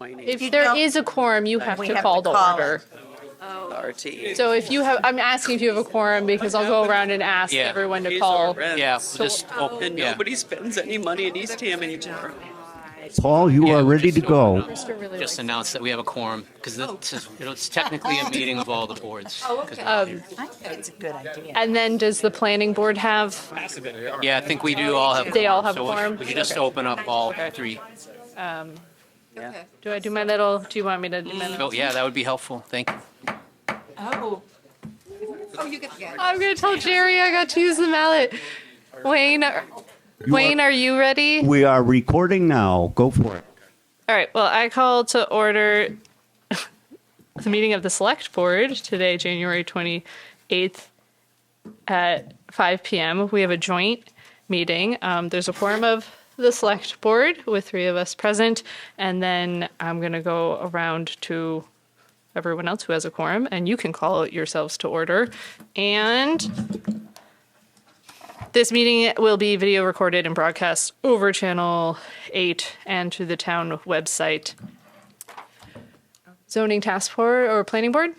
If there is a quorum, you have to call the order. RT. So if you have, I'm asking if you have a quorum because I'll go around and ask Yeah. everyone to call. Yeah, just And yeah. nobody spends any money in Eastham anymore. Paul, you Yeah, are we ready just to go. opened up- Just announced that we have a quorum because it's technically a meeting of all the boards. I think it's a good idea. And then does the planning board have, Yeah, I think we do all have. They all have so quorum? We can just open up all three. do I do my little, do you want me to do my little? Oh, yeah, that would be helpful. Thank you. Oh. Oh, you get the guy. I'm gonna tell Jerry I got to use the mallet. Wayne, are you ready? We are recording now. Go for it. All right, well, I call to order the meeting of the Select Board today, January 28th at 5 p.m. We have a joint meeting. There's a quorum of the Select Board with 3 of us present, and then I'm going to go around to everyone else who has a quorum, and you can call yourselves to order. And this meeting will be video recorded and broadcast over Channel 8 and to the town website. Zoning Task Force or Planning Board?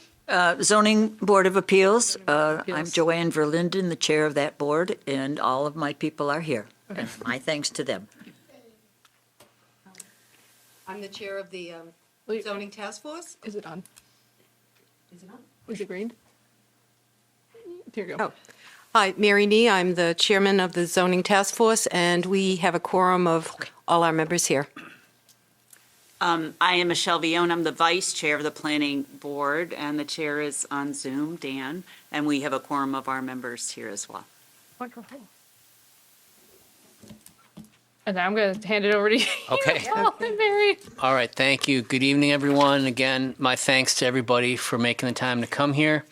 Zoning Board of Appeals. I'm Appeals. Joanne Verlinden, the chair of that board, and all of my people are here. And my thanks to them. I'm the chair of the Wait. zoning task force. Is it on? Is it on? Is it green? Here you go. Oh. Hi, Mary Nee. I'm the chairman of the zoning task force, and we have a quorum of all our members here. I am Michelle Villone. I'm the vice chair of the planning board, and the chair is on Zoom, Dan, and we have a quorum of our members here as well. Wonderful. And now I'm going to hand it over to you. Okay. Oh, Mary. All right, thank you. Good evening, everyone. Again, my thanks to everybody for making the time to come here.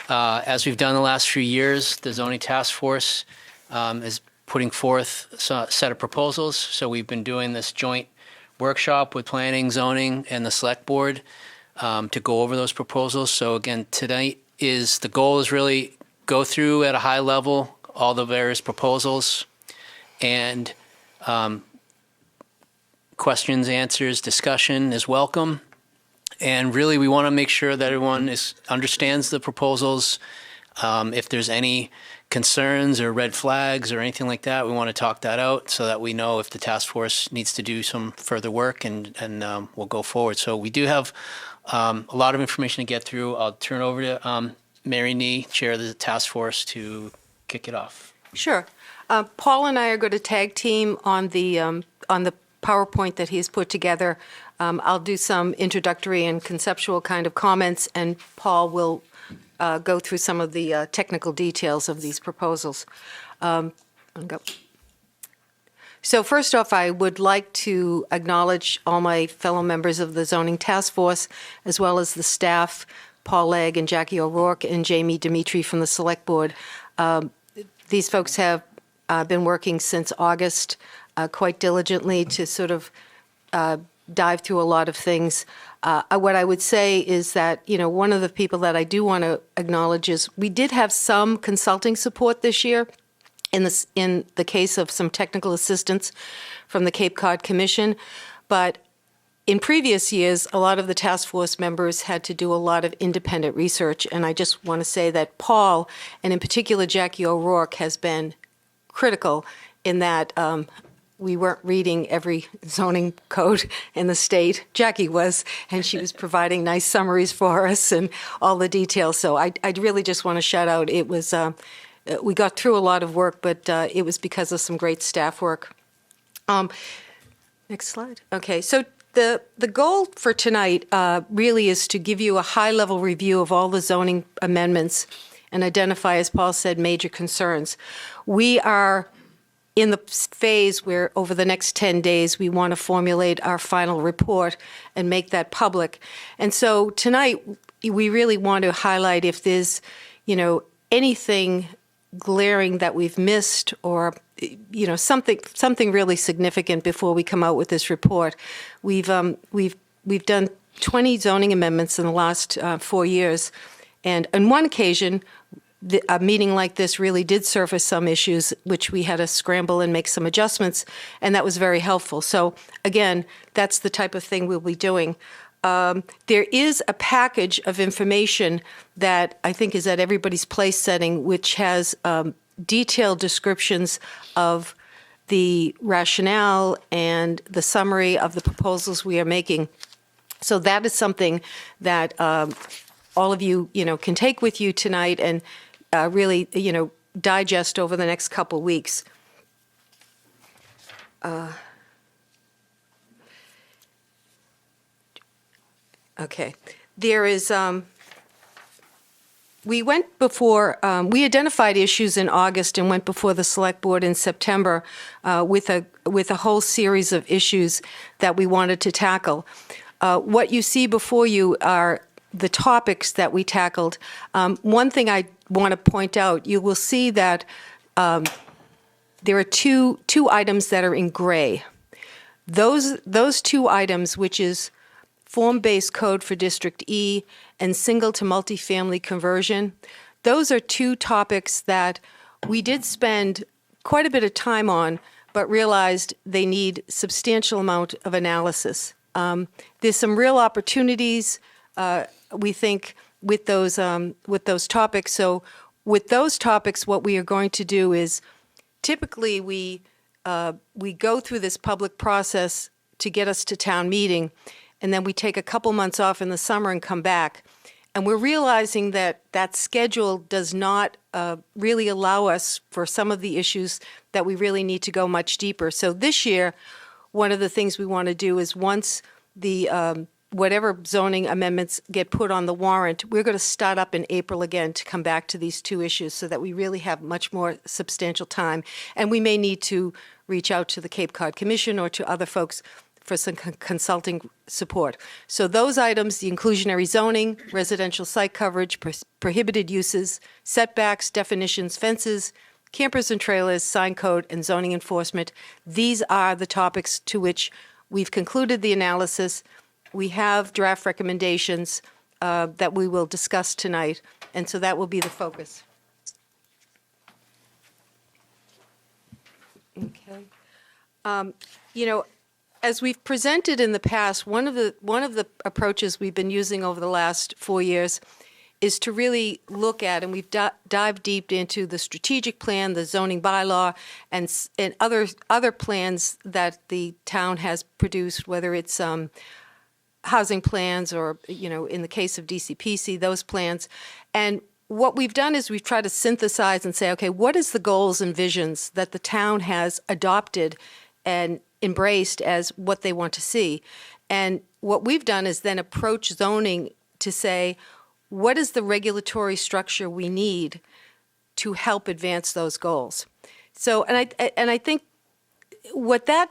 As we've done the last few years, the zoning task force is putting forth a set of proposals. So we've been doing this joint workshop with planning, zoning, and the select board to go over those proposals. So again, tonight the goal is really go through at a high level all the various proposals and questions, answers, discussion is welcome. And really, we want to make sure that everyone understands the proposals. If there's any concerns or red flags or anything like that, we want to talk that out so that we know if the task force needs to do some further work and we'll go forward. So we do have a lot of information to get through. I'll turn over to Mary Nee, chair of the task force, to kick it off. Sure. Paul and I are going to tag team on the PowerPoint that he's put together. I'll do some introductory and conceptual kind of comments, and Paul will go through some of the technical details of these proposals. I'll go. So first off, I would like to acknowledge all my fellow members of the Zoning Task Force, as well as the staff, Paul Legg and Jackie O'Rourke and Jamie Dimitri from the Select Board. These folks have been working since August quite diligently to sort of dive through a lot of things. What I would say is that, one of the people that I do want to acknowledge is we did have some consulting support this year in the case of some technical assistance from the Cape Cod Commission. But in previous years, a lot of the task force members had to do a lot of independent research. And I just want to say that Paul, and in particular Jackie O'Rourke, has been critical in that we weren't reading every zoning code in the state. Jackie was, and she was providing nice summaries for us and all the details. So I really just want to shout out, it was, we got through a lot of work, but it was because of some great staff work. Next slide. Okay, so the goal for tonight really is to give you a high-level review of all the zoning amendments and identify, as Paul said, major concerns. We are in the phase where over the next 10 days, we want to formulate our final report and make that public. And so tonight, we really want to highlight if there's, anything glaring that we've missed or, something really significant before we come out with this report. We've done 20 zoning amendments in the last 4 years. And on one occasion, a meeting like this really did surface some issues, which we had to scramble and make some adjustments, and that was very helpful. So again, that's the type of thing we'll be doing. There is a package of information that I think is at everybody's place setting, which has detailed descriptions of the rationale and the summary of the proposals we are making. So that is something that all of you, can take with you tonight and really, digest over the next couple weeks. Okay. There is, we went before, we identified issues in August and went before the Select Board in September with a whole series of issues that we wanted to tackle. What you see before you are the topics that we tackled. One thing I want to point out, you will see that there are two items that are in gray. Those two items, which is form-based code for District E and single to multifamily conversion, those are two topics that we did spend quite a bit of time on, but realized they need substantial amount of analysis. There's some real opportunities, we think, with those topics. So with those topics, what we are going to do is, typically we go through this public process to get us to town meeting, and then we take a couple months off in the summer and come back. And we're realizing that that schedule does not really allow us for some of the issues that we really need to go much deeper. So this year, one of the things we want to do is once the whatever zoning amendments get put on the warrant, we're going to start up in April again to come back to these two issues so that we really have much more substantial time. And we may need to reach out to the Cape Cod Commission or to other folks for some consulting support. So those items, the inclusionary zoning, residential site coverage, prohibited uses, setbacks, definitions, fences, campers and trailers, sign code, and zoning enforcement, these are the topics to which we've concluded the analysis. We have draft recommendations that we will discuss tonight, and so that will be the focus. Okay. As we've presented in the past, one of the approaches we've been using over the last 4 years is to really look at, and we've dived deep into the strategic plan, the zoning bylaw, and other plans that the town has produced, whether it's housing plans or, in the case of DCPC, those plans. And what we've done is we've tried to synthesize and say, okay, what is the goals and visions that the town has adopted and embraced as what they want to see? And what we've done is then approach zoning to say, what is the regulatory structure we need to help advance those goals? So, and I think what that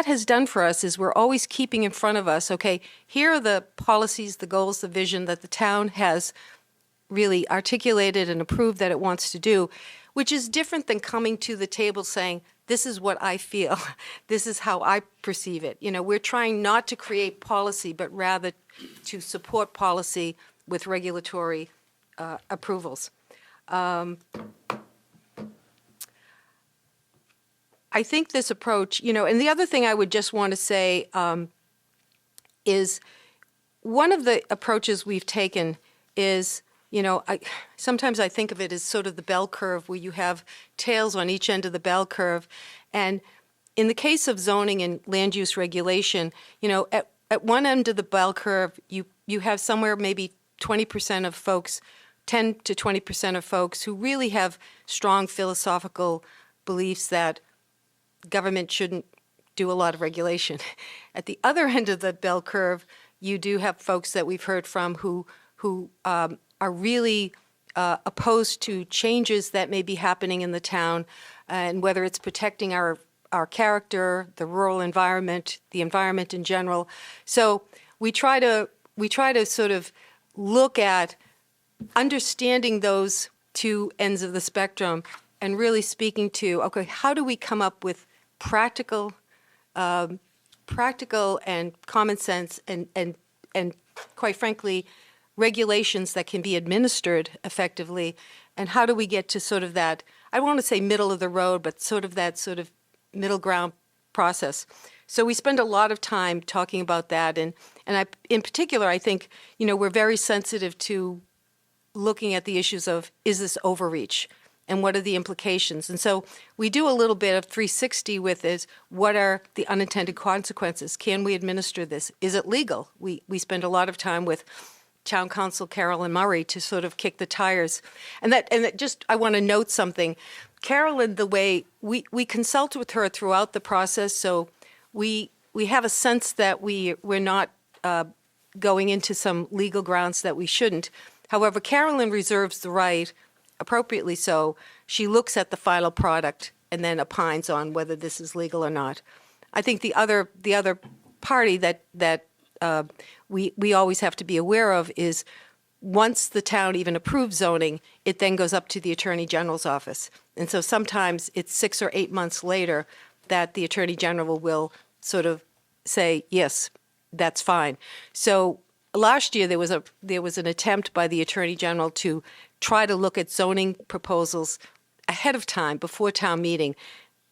has done for us is we're always keeping in front of us, okay, here are the policies, the goals, the vision that the town has really articulated and approved that it wants to do, which is different than coming to the table saying, this is what I feel, this is how I perceive it. We're trying not to create policy, but rather to support policy with regulatory approvals. I think this approach, and the other thing I would just want to say is one of the approaches we've taken is, sometimes I think of it as sort of the bell curve where you have tails on each end of the bell curve. And in the case of zoning and land use regulation, at one end of the bell curve, you have somewhere maybe 20% of folks, 10 to 20% of folks who really have strong philosophical beliefs that government shouldn't do a lot of regulation. At the other end of the bell curve, you do have folks that we've heard from who are really opposed to changes that may be happening in the town, and whether it's protecting our character, the rural environment, the environment in general. So we try to sort of look at understanding those two ends of the spectrum and really speaking to, okay, how do we come up with practical and common sense and quite frankly, regulations that can be administered effectively and how do we get to sort of that, I don't want to say middle of the road, but sort of that sort of middle ground process. So we spend a lot of time talking about that, and in particular, I think, we're very sensitive to looking at the issues of, is this overreach? And what are the implications? And so we do a little bit of 360 with is, what are the unintended consequences? Can we administer this? Is it legal? We spend a lot of time with Town Council Carolyn Murray to sort of kick the tires. And that just, I want to note something. Carolyn, the way we consult with her throughout the process, so we have a sense that we're not going into some legal grounds that we shouldn't. However, Carolyn reserves the right, appropriately so, she looks at the final product and then opines on whether this is legal or not. I think the other party that we always have to be aware of is, once the town even approves zoning, it then goes up to the Attorney General's office. And so sometimes it's 6 or 8 months later that the Attorney General will sort of say, yes, that's fine. So last year there was an attempt by the Attorney General to try to look at zoning proposals ahead of time, before town meeting,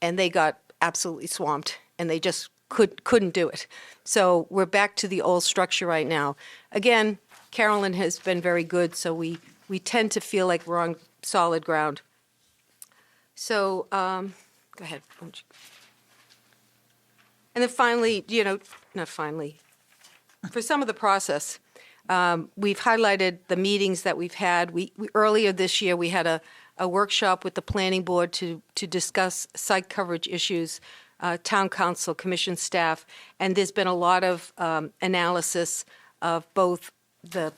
and they got absolutely swamped, and they just couldn't do it. So we're back to the old structure right now. Again, Carolyn has been very good, so we tend to feel like we're on solid ground. So, go ahead. And then finally, not finally, for some of the process, we've highlighted the meetings that we've had. We earlier this year, we had a workshop with the planning board to discuss site coverage issues, town council, commission staff, and there's been a lot of analysis of both the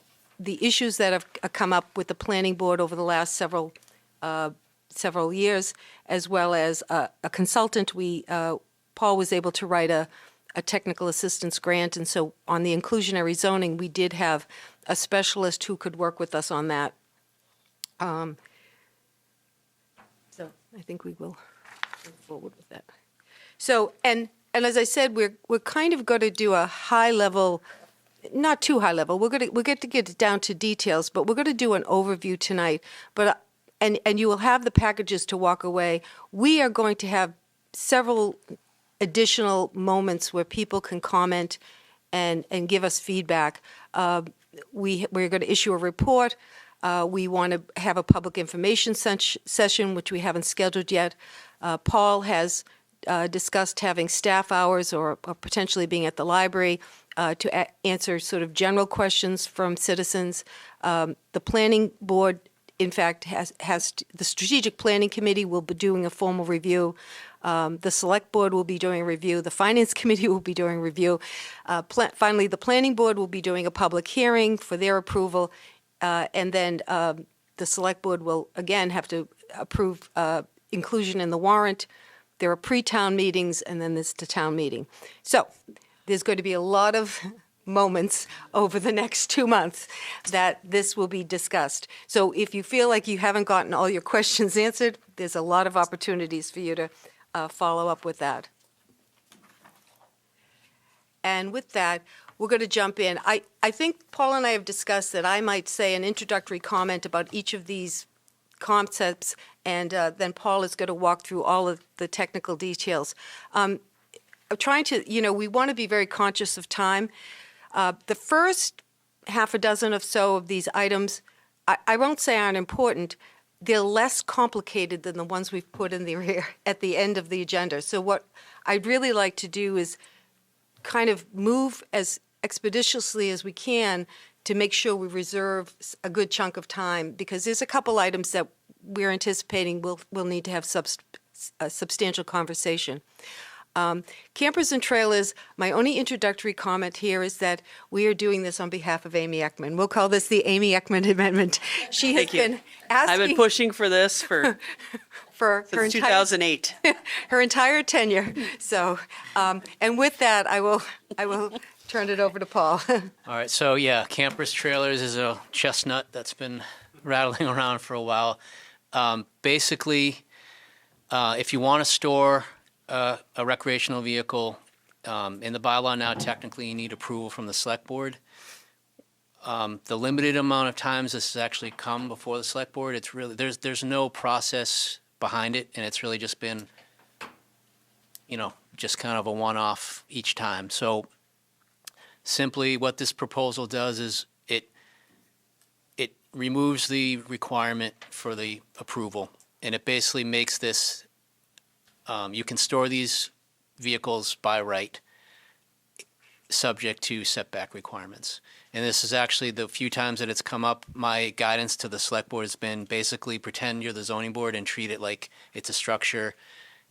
issues that have come up with the planning board over the last several years, as well as a consultant. Paul was able to write a technical assistance grant, and so on the inclusionary zoning, we did have a specialist who could work with us on that. So I think we will move forward with that. So, and as I said, we're kind of going to do a high level, not too high level. We're going to get down to details, but we're going to do an overview tonight. But and you will have the packages to walk away. We are going to have several additional moments where people can comment and give us feedback. We're going to issue a report. We want to have a public information session, which we haven't scheduled yet. Paul has discussed having staff hours or potentially being at the library to answer sort of general questions from citizens. The planning board, in fact, has the strategic planning committee will be doing a formal review. The select board will be doing a review. The finance committee will be doing a review. Finally, the planning board will be doing a public hearing for their approval. And then the select board will, again, have to approve inclusion in the warrant. There are pre-town meetings, and then there's the town meeting. So there's going to be a lot of moments over the next 2 months that this will be discussed. So if you feel like you haven't gotten all your questions answered, there's a lot of opportunities for you to follow up with that. And with that, we're going to jump in. I think Paul and I have discussed that I might say an introductory comment about each of these concepts, and then Paul is going to walk through all of the technical details. I'm trying to, we want to be very conscious of time. The first half a dozen or so of these items, I won't say aren't important. They're less complicated than the ones we've put in the rear at the end of the agenda. So what I'd really like to do is kind of move as expeditiously as we can to make sure we reserve a good chunk of time, because there's a couple items that we're anticipating we'll need to have a substantial conversation. Campers and trailers, my only introductory comment here is that we are doing this on behalf of Amy Eckman. We'll call this the Amy Eckman Amendment. She has Thank you. been asking I've been pushing for this for for her since entire 2008. her entire tenure. So, and with that, I will turn it over to Paul. All right, so yeah, campers, trailers is a chestnut that's been rattling around for a while. Basically, if you want to store a recreational vehicle, in the bylaw now, technically you need approval from the select board. the limited amount of times this has actually come before the select board, it's really, there's no process behind it, and it's really just been, just kind of a one-off each time. So simply what this proposal does is it removes the requirement for the approval, and it basically makes this, you can store these vehicles by right, subject to setback requirements. And this is actually the few times that it's come up, my guidance to the select board has been basically pretend you're the zoning board and treat it like it's a structure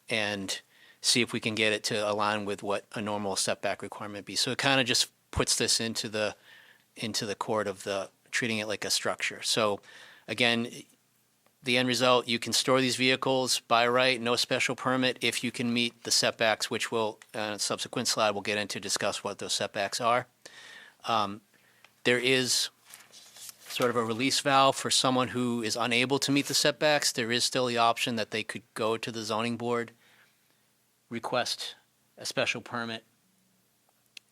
and see if we can get it to align with what a normal setback requirement would be. So it kind of just puts this into the court of the treating it like a structure. So again, the end result, you can store these vehicles by right, no special permit, if you can meet the setbacks, which will, a subsequent slide, we'll get into discuss what those setbacks are. There is sort of a release valve for someone who is unable to meet the setbacks. There is still the option that they could go to the zoning board, request a special permit,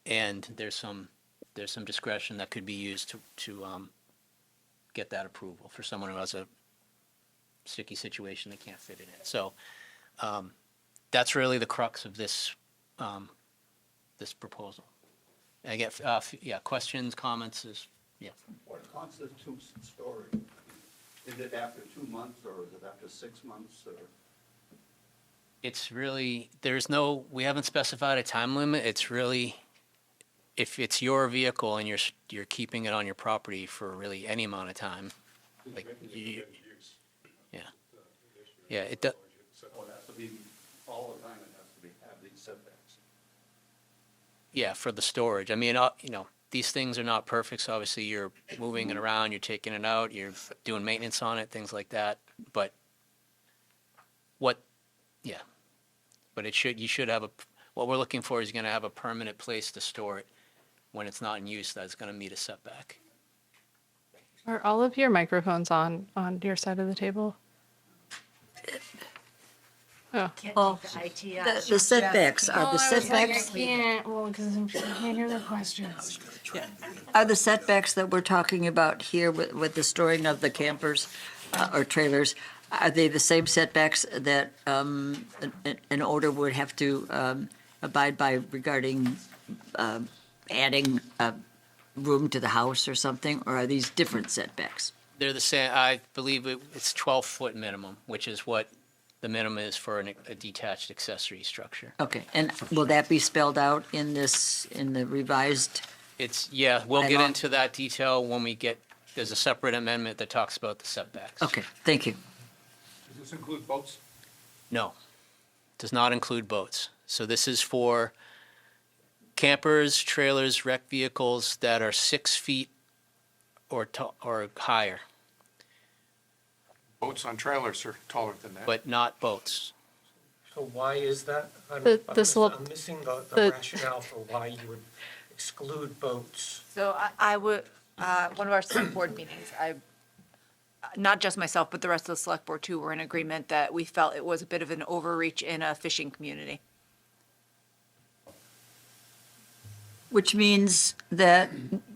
and there's some discretion that could be used to get that approval for someone who has a sticky situation they can't fit it in. So that's really the crux of this this proposal. I get questions, comments. What constitutes storage? Is it after 2 months or is it after 6 months or? It's really, we haven't specified a time limit. It's really, if it's your vehicle and you're keeping it on your property for really any amount of time, like yeah, it does. So it has to be all the time, it has to be, have these setbacks. Yeah, for the storage. I mean, these things are not perfect, so obviously you're moving it around, you're taking it out, you're doing maintenance on it, things like that. But you should have what we're looking for is you're going to have a permanent place to store it when it's not in use that's going to meet a setback. Are all of your microphones on your side of the table? Oh. Well, the setbacks, are the setbacks, can't hear the questions. are the setbacks that we're talking about here with the storing of the campers or trailers, are they the same setbacks that an owner would have to abide by regarding adding room to the house or something, or are these different setbacks? They're the same. I believe it's 12-foot minimum, which is what the minimum is for a detached accessory structure. Okay, and will that be spelled out in the revised? We'll get Bylaw? into that detail when there's a separate amendment that talks about the setbacks. Okay, thank you. Does this include boats? No, does not include boats. So this is for campers, trailers, rec vehicles that are 6 feet or higher, Boats on trailers are taller than that. but not boats. So why is that? I'm missing the rationale for why you would exclude boats. So I would, one of our select board meetings, not just myself, but the rest of the select board too, were in agreement that we felt it was a bit of an overreach in a fishing community. Which means that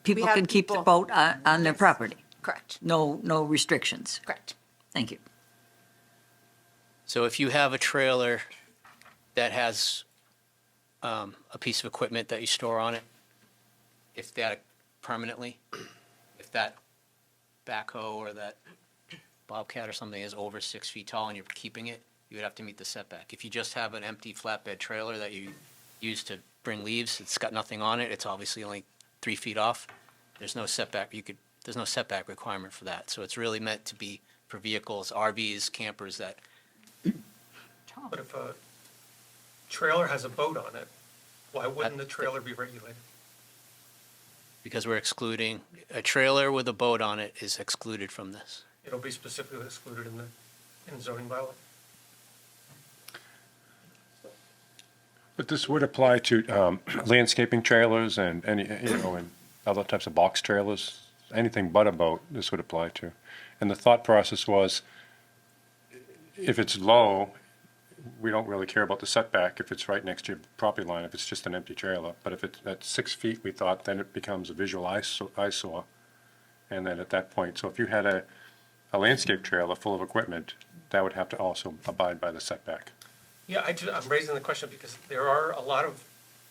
people have can keep the people- boat on their property? Correct, No restrictions? correct. Thank you. So if you have a trailer that has a piece of equipment that you store on it, if that permanently, if that backhoe or that bobcat or something is over 6 feet tall and you're keeping it, you would have to meet the setback. If you just have an empty flatbed trailer that you use to bring leaves, it's got nothing on it, it's obviously only 3 feet off, there's no setback. There's no setback requirement for that. So it's really meant to be for vehicles, RVs, campers that, But if a trailer has a boat on it, why wouldn't the trailer be regulated? because we're excluding, a trailer with a boat on it is excluded from this. It'll be specifically excluded in the zoning bylaw. But this would apply to landscaping trailers and and other types of box trailers, anything but a boat, this would apply to. And the thought process was, if it's low, we don't really care about the setback if it's right next to your property line, if it's just an empty trailer. But if it's at 6 feet, we thought then it becomes a visual eyesore. And then at that point, so if you had a landscape trailer full of equipment, that would have to also abide by the setback. Yeah, I'm raising the question because there are a lot of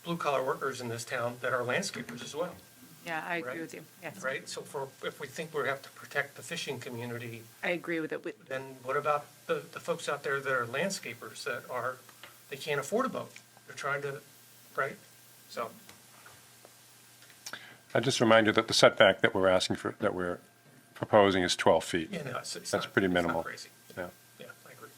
blue-collar workers in this town that are landscapers as well, Yeah, I agree Right. with you. Yes, right? So if we think we have to protect the fishing community, I agree with it. then what about the folks out there that are landscapers they can't afford a boat? They're trying to, right? So, I just remind you that the setback that we're asking for, that we're proposing is 12 feet. yeah, no, it's That's not- pretty it's not minimal. crazy. Yeah. Yeah, I agree.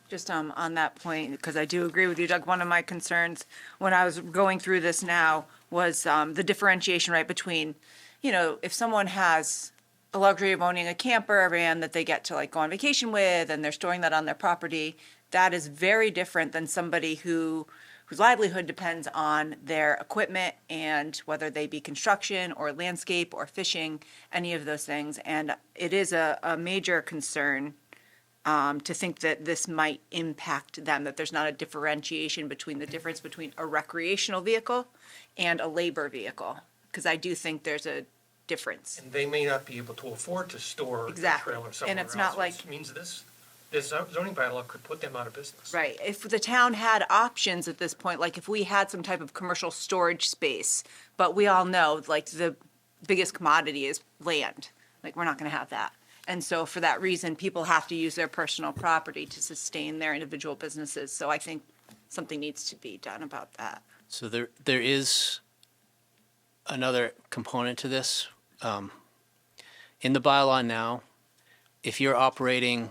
Just on that point, because I do agree with you, Doug, one of my concerns when I was going through this now was the differentiation, right, between, if someone has the luxury of owning a camper, a van that they get to like go on vacation with, and they're storing that on their property, that is very different than somebody whose livelihood depends on their equipment and whether they be construction or landscape or fishing, any of those things. And it is a major concern to think that this might impact them, that there's not a differentiation between the difference between a recreational vehicle and a labor vehicle. Because I do think there's a difference. And they may not be able to afford to store a Exactly. trailer And somewhere else. it's not like- Which means this zoning bylaw could put them out of business. Right. If the town had options at this point, like if we had some type of commercial storage space, but we all know like the biggest commodity is land. Like we're not going to have that. And so for that reason, people have to use their personal property to sustain their individual businesses. So I think something needs to be done about that. So there is another component to this. In the bylaw now, if you're operating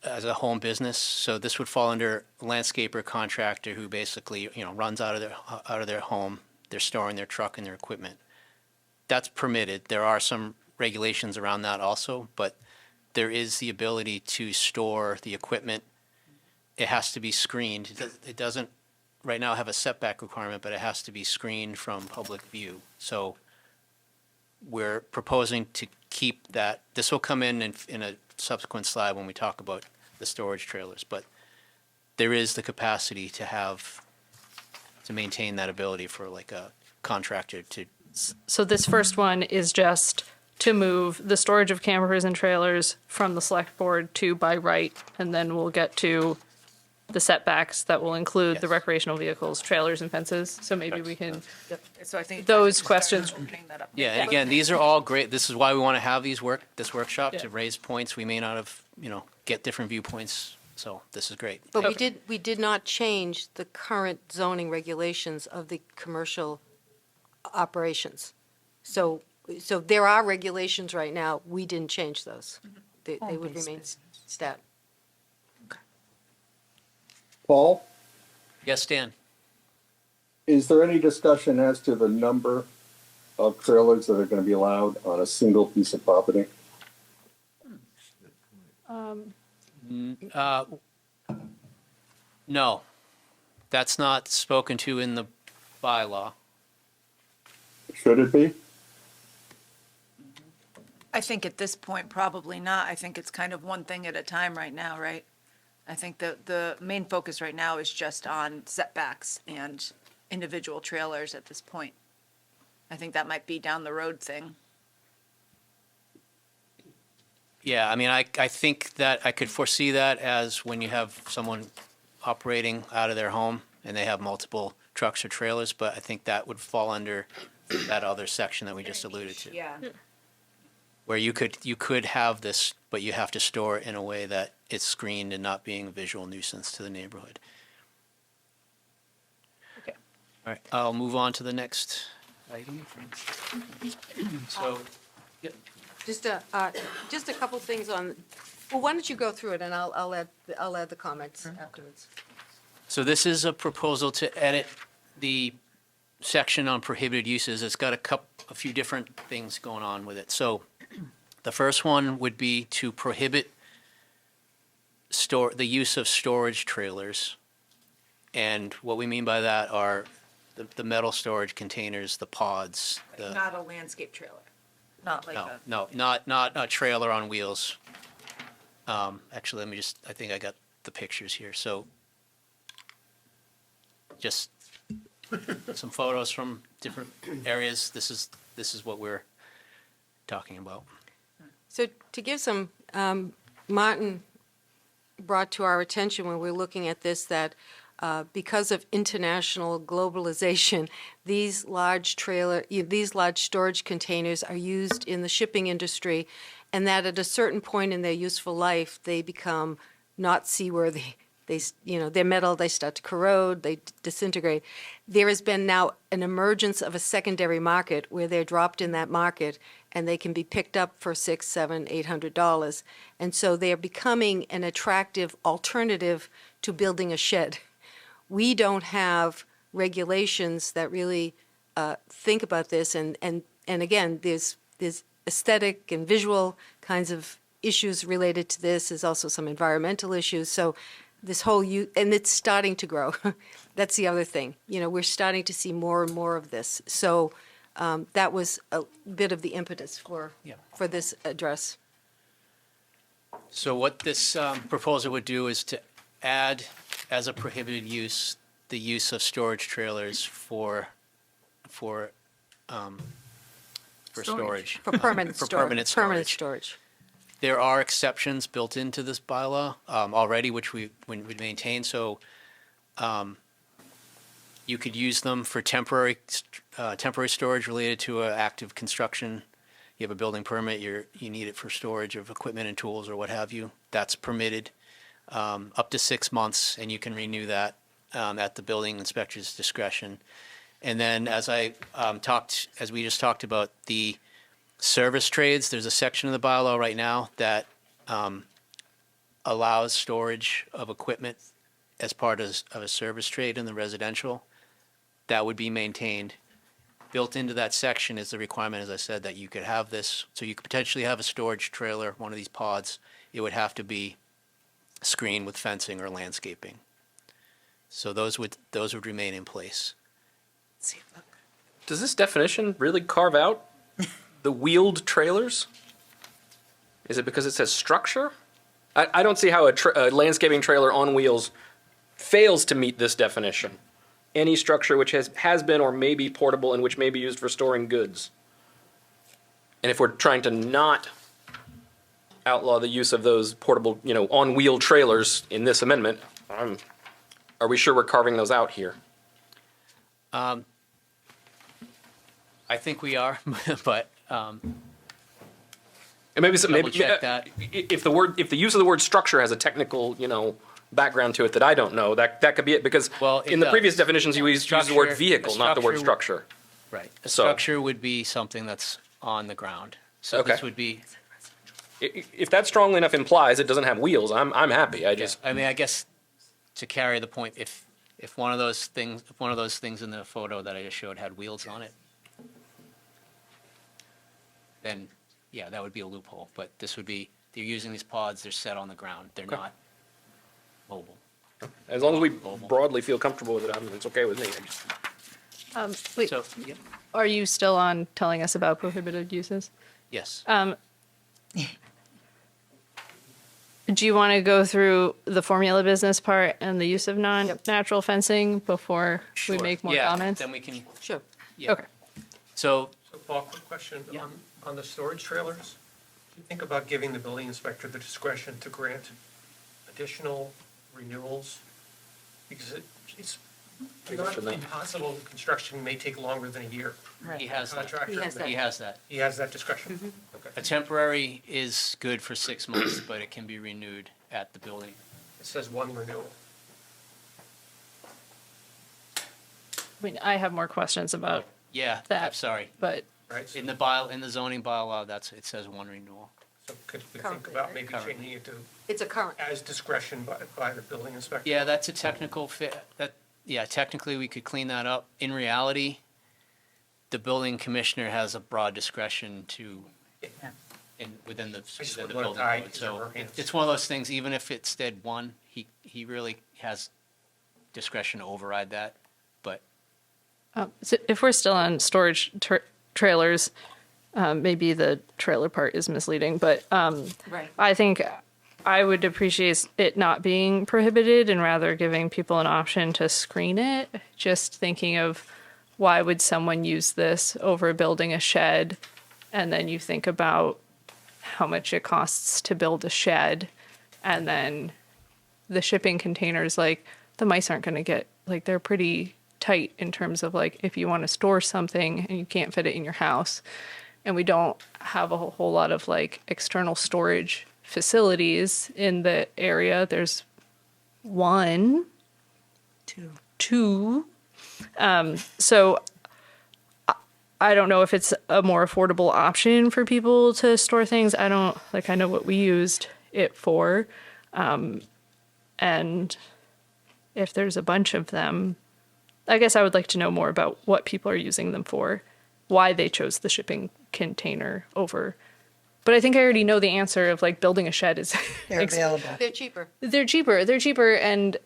as a home business, so this would fall under landscaper contractor who basically, runs out of their home, they're storing their truck and their equipment. That's permitted. There are some regulations around that also, but there is the ability to store the equipment. It has to be screened. It doesn't right now have a setback requirement, but it has to be screened from public view. So we're proposing to keep that. This will come in a subsequent slide when we talk about the storage trailers, but there is the capacity to maintain that ability for like a contractor to. So this first one is just to move the storage of campers and trailers from the select board to by right, and then we'll get to the setbacks that will include the Yes. recreational vehicles, trailers, and fences. So maybe we can, So I think Those questions- opening that up. Yeah, and again, these are all great. This is why we want to have this workshop Yeah. to raise points. We may not have, get different viewpoints. So this is great. But Okay. we did not change the current zoning regulations of the commercial operations. So there are regulations right now, we didn't change those. They would remain stat. Paul, Yes, Dan? is there any discussion as to the number of trailers that are going to be allowed on a single piece of property? No, that's not spoken to in the bylaw. Should it be? I think at this point, probably not. I think it's kind of one thing at a time right now, right? I think the main focus right now is just on setbacks and individual trailers at this point. I think that might be down the road thing. Yeah, I mean, I think that I could foresee that as when you have someone operating out of their home and they have multiple trucks or trailers, but I think that would fall under that other section that we just alluded to. Yeah. Where you could have this, but you have to store it in a way that it's screened and not being a visual nuisance to the neighborhood. Okay. All right, I'll move on to the next item. So, Just a couple things on, well, why don't you go through it and I'll add the comments afterwards. so this is a proposal to edit the section on prohibited uses. It's got a few different things going on with it. So the first one would be to prohibit the use of storage trailers. And what we mean by that are the metal storage containers, the pods, Not a landscape trailer, not like a. no, not a trailer on wheels. Actually, I think I got the pictures here. So just some photos from different areas. This is this is what we're talking about. So to give some, Martin brought to our attention when we were looking at this that because of international globalization, these large storage containers are used in the shipping industry, and that at a certain point in their useful life, they become not seaworthy. They're metal, they start to corrode, they disintegrate. There has been now an emergence of a secondary market where they're dropped in that market and they can be picked up for $600, $700, $800. And so they're becoming an attractive alternative to building a shed. We don't have regulations that really think about this, and again, there's aesthetic and visual kinds of issues related to this. There's also some environmental issues. So this whole and it's starting to grow. That's the other thing. We're starting to see more and more of this. So that was a bit of the impetus for this address. So what this proposal would do is to add as a prohibited use the use of storage trailers for storage. For permanent For storage. permanent Permanent storage. storage. There are exceptions built into this bylaw already, which we maintain. So you could use them for temporary storage related to active construction. You have a building permit, you need it for storage of equipment and tools or what have you. That's permitted up to 6 months, and you can renew that at the building inspector's discretion. And then as we just talked about, the service trades, there's a section of the bylaw right now that allows storage of equipment as part of a service trade in the residential. That would be maintained. Built into that section is the requirement, as I said, that you could have this. So you could potentially have a storage trailer, one of these pods. It would have to be screened with fencing or landscaping. So those would remain in place. Does this definition really carve out the wheeled trailers? Is it because it says structure? I don't see how a landscaping trailer on wheels fails to meet this definition. Any structure which has been or may be portable and which may be used for storing goods. And if we're trying to not outlaw the use of those portable, on-wheel trailers in this amendment, are we sure we're carving those out here? I think we are, but And maybe double-check that. if the use of the word structure has a technical, background to it that I don't know, that could be it, because Well, it in the does. previous definitions you used the word Structure- vehicle, not the word structure. Right. A So- structure would be something that's on the ground. So Okay. this would be, If that strongly enough implies it doesn't have wheels, I'm happy. I guess to carry the point, if one of those things in the photo that I just showed had wheels on it, then yeah, that would be a loophole. But this would be, they're using these pods, they're set on the ground, they're not mobile. as long as we broadly feel comfortable with it, it's okay with me. Wait, So, yeah, are you still on telling us about prohibited uses? yes. Do you want to go through the formula business part and the use of non-natural fencing before we Sure. make more Yeah, comments? then we can, Sure. yeah. Okay. So, So Paul, quick question Yeah. on the storage trailers. Do you think about giving the building inspector the discretion to grant additional renewals? Because it's not impossible, construction may take longer than a year. he has that. Contractor, He has that. He has that. He has that discretion. Okay. A temporary is good for 6 months, but it can be renewed at the building. It says one renewal. I mean, I have more questions about Yeah, that. I'm sorry. But Right? In the zoning bylaw, it says one renewal. So could we think Currently, about right? maybe Currently. changing it to It's a current. as discretion by the building inspector? Yeah, that's a technical technically we could clean that up. In reality, the building commissioner has a broad discretion to, within the just building wouldn't want to tie code. his or So her hands. it's one of those things, even if it said one, he really has discretion to override that. But so if we're still on storage trailers, maybe the trailer part is misleading, but Right. I think I would appreciate it not being prohibited and rather giving people an option to screen it. Just thinking of why would someone use this over building a shed? And then you think about how much it costs to build a shed, and then the shipping containers, like the mice aren't going to get, like they're pretty tight in terms of like if you want to store something and you can't fit it in your house. And we don't have a whole lot of like external storage facilities in the area. There's one, two. So I don't know if it's a more affordable option for people to store things. I know what we used it for. And if there's a bunch of them, I guess I would like to know more about what people are using them for, why they chose the shipping container over. But I think I already know the answer of like building a shed is They're available. They're cheaper. They're cheaper, and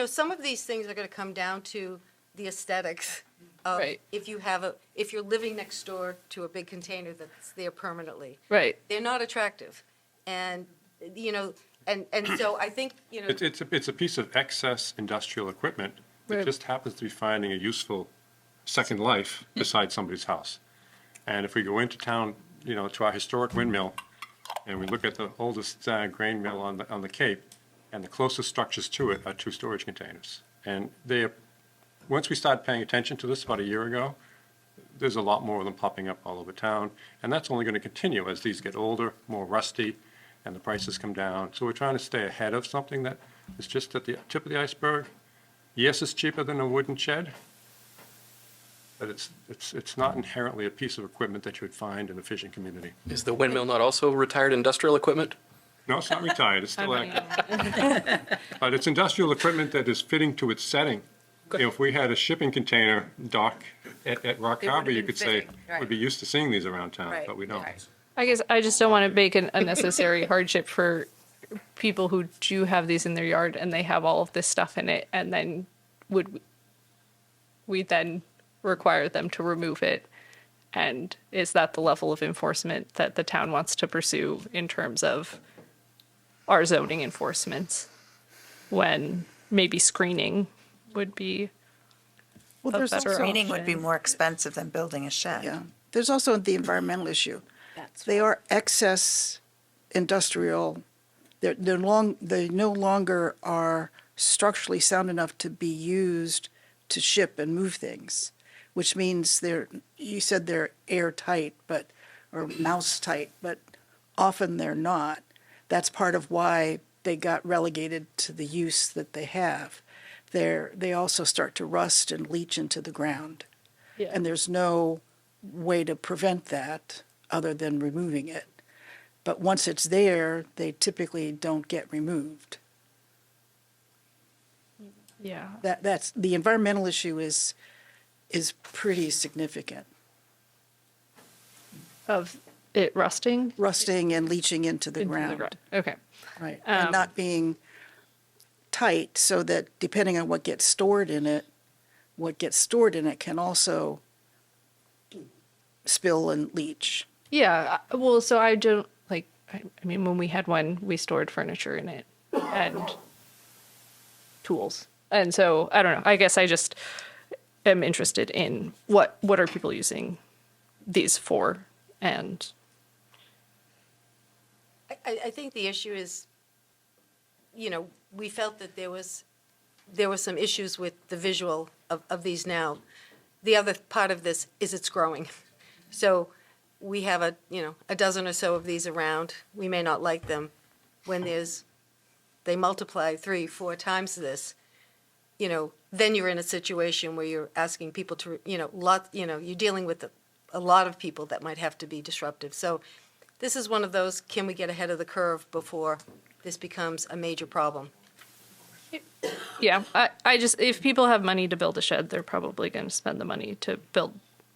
Some of these things are going to come down to the aesthetics of Right. if you're living next door to a big container that's there permanently. right. They're not attractive. And, and so I think, It's a piece of excess industrial equipment that Right. just happens to be finding a useful second life beside somebody's house. And if we go into town, to our historic windmill, and we look at the oldest grain mill on the Cape, and the closest structures to it are two storage containers. And once we started paying attention to this about a year ago, there's a lot more of them popping up all over town. And that's only going to continue as these get older, more rusty, and the prices come down. So we're trying to stay ahead of something that is just at the tip of the iceberg. Yes, it's cheaper than a wooden shed, but it's not inherently a piece of equipment that you would find in the fishing community. Is the windmill not also retired industrial equipment? No, it's not retired, it's still active. But it's industrial equipment that is fitting to its setting. If we had a shipping container dock at Rock It Harbor, would've you been could say, fitting, right. we'd be used to seeing these around town, Right, but we don't. right. I guess I just don't want to make an unnecessary hardship for people who do have these in their yard and they have all of this stuff in it, and then would we then require them to remove it? And is that the level of enforcement that the town wants to pursue in terms of our zoning enforcements, when maybe screening would be Well, a there's better also, option? Screening would be more expensive than building a shed. yeah, there's also the environmental issue. They are excess industrial. They no longer are structurally sound enough to be used to ship and move things, which means you said they're airtight, or mouse tight, but often they're not. That's part of why they got relegated to the use that they have. They also start to rust and leach into the ground. Yeah. And there's no way to prevent that other than removing it. But once it's there, they typically don't get removed. Yeah. That's the environmental issue is pretty significant. Of it rusting Rusting and leaching into the into ground. the ground. Okay. Right. And not being tight so that depending on what gets stored in it can also spill and leach. Yeah. Well, so I don't like. I mean, when we had one, we stored furniture in it and tools, and so I don't know. I guess I just am interested in what are people using these for, and I think the issue is, we felt that there was some issues with the visual of these now. The other part of this is it's growing. So we have a dozen or so of these around. We may not like them. When they multiply 3-4 times this, then you're in a situation where you're asking people to, you're dealing with a lot of people that might have to be disruptive. So this is one of those, can we get ahead of the curve before this becomes a major problem? yeah, I just if people have money to build a shed, they're probably going to spend the money to build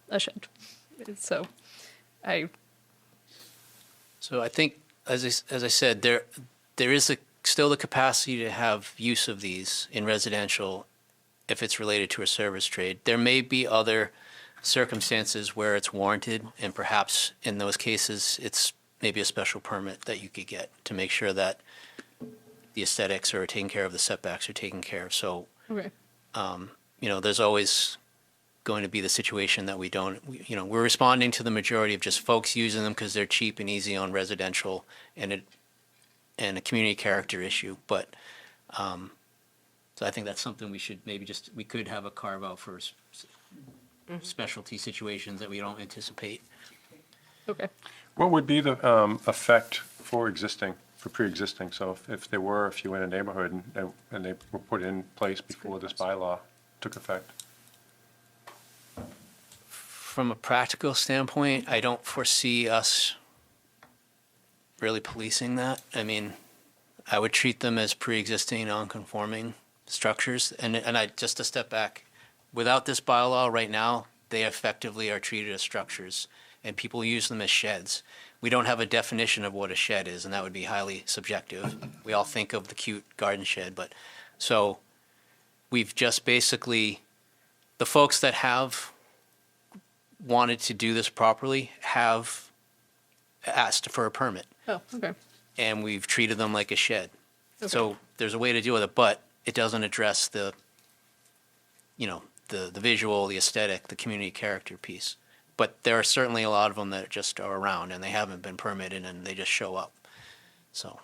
a shed. So, So I think, as I said, there is still the capacity to have use of these in residential if it's related to a service trade. There may be other circumstances where it's warranted, and perhaps in those cases, it's maybe a special permit that you could get to make sure that the aesthetics are taken care of, the setbacks are taken care of. So, Okay. there's always going to be the situation that we're responding to the majority of just folks using them because they're cheap and easy on residential and a community character issue. But, so I think that's something we could have a carve out for specialty situations that we don't anticipate. Okay. What would be the effect for pre-existing? So if there were a few in a neighborhood and they were put in place before this bylaw took effect? From a practical standpoint, I don't foresee us really policing that. I mean, I would treat them as pre-existing non-conforming structures. And just to step back, without this bylaw right now, they effectively are treated as structures, and people use them as sheds. We don't have a definition of what a shed is, and that would be highly subjective. We all think of the cute garden shed, but so we've just basically, the folks that have wanted to do this properly have asked for a permit, Oh, okay. and we've treated them like a shed. Okay. So there's a way to deal with it, but it doesn't address the visual, the aesthetic, the community character piece. But there are certainly a lot of them that just are around and they haven't been permitted and they just show up. So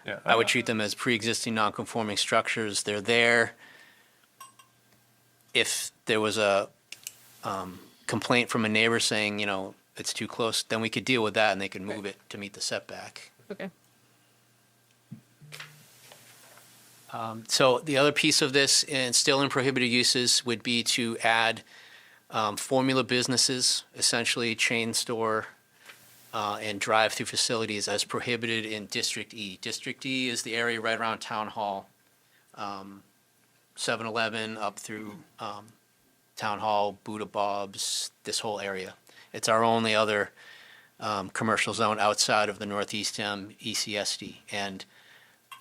Yeah, I would treat them as pre-existing non-conforming structures. They're there. If there was a complaint from a neighbor saying, it's too close, then we could deal with that and they could move it to meet the setback. Okay. So the other piece of this, and still in prohibited uses, would be to add formula businesses, essentially chain store and drive-through facilities as prohibited in District E. District E is the area right around Town Hall, 7-Eleven up through Town Hall, Buddha Bob's, this whole area. It's our only other commercial zone outside of the Northeast ECSD. And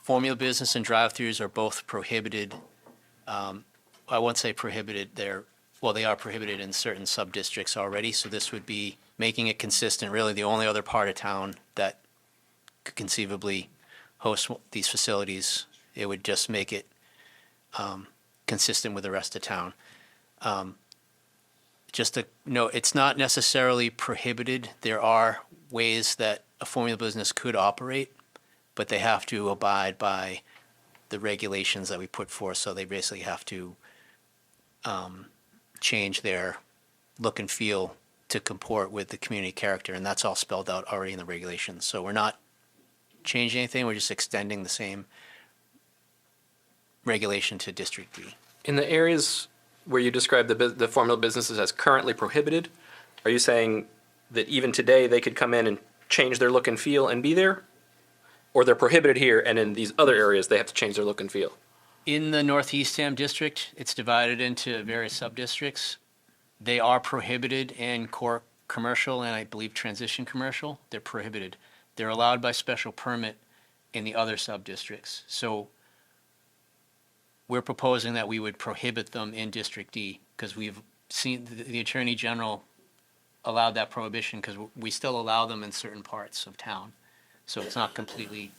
formula business and drive-throughs are both prohibited. I won't say prohibited, they are prohibited in certain sub-districts already, so this would be making it consistent. Really, the only other part of town that could conceivably host these facilities, it would just make it consistent with the rest of town. Just to note, it's not necessarily prohibited. There are ways that a formula business could operate, but they have to abide by the regulations that we put forth, so they basically have to change their look and feel to comport with the community character, and that's all spelled out already in the regulations. So we're not changing anything, we're just extending the same regulation to District D. In the areas where you describe the formula businesses as currently prohibited, are you saying that even today they could come in and change their look and feel and be there? Or they're prohibited here, and in these other areas they have to change their look and feel? In the Northeast District, it's divided into various sub-districts. They are prohibited in core commercial and I believe transition commercial. They're prohibited. They're allowed by special permit in the other sub-districts. So we're proposing that we would prohibit them in District D because we've seen the Attorney General allowed that prohibition because we still allow them in certain parts of town. So it's not completely,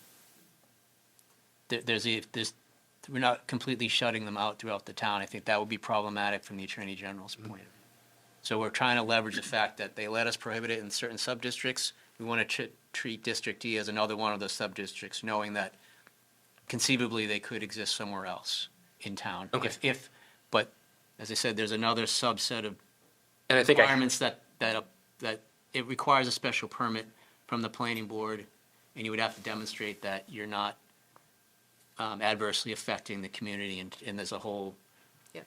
we're not completely shutting them out throughout the town. I think that would be problematic from the Attorney General's point of view. So we're trying to leverage the fact that they let us prohibit it in certain sub-districts. We want to treat District D as another one of those sub-districts, knowing that conceivably they could exist somewhere else in town. Okay. But as I said, there's another subset of And I think requirements that it requires a special permit from the planning board, and you would have to demonstrate that you're not adversely affecting the community, and there's a whole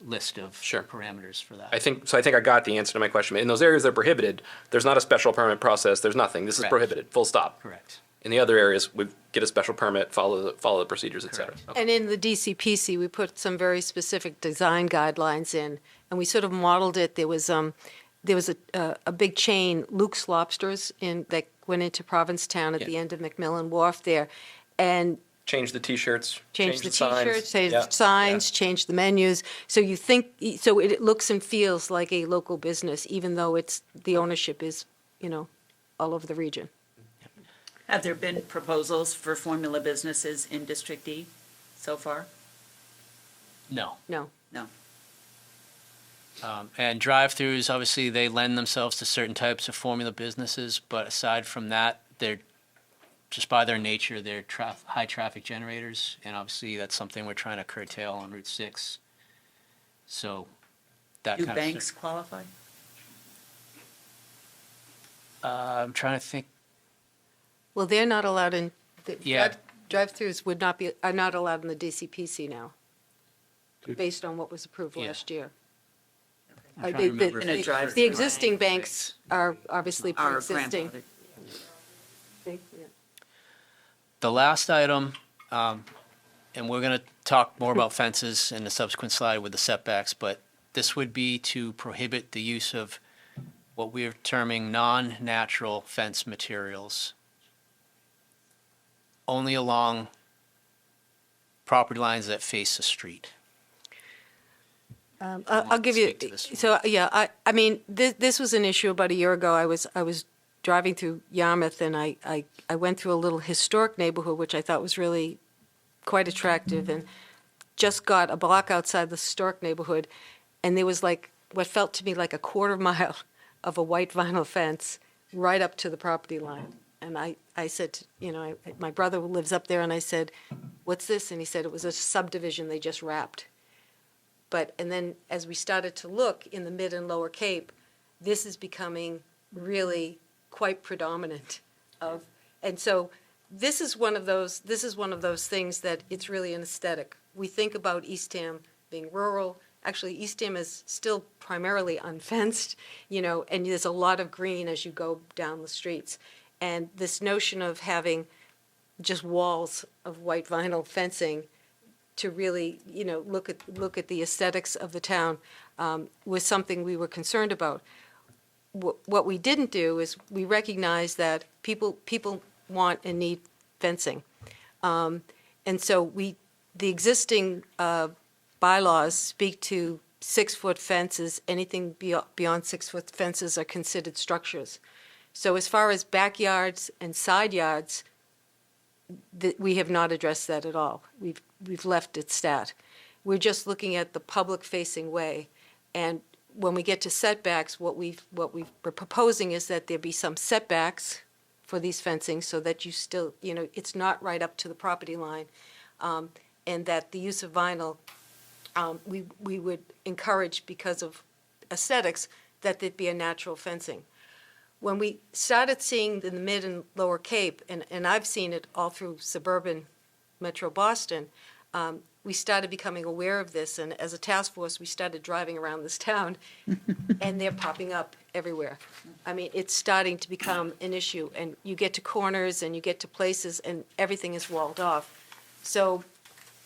list of parameters for that. I think I got the answer to my question. In those areas that are prohibited, there's not a special permit process, there's nothing. This is Correct. prohibited, full stop. Correct. In the other areas, we get a special permit, follow the procedures, et cetera. Correct. And in the DCPC, we put some very specific design guidelines in, and we sort of modeled it. There was a big chain, Luke's Lobsters, that went into Provincetown at the end of Macmillan Wharf there, and Change the T-shirts, change the signs. T-shirts, change Yeah. the signs, change the menus. So it looks and feels like a local business, even though the ownership is, all over the region. Have there been proposals for formula businesses in District E so far? No. No. No. And drive-throughs, obviously, they lend themselves to certain types of formula businesses, but aside from that, they're just by their nature, they're high traffic generators, and obviously that's something we're trying to curtail on Route 6. So that Do kind banks qualify? I'm trying to think. Well, they're not allowed in, Yeah. drive-throughs are not allowed in the DCPC now, based on what was approved Yeah. last year. I'm trying to remember In a if- drive-through. The existing banks are obviously Are pre-existing. grandfathered. Yeah. The last item, and we're going to talk more about fences in the subsequent slide with the setbacks, but this would be to prohibit the use of what we're terming non-natural fence materials only along property lines that face the street. I'll give you, Speak to this one. so, yeah, I mean, this was an issue about a year ago. I was driving through Yarmouth, and I went through a little historic neighborhood, which I thought was really quite attractive, and just got a block outside the historic neighborhood, and there was like, what felt to me like a quarter mile of a white vinyl fence right up to the property line. And I said, my brother lives up there, and I said, "What's this?" And he said it was a subdivision they just wrapped. And then as we started to look in the Mid and Lower Cape, this is becoming really quite predominant and so this is one of those things that it's really an aesthetic. We think about Eastham being rural. Actually, Eastham is still primarily unfenced, and there's a lot of green as you go down the streets. And this notion of having just walls of white vinyl fencing to really, look at the aesthetics of the town was something we were concerned about. What we didn't do is we recognized that people want and need fencing. And so the existing bylaws speak to 6-foot fences. Anything beyond 6-foot fences are considered structures. So as far as backyards and side yards, we have not addressed that at all. We've left it stat. We're just looking at the public-facing way. And when we get to setbacks, what we're proposing is that there be some setbacks for these fencing so that you still, it's not right up to the property line. And that the use of vinyl, we would encourage because of aesthetics that there'd be a natural fencing. When we started seeing in the Mid and Lower Cape, and I've seen it all through suburban Metro Boston, we started becoming aware of this, and as a task force, we started driving around this town, and they're popping up everywhere. I mean, it's starting to become an issue, and you get to corners, and you get to places, and everything is walled off. So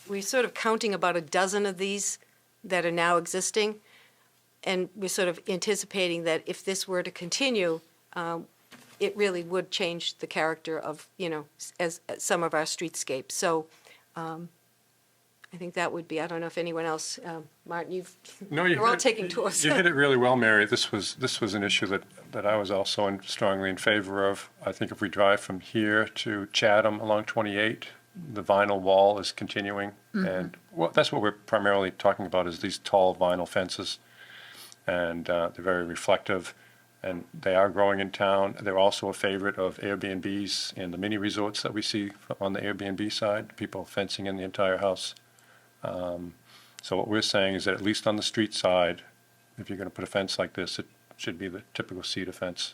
we're sort of counting about a dozen of these that are now existing, and we're sort of anticipating that if this were to continue, it really would change the character of, as some of our streetscapes. So I think that would be, I don't know if anyone else, Martin, you're all taking tours. You hit it really well, Mary. This was an issue that I was also strongly in favor of. I think if we drive from here to Chatham along 28, the vinyl wall is continuing. Mm-hmm. And that's what we're primarily talking about is these tall vinyl fences. And they're very reflective. And they are growing in town. They're also a favorite of Airbnbs and the mini resorts that we see on the Airbnb side, people fencing in the entire house. So what we're saying is that at least on the street side, if you're going to put a fence like this, it should be the typical cedar fence.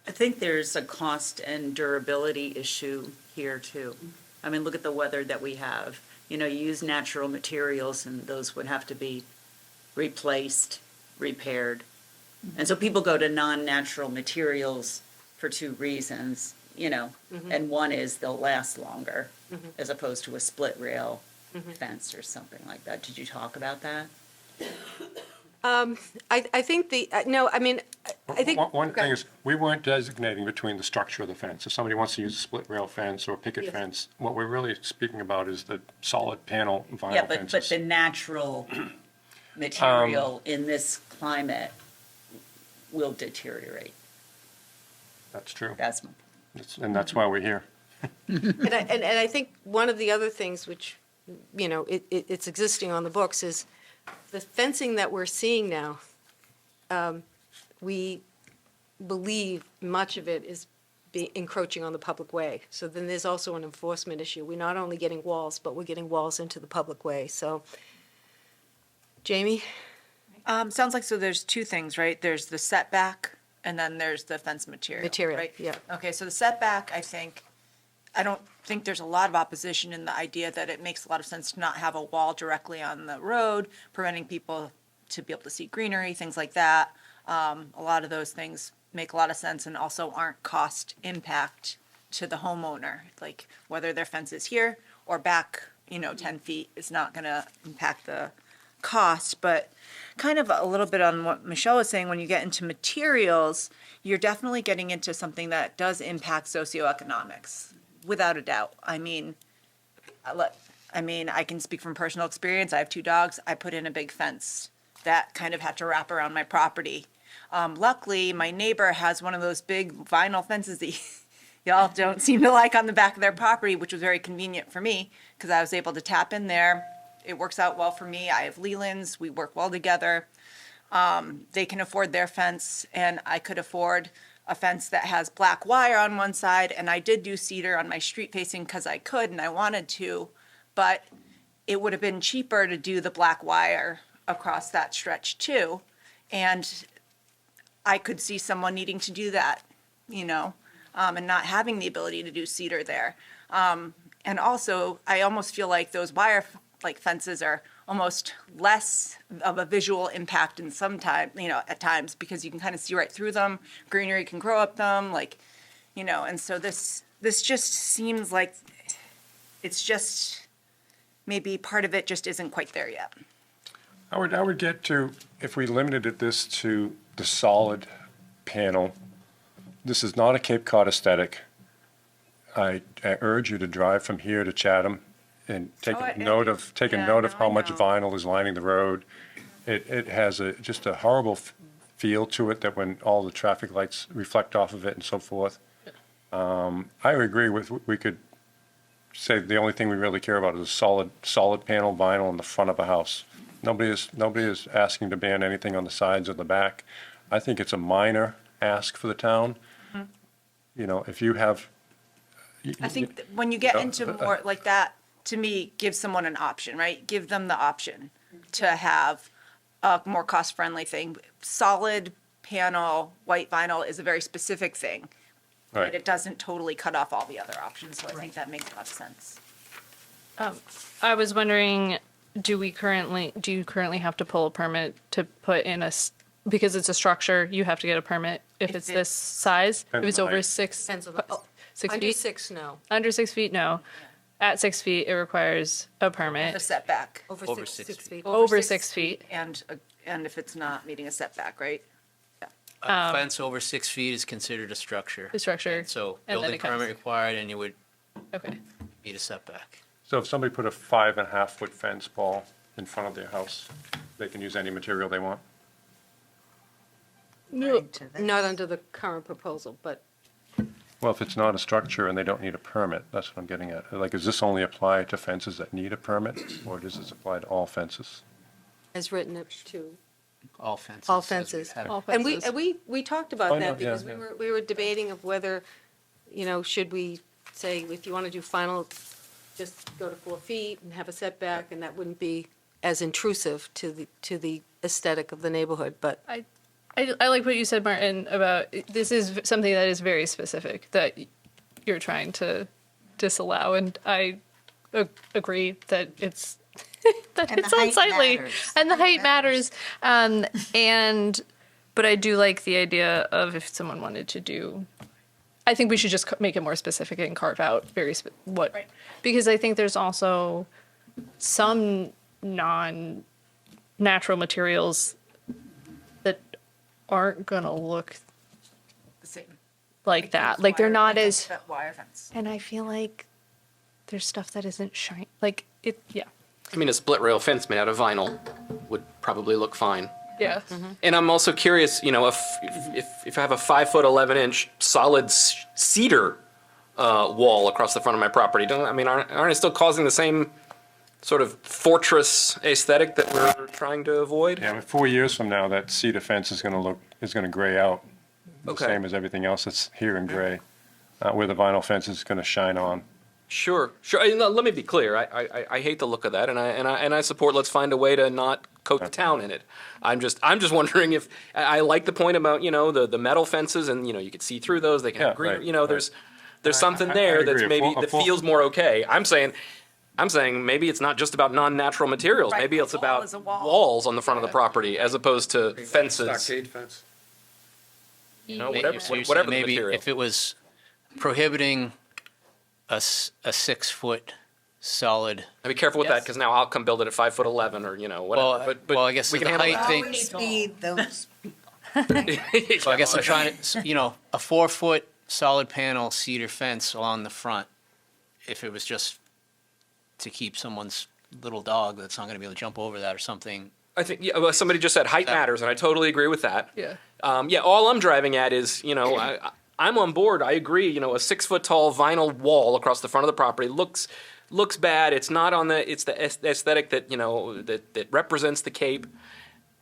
I think there's a cost and durability issue here too. I mean, look at the weather that we have. You use natural materials and those would have to be replaced, repaired. And so people go to non-natural materials for two reasons, and one is they'll last longer as opposed to a split rail fence or something like that. Did you talk about that? I think I think. One thing is, we weren't designating between the structure of the fence. If somebody wants to use a split rail fence or a picket Yes. fence, what we're really speaking about is the solid panel vinyl Yeah, fences. but the natural material in this climate will deteriorate. That's true. That's my And that's why we're here. And I think one of the other things which, it's existing on the books is the fencing that we're seeing now. We believe much of it is encroaching on the public way. So then there's also an enforcement issue. We're not only getting walls, but we're getting walls into the public way. So, Jamie? Sounds like, so there's two things, right? There's the setback and then there's the fence material. Right? Yeah. Okay, so the setback, I don't think there's a lot of opposition in the idea that it makes a lot of sense to not have a wall directly on the road, preventing people to be able to see greenery, things like that. A lot of those things make a lot of sense and also aren't cost impact to the homeowner. Like whether their fence is here or back, 10 feet is not gonna impact the cost. But kind of a little bit on what Michelle was saying, when you get into materials, you're definitely getting into something that does impact socioeconomics, without a doubt. I can speak from personal experience. I have 2 dogs. I put in a big fence that kind of had to wrap around my property. Luckily, my neighbor has one of those big vinyl fences that y'all don't seem to like on the back of their property, which was very convenient for me because I was able to tap in there. It works out well for me. I have Lelands. We work well together. They can afford their fence, and I could afford a fence that has black wire on one side. And I did do cedar on my street facing because I could and I wanted to, but it would have been cheaper to do the black wire across that stretch too. And I could see someone needing to do that, and not having the ability to do cedar there. And also, I almost feel like those wire fences are almost less of a visual impact in some time, at times, because you can kind of see right through them. Greenery can grow up them, and so this just seems like it's just maybe part of it just isn't quite there yet. I would get to, if we limited this to the solid panel, this is not a Cape Cod aesthetic. I urge you to drive from here to Chatham and take note of how much vinyl is lining the road. It has just a horrible feel to it that when all the traffic lights reflect off of it and so forth. I agree we could say the only thing we really care about is a solid panel vinyl in the front of a house. Nobody is asking to ban anything on the sides or the back. I think it's a minor ask for the town. If you have. I think that when you get into more like that, to me, give someone an option, right? Give them the option to have a more cost-friendly thing. Solid panel, white vinyl is a very specific thing. Right. But it doesn't totally cut off all the other options, so I think that makes a lot of sense. I was wondering, do you currently have to pull a permit to put in because it's a structure, you have to get a permit if it's this size? If it's over 6 feet? Under 6, no. Under 6 feet, no. At 6 feet, it requires a permit. The setback. Over 6 feet. Over 6 feet. And if it's not meeting a setback, right? A fence over 6 feet is considered a structure. The structure. And so And then building it comes- permit required, and you would Okay. meet a setback. So if somebody put a 5.5-foot fence, Paul, in front of their house, they can use any material they want? Not under the current proposal, but Well, if it's not a structure and they don't need a permit, that's what I'm getting at. Like, does this only apply to fences that need a permit, or does this apply to all fences? as written it to All fences. all as we fences. have it. All And fences. we talked Oh, about no, that because yeah. we were debating of whether, should we say, if you want to do final, just go to 4 feet and have a setback, and that wouldn't be as intrusive to the aesthetic of the neighborhood, but I like what you said, Martin, about this is something that is very specific that you're trying to disallow, and I agree that it's that And it's the height unsightly matters. and the height matters. But I do like the idea of if someone wanted to do. I think we should just make it more specific and carve out because I think there's also some non-natural materials that aren't gonna look The same. like that. Like they're not as, Wire fence. and I feel like there's stuff that isn't shiny. Like it, yeah, I mean, a split rail fence made out of vinyl would probably look fine. yeah. And I'm also curious, if I have a 5 foot 11 inch solid cedar wall across the front of my property. Aren't it still causing the same sort of fortress aesthetic that we're trying to avoid? Yeah, but 4 years from now, that cedar fence is going to gray out. The Okay. same as everything else that's here in gray, where the vinyl fence is going to shine on. Sure. Let me be clear. I hate the look of that, and I support. Let's find a way to not coat the town in it. I'm just wondering if I like the point about the metal fences, and you could see through those. They can have green. right, There's something I there agree. that's A maybe full- that feels more okay. I'm saying maybe it's not just about non-natural materials. Right, Maybe a it's wall about is a wall. walls on the front of the property as opposed to fences. Stockade fence. Whatever So you're saying the maybe material. if it was prohibiting a 6 foot solid. I'd be careful with that because now I'll come build it at 5'11" or whatever. But I guess we the can handle height that. thing. Be those. So I guess I'm trying to, a 4 foot solid panel cedar fence along the front. If it was just to keep someone's little dog that's not going to be able to jump over that or something. I think somebody just said height matters, and I totally agree with that. Yeah. All I'm driving at is, I'm on board. I agree. A 6 foot tall vinyl wall across the front of the property looks bad. It's not on the. It's the aesthetic that that represents the Cape.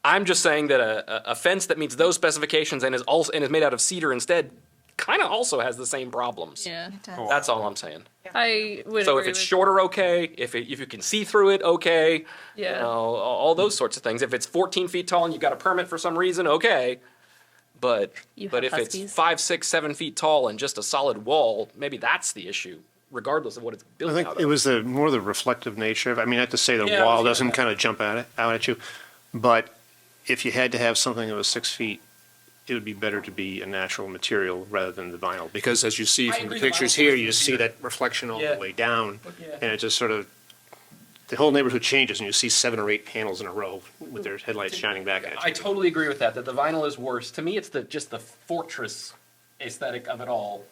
I'm just saying that a fence that meets those specifications and is made out of cedar instead, kind of also has the same problems. Yeah. That's all I'm saying. I would So if agree it's with- shorter, okay. If you can see through it, okay. Yeah. All those sorts of things. If it's 14 feet tall and you got a permit for some reason, okay. But You but have if huskies. it's 5, 6, 7 feet tall and just a solid wall, maybe that's the issue, regardless of what it's I built think out it of. was more the reflective nature of. I mean, not to say the Yeah, wall yeah. doesn't kind of jump out at you, but if you had to have something that was 6 feet, it would be better to be a natural material rather than the vinyl. Because as you see I from the agree, the pictures vinyl here, is you see easier. that reflection all Yeah. the way down, Yeah. and it just sort of, the whole neighborhood changes, and you see 7 or 8 panels in a row with their headlights shining back at you. I totally agree with that the vinyl is worse. To me, it's just the fortress aesthetic of it all,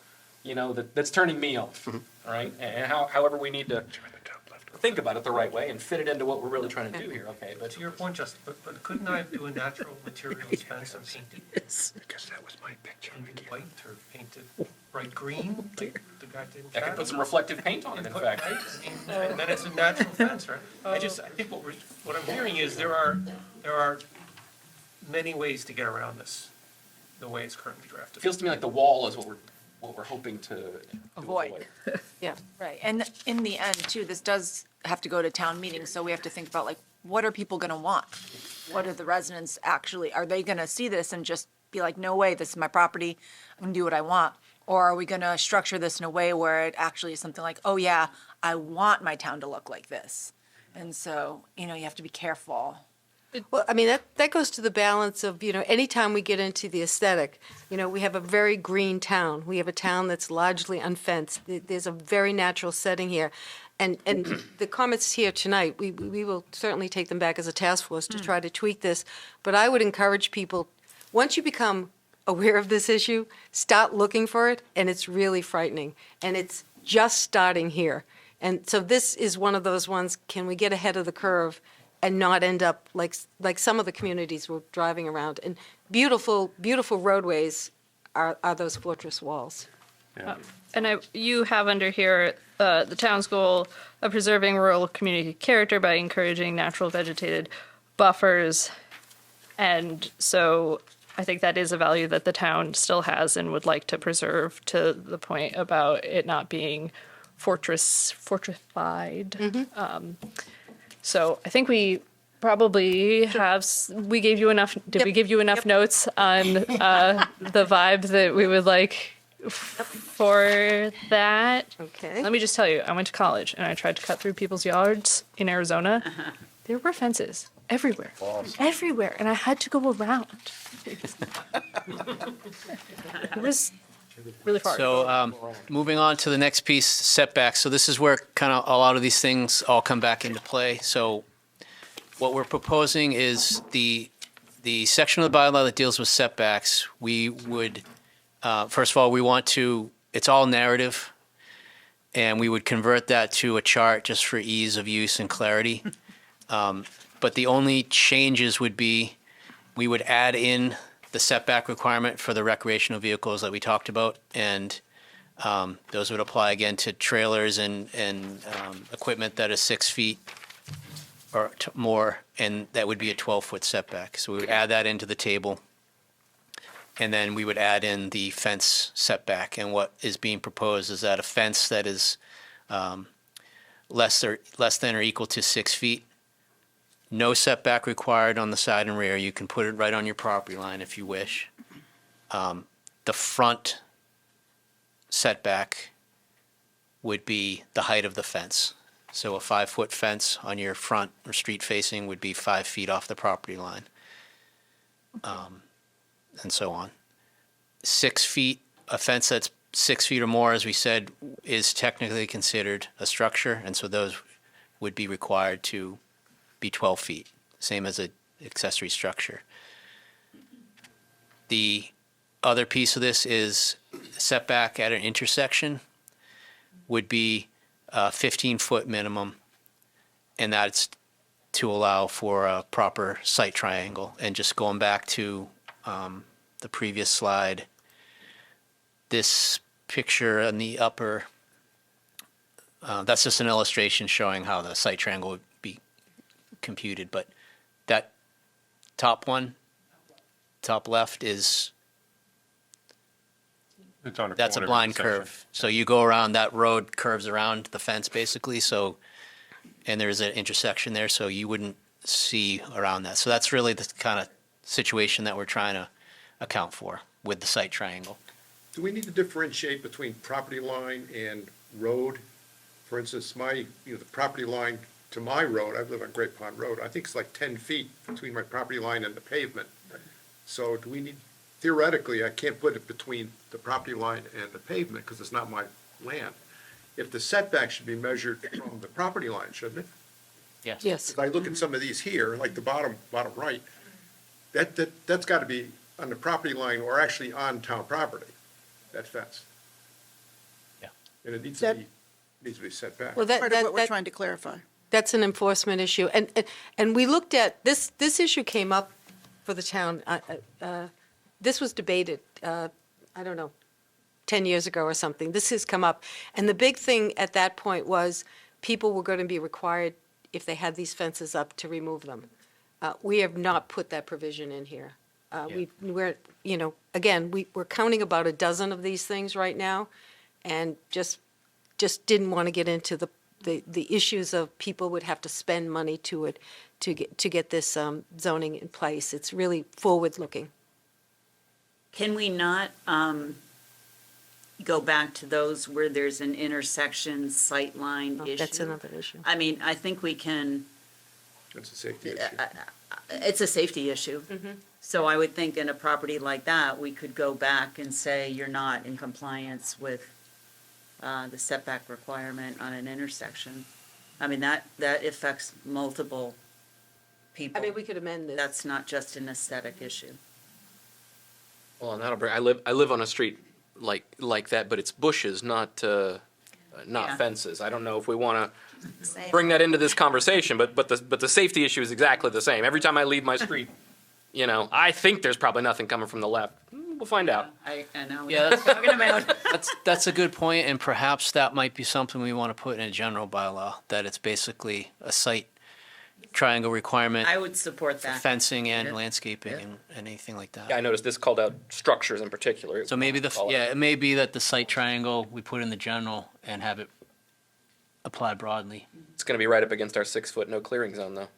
that's turning me off, right? And however we need to think about it the right way and fit it into what we're really trying to do here, okay? But To your point, Justin, but couldn't I do a natural materials fence and paint it? Because that was my picture. Paint it white or paint it bright green, like the guy did in I could Chatham? put some reflective paint on it, in fact. Right? And then it's a natural fence, right? I think what I'm hearing is there are many ways to get around this, the way it's currently It drafted. feels to me like the wall is what we're hoping to Avoid. Right, and in the end, too, this does have to go to town meetings, so we have to think about, like, what are people gonna want? What are the residents actually, are they gonna see this and just be like, no way, this is my property, I'm gonna do what I want? Or are we gonna structure this in a way where it actually is something like, oh yeah, I want my town to look like this? And so, you have to be careful. Well, I mean, that goes to the balance of, anytime we get into the aesthetic, we have a very green town. We have a town that's largely unfenced. There's a very natural setting here. And the comments here tonight, we will certainly take them back as a task force to try to tweak this. But I would encourage people, once you become aware of this issue, start looking for it, and it's really frightening. And it's just starting here. And so this is one of those ones, can we get ahead of the curve and not end up like some of the communities we're driving around? And beautiful, beautiful roadways are those fortress walls. And you have under here the town's goal of preserving rural community character by encouraging natural vegetated buffers. And so I think that is a value that the town still has and would like to preserve, to the point about it not being fortified. So I think we probably we gave you enough, we give you enough notes on the vibe that we would like for that? Okay. Let me just tell you, I went to college and I tried to cut through people's yards in Arizona. There were fences everywhere. Everywhere. And I had to go around. It was really far. So moving on to the next piece, setbacks. So this is where kind of a lot of these things all come back into play. So what we're proposing is the section of the bylaw that deals with setbacks. We would, first of all, we want to, it's all narrative, and we would convert that to a chart just for ease of use and clarity. But the only changes would be, we would add in the setback requirement for the recreational vehicles that we talked about, and Those would apply again to trailers and equipment that is 6 feet or more, and that would be a 12-foot setback. So we would add that into the table. And then we would add in the fence setback. And what is being proposed is that a fence that is less than or equal to 6 feet, no setback required on the side and rear. You can put it right on your property line if you wish. The front setback would be the height of the fence. So a 5-foot fence on your front or street facing would be 5 feet off the property line. And so on. 6 feet, a fence that's 6 feet or more, as we said, is technically considered a structure, and so those would be required to be 12 feet, same as an accessory structure. The other piece of this is setback at an intersection would be a 15-foot minimum, and that's to allow for a proper site triangle. And just going back to the previous slide, this picture on the upper, that's just an illustration showing how the site triangle would be computed, but that top one, top left, is It's on a that's a corner blind section. curve. So you go around, that road curves around the fence basically, so, and there's an intersection there, so you wouldn't see around that. So that's really the kind of situation that we're trying to account for with the site triangle. Do we need to differentiate between property line and road? For instance, the property line to my road, I live on Great Pond Road, I think it's like 10 feet between my property line and the pavement. So do we need, theoretically, I can't put it between the property line and the pavement because it's not my land. If the setback should be measured from the property line, shouldn't it? Yes. Yes. If I look at some of these here, like the bottom right, that's got to be on the property line or actually on town property, that fence. Yeah. And it needs That- to be set back. Well, Part of what we're trying to clarify. That's an enforcement issue. And we looked at, this issue came up for the town. This was debated, I don't know, 10 years ago or something. This has come up. And the big thing at that point was people were going to be required, if they had these fences up, to remove them. We have not put that provision in here. We're, again, we're counting about a dozen of these things right now, and just didn't want to get into the issues of people would have to spend money to get this zoning in place. It's really forward-looking. Can we not go back to those where there's an intersection sightline issue? That's another issue. I mean, I think we can, It's a safety issue. it's a safety issue. So I would think in a property like that, we could go back and say you're not in compliance with the setback requirement on an intersection. I mean, that affects multiple people. I mean, we could amend this. That's not just an aesthetic issue. Well, and that'll bring, I live on a street like that, but it's bushes, not Yeah. fences. I don't know if we want to bring that into this conversation, but the safety issue is exactly the same. Every time I leave my street, I think there's probably nothing coming from the left. We'll find out. I know what Yeah, you're talking about. That's a good point, and perhaps that might be something we want to put in a general bylaw, that it's basically a site triangle requirement, I would support for that. fencing and landscaping and anything like that. Yeah, I noticed this called out structures in particular. So maybe it may be that the site triangle, we put in the general and have it applied broadly. It's going to be right up against our 6-foot no clearing zone, though.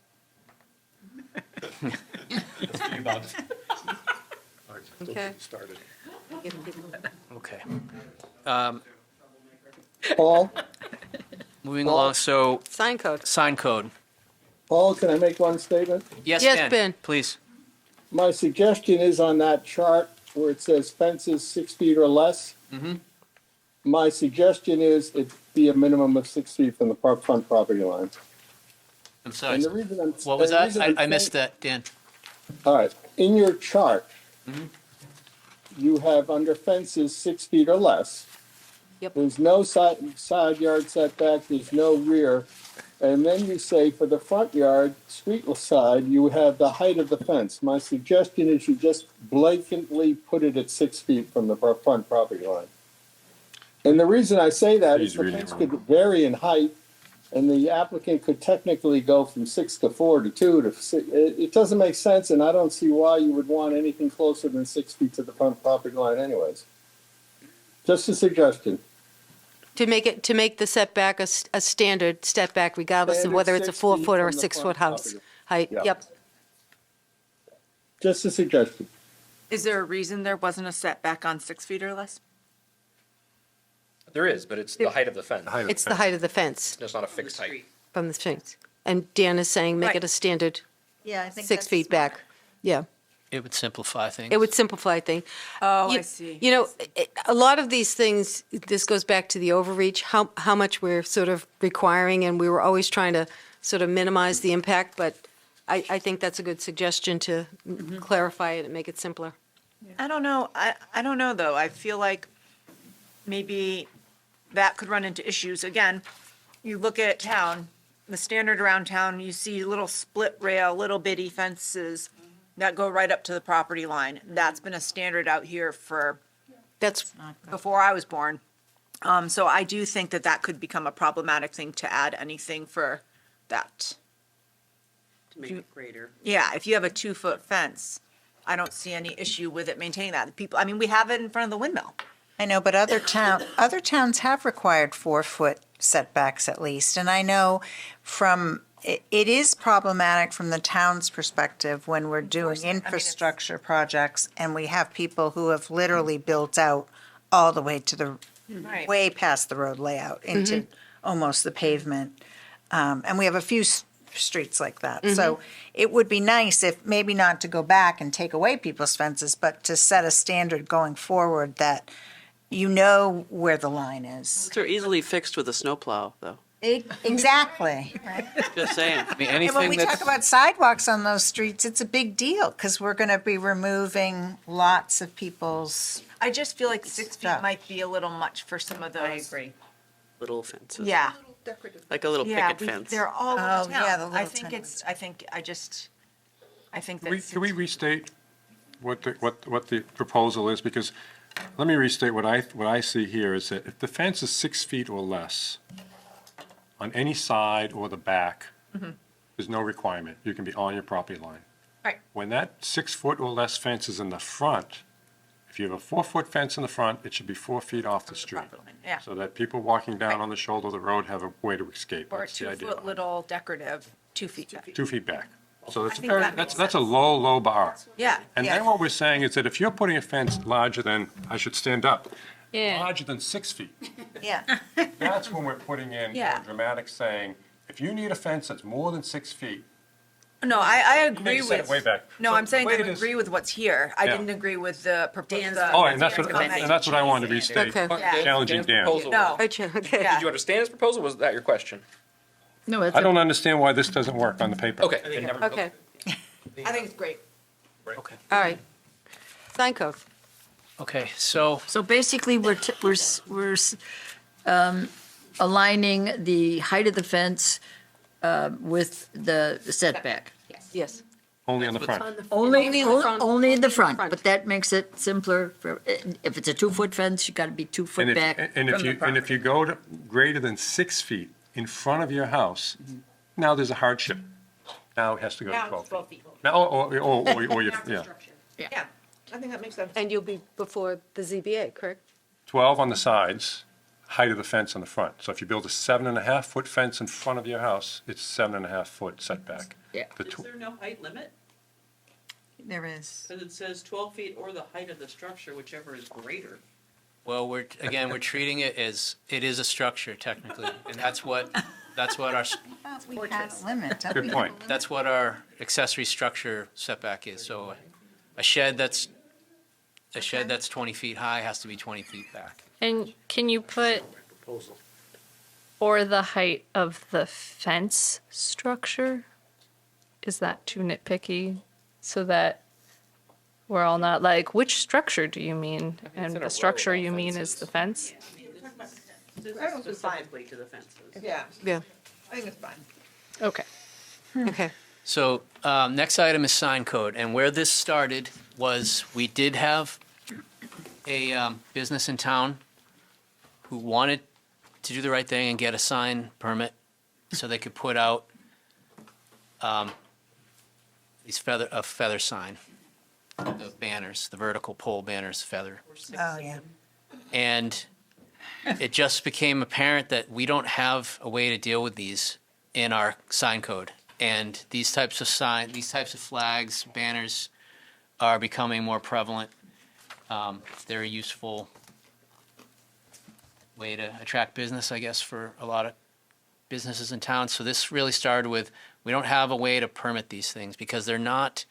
Okay. Started. Okay. Paul, Moving along, so Sign code. sign code. Paul, can I make one statement? Yes, Yes, Ben. Please. My suggestion is on that chart where it says fences 6 feet or less. My suggestion is it be a minimum of 6 feet from the front property line. I'm sorry. And the reason I'm. What was and the that? reason I'm I missed saying- that, Dan. All right, in your chart, you have under fences 6 feet or less. Yep. There's no side yard setback, there's no rear. And then you say for the front yard, street side, you have the height of the fence. My suggestion is you just blatantly put it at 6 feet from the front property line. And the reason I say that is He's the reading fence it could wrong. vary in height, and the applicant could technically go from 6 to 4 to 2 to 6. It doesn't make sense, and I don't see why you would want anything closer than 6 feet to the front property line anyways. Just a suggestion. To make the setback a standard setback regardless of Standard whether it's a 6 4 feet foot or a from the 6 foot front house property. height. Yeah. Yep. Just a suggestion. Is there a reason there wasn't a setback on 6 feet or less? There is, but it's the height of the fence. It's the height of the fence It's not a fixed height. from the fence. And Dan is saying make Right. it a standard Yeah, I think 6 that's feet back. Yeah. It would simplify things. It would simplify things. Oh, You- I see. You know, a lot of these things, this goes back to the overreach, how much we're sort of requiring, and we were always trying to sort of minimize the impact, but I think that's a good suggestion to clarify it and make it simpler. I don't know. I don't know, though. I feel like maybe that could run into issues. Again, you look at town, the standard around town, you see little split rail, little bitty fences that go right up to the property line. That's been a standard out here for That's, before I was born. So I do think that that could become a problematic thing to add anything for that. To make it greater. Yeah, if you have a 2-foot fence, I don't see any issue with it maintaining that. People, I mean, we have it in front of the windmill. I know, but other towns have required 4-foot setbacks at least. And I know it is problematic from the town's perspective when we're doing infrastructure projects and we have people who have literally built out all the way to the, way past the road layout into almost the pavement. And we have a few streets like that. So it would be nice if, maybe not to go back and take away people's fences, but to set a standard going forward that you know where the line is. They're easily fixed with a snowplow, though. Exactly. Just saying. I mean, And when anything we talk that's, about sidewalks on those streets, it's a big deal because we're going to be removing lots of people's, I just feel like 6 feet Stuff. might be a little much for some of those. Little fences. Yeah. Like a little Yeah, picket fence. they're all over Oh, town. yeah, the I little think tiny it's, I think Can we, that. can we restate what the proposal is? Because, let me restate what I see here is that if the fence is 6 feet or less on any side or the back, there's no requirement. You can be on your property line. Right. When that 6 foot or less fence is in the front, if you have a 4-foot fence in the front, it should be 4 feet off the street. Yeah. So that people walking down on the shoulder of the road have a way to escape. Or a That's the idea. 2-foot little decorative, 2 feet back. 2 feet back. So that's think that makes that's a low bar. Yeah. And yeah. then what we're saying is that if you're putting a fence larger than, I should stand up, Yeah. larger than 6 feet, yeah. that's when we're putting in Yeah. a dramatic saying, if you need a fence that's more than 6 feet, No, I you agree need to set it with. way back. No, So I'm saying the I way it is- agree with what's here. I Yeah. didn't agree with the proposed. Oh, and that's what I wanted to restate, Okay. Yeah. challenging Dan. Proposal. No. Okay. Yeah. Did you understand his proposal? Was that your question? No, it's I don't understand why this doesn't work on the paper. Okay. then never- Okay, I think it's great. Okay. all right. Sign code. okay, so So basically, aligning the height of the fence with the setback. Yes. Only on the front. Only in the front. only in the front, Front. but that makes it simpler for, if it's a 2-foot fence, you gotta be 2 And foot if, back and from if the you, and property. if you go to greater than 6 feet in front of your house, now there's a hardship. Now it has to go to 12 feet. Now, or you, yeah. Yeah, I think that makes sense. And you'll be before the ZBA, correct? 12 on the sides, height of the fence on the front. So if you build a 7.5-foot fence in front of your house, it's 7.5-foot setback. Yeah. The Is tw- there no height limit? There is. Because it says 12 feet or the height of the structure, whichever is greater. well, we're treating it as, it is a structure technically, and that's what our, We had a limit. don't Good we? point. that's what our accessory structure setback is. So a shed that's 20 feet high has to be 20 feet back. And can you put or the height of the fence structure? Is that too nitpicky? So that we're all not like, which structure do you mean? And in a the structure row of you mean is fences. the fence? This is specifically to the fences. Yeah, Yeah. I think it's fine. Okay. Okay. So next item is sign code, and where this started was we did have a business in town who wanted to do the right thing and get a sign permit so they could put out these feather sign, the banners, the vertical pole banners, feather. Oh, yeah. And it just became apparent that we don't have a way to deal with these in our sign code. And these types of flags, banners are becoming more prevalent. They're a useful way to attract business, I guess, for a lot of businesses in town. So this really started with, we don't have a way to permit these things because they're not,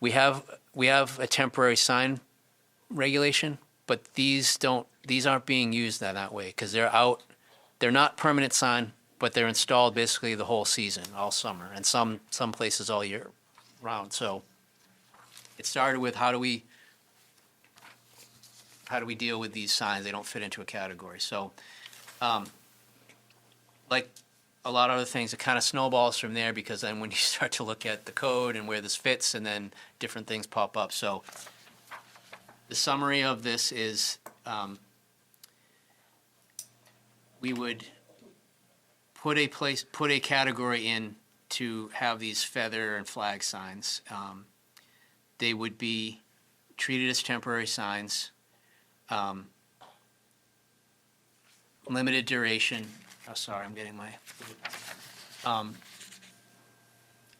we have a temporary sign regulation, but these aren't being used that way because they're not permanent sign, but they're installed basically the whole season, all summer, and some places all year round. So it started with how do we deal with these signs? They don't fit into a category. So, like a lot of other things, it kind of snowballs from there because then when you start to look at the code and where this fits, and then different things pop up. So the summary of this is we would put a category in to have these feather and flag signs. They would be treated as temporary signs, limited duration. Oh, sorry, I'm getting my.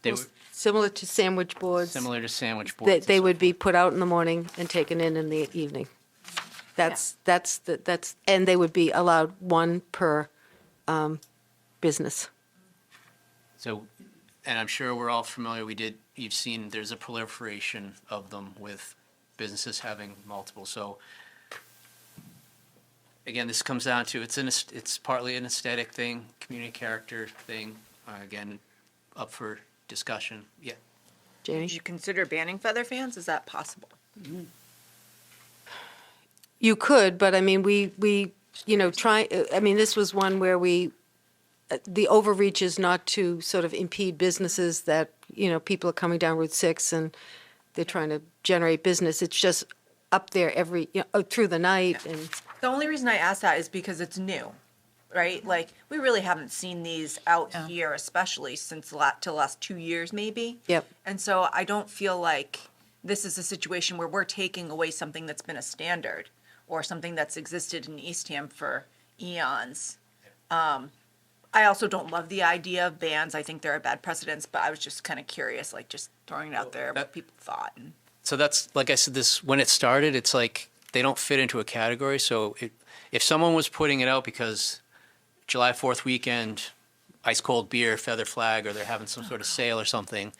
They were Similar to sandwich boards. similar to sandwich boards. They would be put out in the morning and taken in the evening. That's and they would be allowed one per business. So, and I'm sure we're all familiar, you've seen, there's a proliferation of them with businesses having multiple. So again, this comes down to, it's partly an aesthetic thing, community character thing, again, up for discussion. Yeah. Janie? Would you consider banning feather fans? Is that possible? You could, but I mean, we this was one where the overreach is not to sort of impede businesses that, people are coming down Route 6 and they're trying to generate business. It's just up there through the night and. The only reason I ask that is because it's new, right? Like, we really haven't seen these out here, especially since the last 2 years, maybe. Yep. And so I don't feel like this is a situation where we're taking away something that's been a standard or something that's existed in Eastham for eons. I also don't love the idea of bans. I think there are bad precedents, but I was just kind of curious, like just throwing it out there, what people thought. So that's, like I said, when it started, it's like they don't fit into a category. So if someone was putting it out because July 4th weekend, ice cold beer, feather flag, or they're having some sort of sale or something,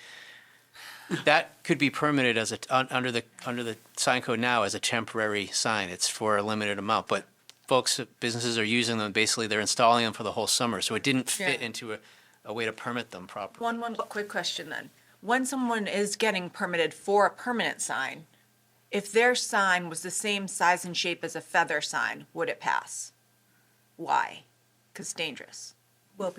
that could be permitted as under the sign code now as a temporary sign. It's for a limited amount, but businesses are using them. Basically, they're installing them for the whole summer, so it didn't fit into a way to permit them properly. One quick question then. When someone is getting permitted for a permanent sign, if their sign was the same size and shape as a feather sign, would it pass? Why? Because it's dangerous. Well,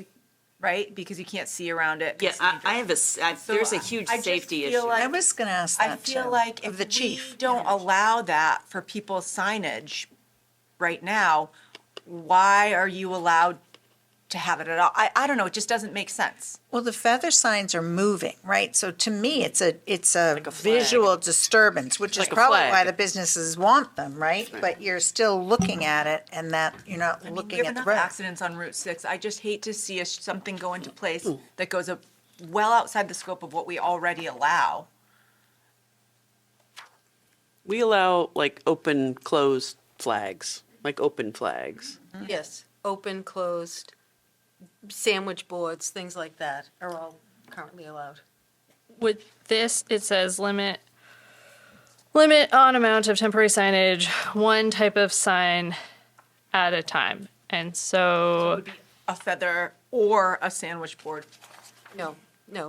right? Because you can't see around it. yeah, It's I dangerous. have there's a huge I just safety feel issue. like- I was going to ask that I feel too, like of if the we chief. don't allow that for people's signage right now, why are you allowed to have it at all? I don't know, it just doesn't make sense. Well, the feather signs are moving, right? So to me, it's a Like a flag. visual disturbance, which is Like a probably flag. why the businesses want them, right? But you're still looking at it and that you're not I mean, looking we have at the enough road. accidents on Route 6. I just hate to see something go into place that goes well outside the scope of what we already allow. We allow like open, closed flags, like open flags. Yes, open, closed, sandwich boards, things like that are all currently allowed. With this, it says limit on amount of temporary signage, one type of sign at a time. And so A feather or a sandwich board. No,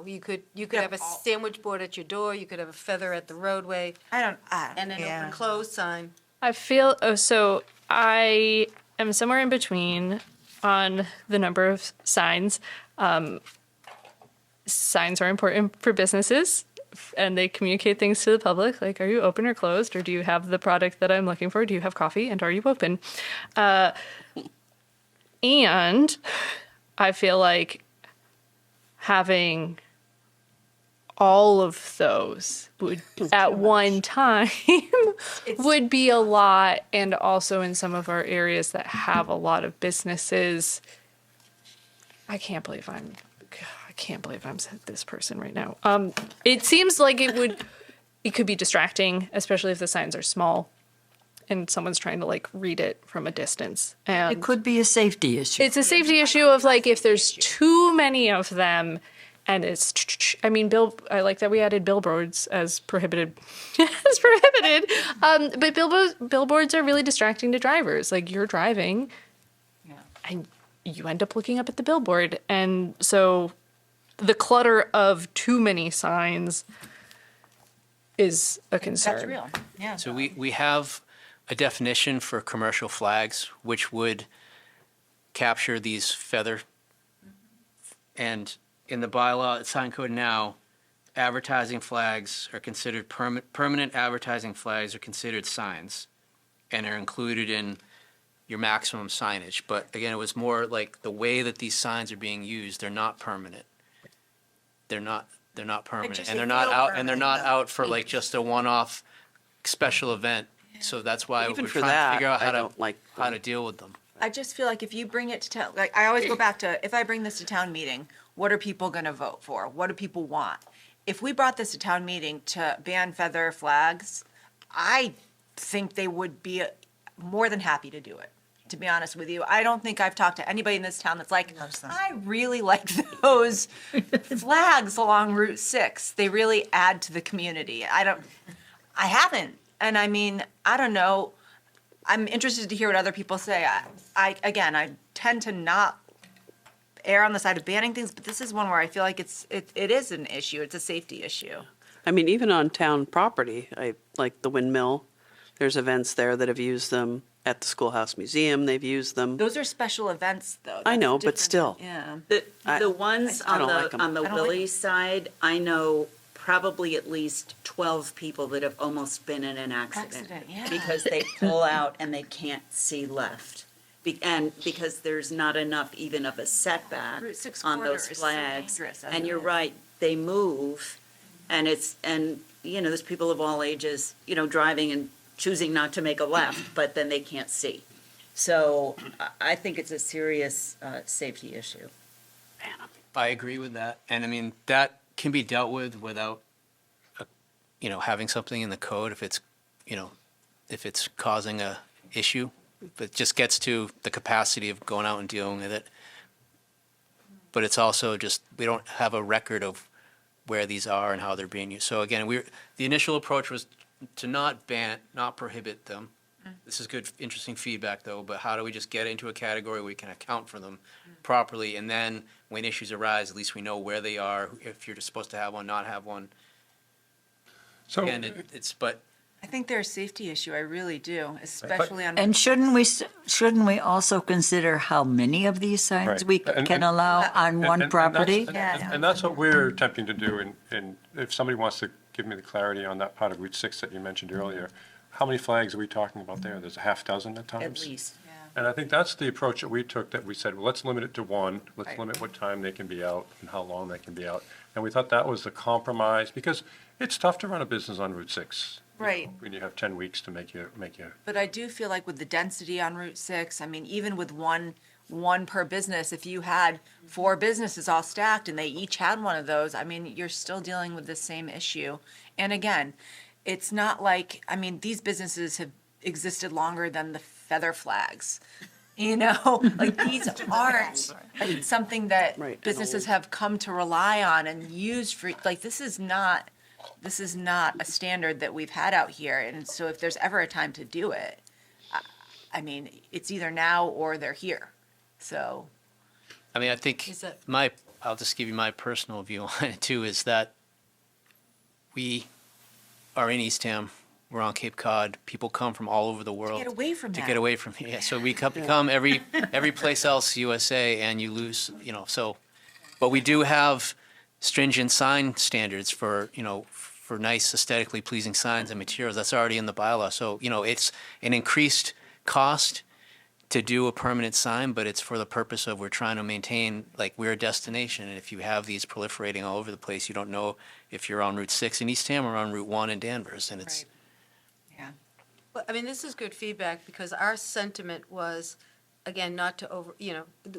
you could have a sandwich board at your door, you could have a feather at the roadway, and an Yeah. open closed sign. I feel, so I am somewhere in between on the number of signs. Signs are important for businesses. and they communicate things to the public, like, are you open or closed, or do you have the product that I'm looking for? Do you have coffee, and are you open? And I feel like having all of those would at one time would be a lot. And also in some of our areas that have a lot of businesses, I can't believe I'm this person right now. It seems like it could be distracting, especially if the signs are small and someone's trying to like read it from a distance. And It could be a safety issue. it's a safety issue of like if there's too many of them, and it's. I mean, I like that we added billboards as prohibited, but billboards are really distracting to drivers. Like you're driving, and you end up looking up at the billboard, and so the clutter of too many signs is a concern. That's real, yeah. So we have a definition for commercial flags, which would capture these feather. And in the bylaw, sign code now, advertising flags are considered permanent advertising flags are considered signs and are included in your maximum signage. But again, it was more like the way that these signs are being used, they're not permanent. They're not permanent. just And they they're not feel out and they're permanent, not though. out for like just a one-off special event. So that's why Even we're for trying that, to figure out I how don't like how to deal with them. I just feel like if you bring it to town, like I always go back to, if I bring this to town meeting, what are people gonna vote for? What do people want? If we brought this to town meeting to ban feather flags, I think they would be more than happy to do it, to be honest with you. I don't think I've talked to anybody in this town that's like, I really like those flags along Route 6. They really add to the community. I haven't. And I mean, I don't know. I'm interested to hear what other people say. I tend to not err on the side of banning things, but this is one where I feel like it is an issue. It's a safety issue. I mean, even on town property, I like the windmill. There's events there that have used them. At the Schoolhouse Museum, they've used them. Those are special events, though. I That's know, but different. still. Yeah. The ones I on don't like 'em. on the I don't like Willie's side, I know probably at least 12 people that have almost been in an accident. yeah. Because they pull out and they can't see left. And because there's not enough even of a setback Route 6 on corridor those is so flags. dangerous as And it you're is. right, they move, and there's people of all ages, driving and choosing not to make a left, but then they can't see. So I think it's a serious safety issue. I agree with that. And I mean, that can be dealt with without, having something in the code if it's causing a issue. It just gets to the capacity of going out and dealing with it. But it's also just, we don't have a record of where these are and how they're being used. So again, the initial approach was to not prohibit them. This is good, interesting feedback though, but how do we just get into a category where we can account for them properly? And then when issues arise, at least we know where they are, if you're just supposed to have one, not have one. So, Again, but I think they're a safety issue. I really do, especially on. And shouldn't we also consider how many of these signs Right. we can allow on one and property? And that's what we're attempting to do, and if somebody wants to give me the clarity on that part of Route 6 that you mentioned earlier, how many flags are we talking about there? There's a half dozen at times? At least. And I think that's the approach that we took, that we said, well, let's limit it to one, let's limit what time they can be out and how long they can be out. And we thought that was the compromise, because it's tough to run a business on Route 6. Right. When you have 10 weeks to make you. But I do feel like with the density on Route 6, I mean, even with one per business, if you had 4 businesses all stacked and they each had one of those, I mean, you're still dealing with the same issue. And again, it's not like, I mean, these businesses have existed longer than the feather flags. Like these aren't like something that Right, businesses have come to rely on and use for, like, this is not a standard that we've had out here. And so if there's ever a time to do it, I mean, it's either now or they're here. So. I mean, I think I'll just give you my personal view on it too, is that we are in Eastham, we're on Cape Cod, people come from all over the world. Get away from To that. get away from here, so we come every place else USA, and you lose, so. But we do have stringent sign standards for, for nice aesthetically pleasing signs and materials. That's already in the bylaw. So, it's an increased cost to do a permanent sign, but it's for the purpose of we're trying to maintain, like, we're a destination. And if you have these proliferating all over the place, you don't know if you're on Route 6 in Eastham or on Route 1 in Danvers. And it's, Well, I mean, this is good feedback because our sentiment was, again, not to over,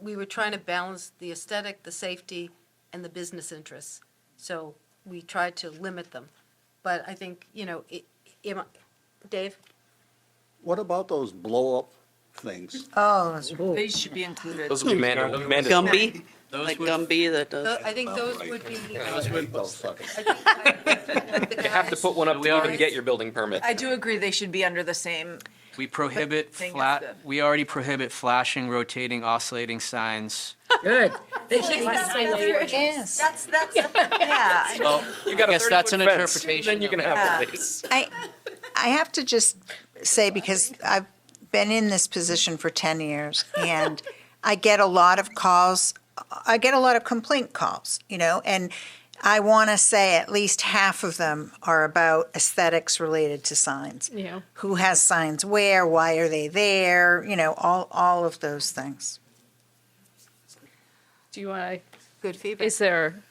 we were trying to balance the aesthetic, the safety, and the business interests. So we tried to limit them. But I think, Dave? What about those blow-up things? Oh, These should be included. Those would be mandatory. Gumby, Those like would- Gumby that does. I think those would be. Those suckers. You have to put one up to even get your building permit. I do agree they should be under the same. we prohibit Thing is flat, we already prohibit flashing, rotating, oscillating signs. good. Yes. That's, yeah. Well, You got I a guess that's an 30-foot fence, interpretation. Then you can of- have one of these. I have to just say, because I've been in this position for 10 years, and I get a lot of calls, I get a lot of complaint calls, and I want to say at least half of them are about aesthetics related to signs. Yeah. Who has signs where, why are they there, all of those things. Do you want Good to, feedback. is there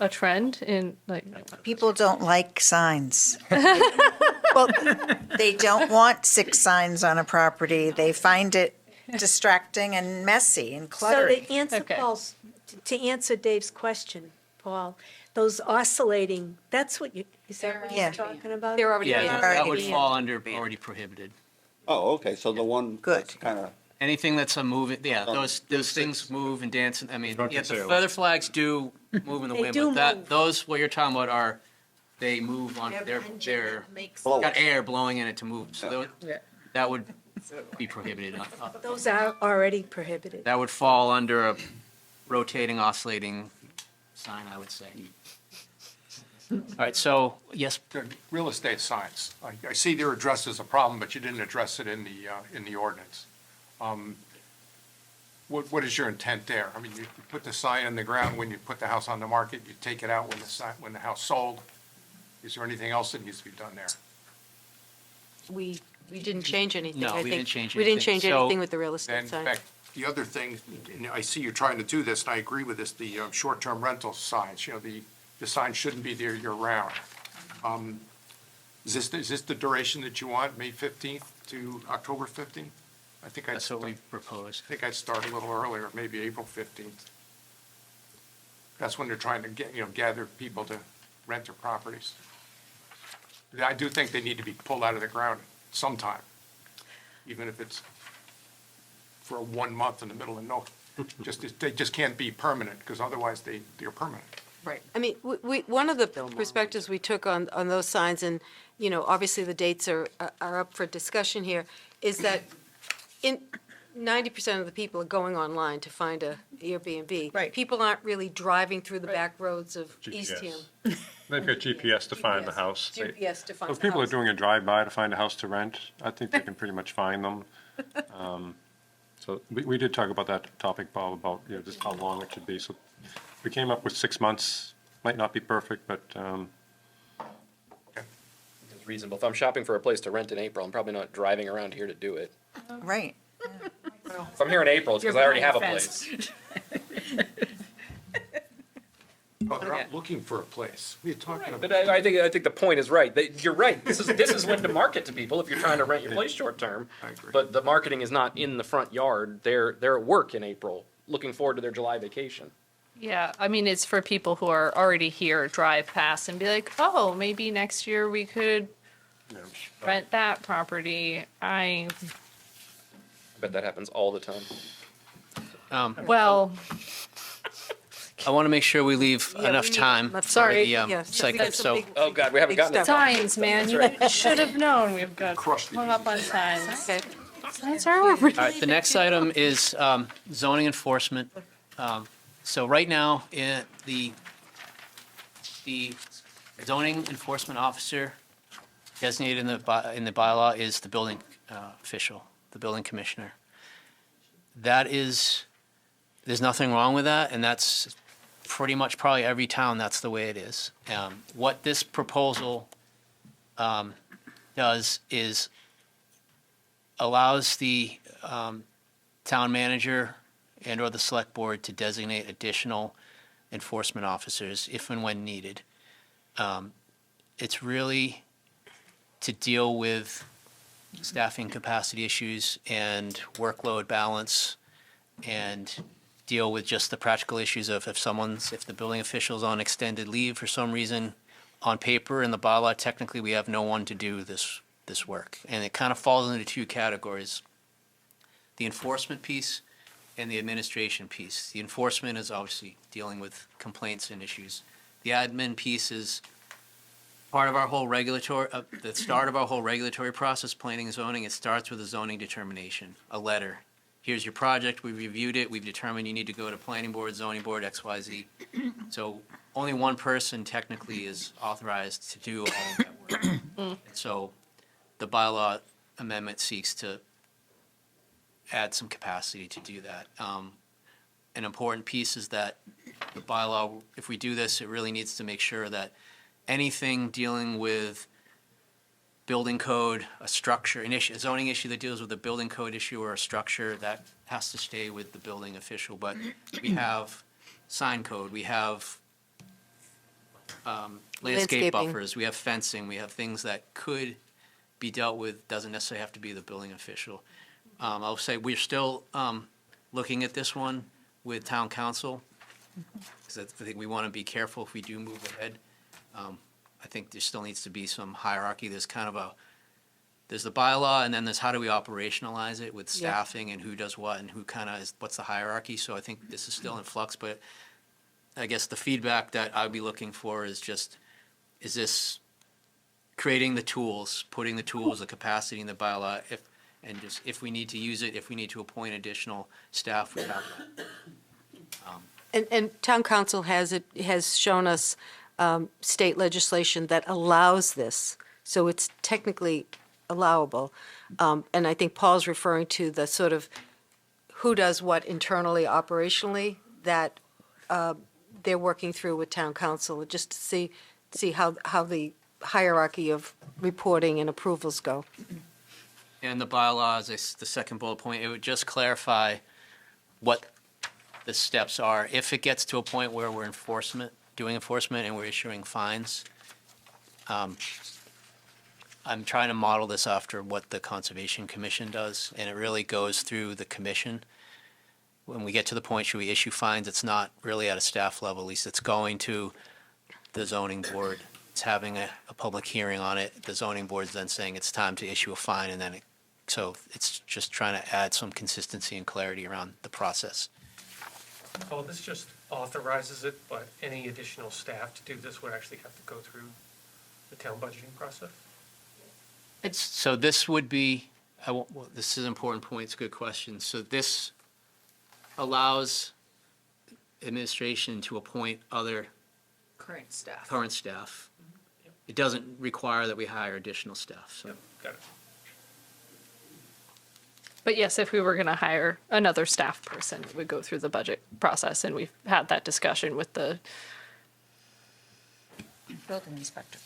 a trend in, like, People don't like signs. Well, they don't want 6 signs on a property. They find it distracting and messy and So cluttery. to answer Okay. to answer Dave's question, Paul, those oscillating, that's what is that what Yeah. you're talking about? They're already. Yeah, banned. that would banned. fall under already prohibited. Oh, okay, so the one Good. that's kind of, Anything that's a moving, yeah, Oh, those things move and dance. I mean, Drunken yeah, the sailor. feather flags do move in the They wind, do but that, move. those, what you're talking about are, they move on, They have they're, engine they're, that makes- got air blowing in it to move. So that would be prohibited. Those are already prohibited. That would fall under a rotating, oscillating sign, I would say. All right, so, yes, The real estate signs, I see they're addressed as a problem, but you didn't address it in the ordinance. What is your intent there? I mean, you put the sign in the ground when you put the house on the market, you take it out when the house sold. Is there anything else that needs to be done there? We didn't change anything. No, I we think. didn't change We didn't anything. change So- anything with the real And estate in sign. fact, the other thing, and I see you're trying to do this, and I agree with this, the short-term rental signs, the sign shouldn't be there year-round. Is this the duration that you want, May 15th to October 15th? I think that's what we proposed. I'd start a little earlier, maybe April 15th. That's when they're trying to gather people to rent their properties. I do think they need to be pulled out of the ground sometime, even if it's for 1 month in the middle of nowhere. They just can't be permanent, because otherwise they're permanent. Right. I mean, one of the perspectives we took on those signs, and, obviously the dates are up for discussion here, is that 90% of the people are going online to find a Airbnb. Right. People aren't really driving through the back roads of GPS. Eastham. They've got GPS to find the house. GPS to find If the people are house. doing a drive-by to find a house to rent, I think they can pretty much find them. So we did talk about that topic, Bob, about, just how long it should be. So we came up with 6 months, might not be perfect, but, It's reasonable. If I'm shopping for a place to rent in April, I'm probably not driving around here to do it. Right. If I'm here in April, it's because I already have a place. Well, they're out looking for a place. We're talking about. But I think the point is right. You're right. This is when to market to people if you're trying to rent your place short term. I agree. But the marketing is not in the front yard. They're at work in April, looking forward to their July vacation. yeah, I mean, it's for people who are already here, drive past and be like, oh, maybe next year we could rent that property. I bet that happens all the time. Well, I want to make sure we leave Yeah, enough we need time enough for Sorry. the Yes, segment. that's a So, big- Oh, God, we haven't Big gotten to stuff. signs, man, you should have known. We've got Crushed hung up on signs. Okay. Signs are really all right, the next item is zoning enforcement. So right now, the zoning enforcement officer designated in the bylaw is the building official, the building commissioner. That is, there's nothing wrong with that, and that's pretty much probably every town, that's the way it is. What this proposal does is allows the town manager and/or the select board to designate additional enforcement officers if and when needed. It's really to deal with staffing capacity issues and workload balance and deal with just the practical issues of if the building official's on extended leave for some reason, on paper in the bylaw, technically we have no one to do this work. And it kind of falls into two categories: the enforcement piece and the administration piece. The enforcement is obviously dealing with complaints and issues. The admin piece is part of our whole the start of our whole regulatory process, planning and zoning. It starts with a zoning determination, a letter. Here's your project, we reviewed it, we've determined you need to go to planning board, zoning board, XYZ. So only one person technically is authorized to do all of that work. And so the bylaw amendment seeks to add some capacity to do that. An important piece is that the bylaw, if we do this, it really needs to make sure that anything dealing with building code, a structure, a zoning issue that deals with a building code issue or a structure, that has to stay with the building official. But we have sign code, we have landscape Landscaping. buffers, we have fencing, we have things that could be dealt with, doesn't necessarily have to be the building official. I'll say we're still looking at this one with town council, because I think we want to be careful if we do move ahead. I think there still needs to be some hierarchy. There's there's the bylaw, and then there's how do we operationalize it with Yeah. staffing and who does what and who what's the hierarchy. So I think this is still in flux, but I guess the feedback that I'd be looking for is this creating the tools, putting the tools, the capacity in the bylaw, if we need to use it, if we need to appoint additional staff, we have that. And town council has shown us state legislation that allows this, so it's technically allowable. And I think Paul's referring to the sort of who does what internally, operationally, that they're working through with town council, just to see how the hierarchy of reporting and approvals go. And the bylaws, the second bullet point, it would just clarify what the steps are. If it gets to a point where we're doing enforcement and we're issuing fines, I'm trying to model this after what the Conservation Commission does, and it really goes through the commission. When we get to the point, should we issue fines, it's not really at a staff level, at least it's going to the zoning board. It's having a public hearing on it. The zoning board's then saying it's time to issue a fine, and then so it's just trying to add some consistency and clarity around the process. Well, this just authorizes it, but any additional staff to do this would actually have to go through the town budgeting process? So this would be, this is an important point, it's a good question. So this allows administration to appoint other Current staff. current staff. It doesn't require that we hire additional staff, so. Got it. But yes, if we were going to hire another staff person, it would go through the budget process, and we've had that discussion with the Building inspector.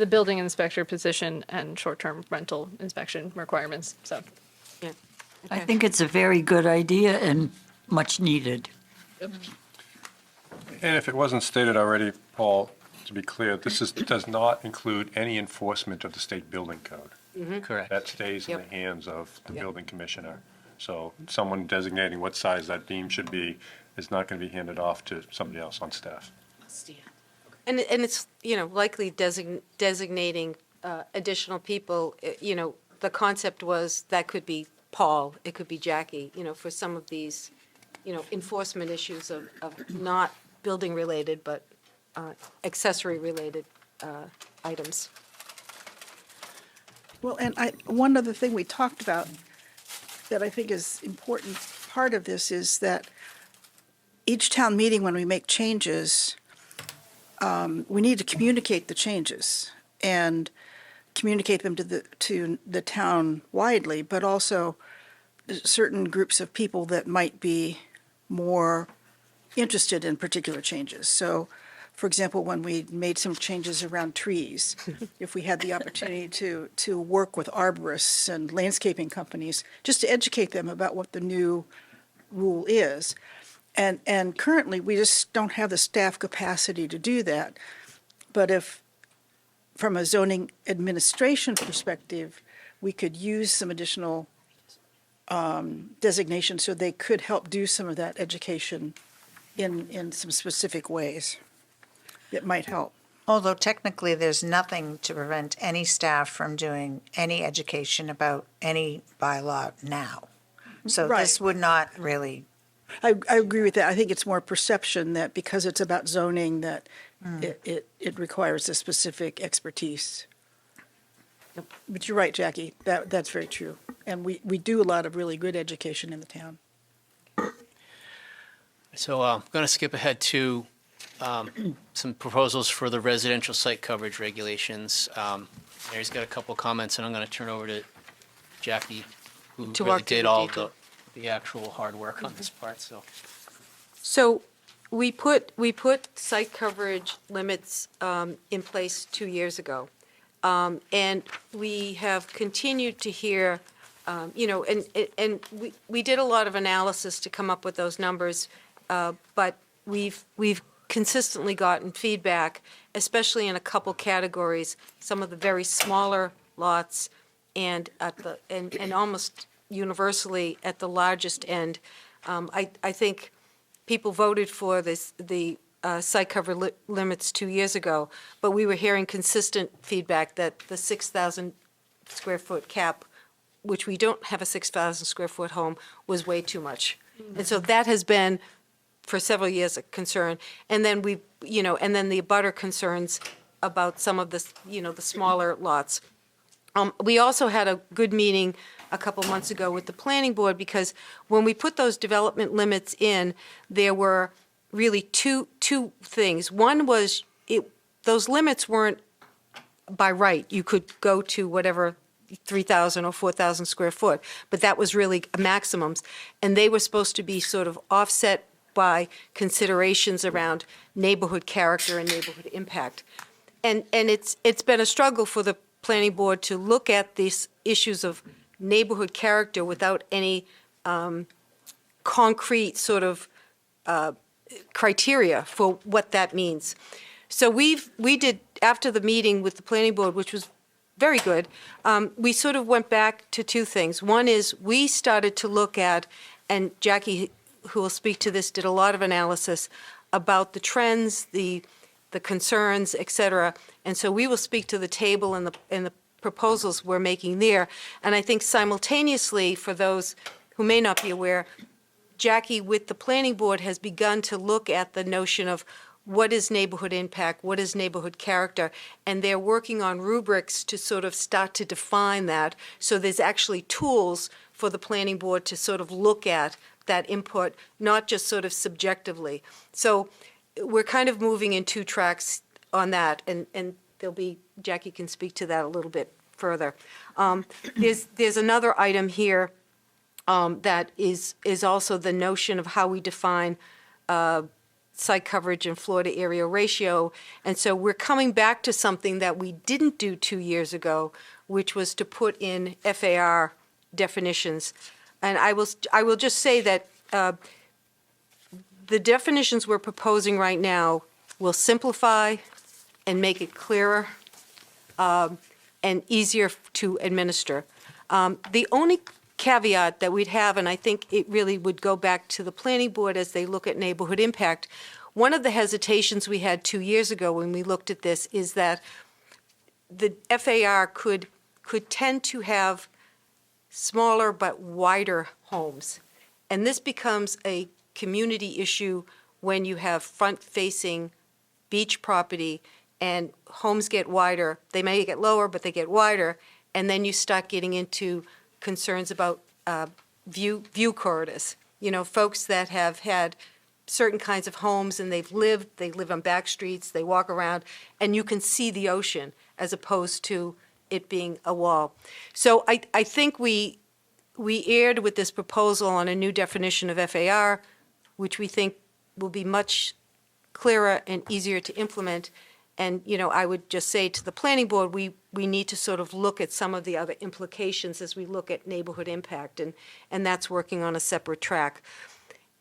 building inspector position and short-term rental inspection requirements, so. Yeah. I think it's a very good idea and much needed. And if it wasn't stated already, Paul, to be clear, does not include any enforcement of the state building code. Correct. That stays in the Yep. hands of the Yep. building commissioner. So someone designating what size that beam should be is not going to be handed off to somebody else on staff. And it's, likely designating additional people, the concept was that could be Paul, it could be Jackie, for some of these, enforcement issues of not building-related, but accessory-related items. Well, and one other thing we talked about that I think is important part of this is that each town meeting, when we make changes, we need to communicate the changes and communicate them to the town widely, but also certain groups of people that might be more interested in particular changes. So, for example, when we made some changes around trees, if we had the opportunity to work with arborists and landscaping companies, just to educate them about what the new rule is. And currently, we just don't have the staff capacity to do that. But if, from a zoning administration perspective, we could use some additional designation so they could help do some of that education in some specific ways. It might help. Although technically, there's nothing to prevent any staff from doing any education about any bylaw now. So this would not really. I agree with that. I think it's more perception that because it's about zoning, that it requires a specific expertise. But you're right, Jackie. That's very true. And we do a lot of really good education in the town. So I'm going to skip ahead to some proposals for the residential site coverage regulations. Mary's got a couple comments, and I'm going to turn over to Jackie, who To really walk through did the all detail. the actual hard work on this part. So we put site coverage limits in place 2 years ago. And we have continued to hear, and we did a lot of analysis to come up with those numbers, but we've consistently gotten feedback, especially in a couple categories, some of the very smaller lots and and almost universally at the largest end. I think people voted for the site cover limits 2 years ago, but we were hearing consistent feedback that the 6,000 square foot cap, which we don't have a 6,000 square foot home, was way too much. And so that has been, for several years, a concern. And then and then the abutter concerns about some of the, the smaller lots. We also had a good meeting a couple months ago with the planning board, because when we put those development limits in, there were really two things. One was those limits weren't by right. You could go to whatever 3,000 or 4,000 square foot, but that was really maximums. And they were supposed to be sort of offset by considerations around neighborhood character and neighborhood impact. And it's been a struggle for the planning board to look at these issues of neighborhood character without any concrete sort of criteria for what that means. So we did, after the meeting with the planning board, which was very good, we sort of went back to two things. One is we started to look at, and Jackie, who will speak to this, did a lot of analysis about the trends, the concerns, et cetera. And so we will speak to the table and the proposals we're making there. And I think simultaneously, for those who may not be aware, Jackie, with the planning board, has begun to look at the notion of what is neighborhood impact, what is neighborhood character, and they're working on rubrics to sort of start to define that. So there's actually tools for the planning board to sort of look at that input, not just sort of subjectively. So we're kind of moving in two tracks on that, and there'll be, Jackie can speak to that a little bit further. There's another item here that is also the notion of how we define site coverage and floor to area ratio. And so we're coming back to something that we didn't do 2 years ago, which was to put in FAR definitions. And I will just say that the definitions we're proposing right now will simplify and make it clearer and easier to administer. The only caveat that we'd have, and I think it really would go back to the planning board as they look at neighborhood impact, one of the hesitations we had 2 years ago when we looked at this is that the FAR could tend to have smaller but wider homes. And this becomes a community issue when you have front-facing beach property and homes get wider. They may get lower, but they get wider, and then you start getting into concerns about view corridors. Folks that have had certain kinds of homes and they live on back streets, they walk around, and you can see the ocean as opposed to it being a wall. So I think we erred with this proposal on a new definition of FAR, which we think will be much clearer and easier to implement. And, I would just say to the planning board, we need to sort of look at some of the other implications as we look at neighborhood impact, and that's working on a separate track.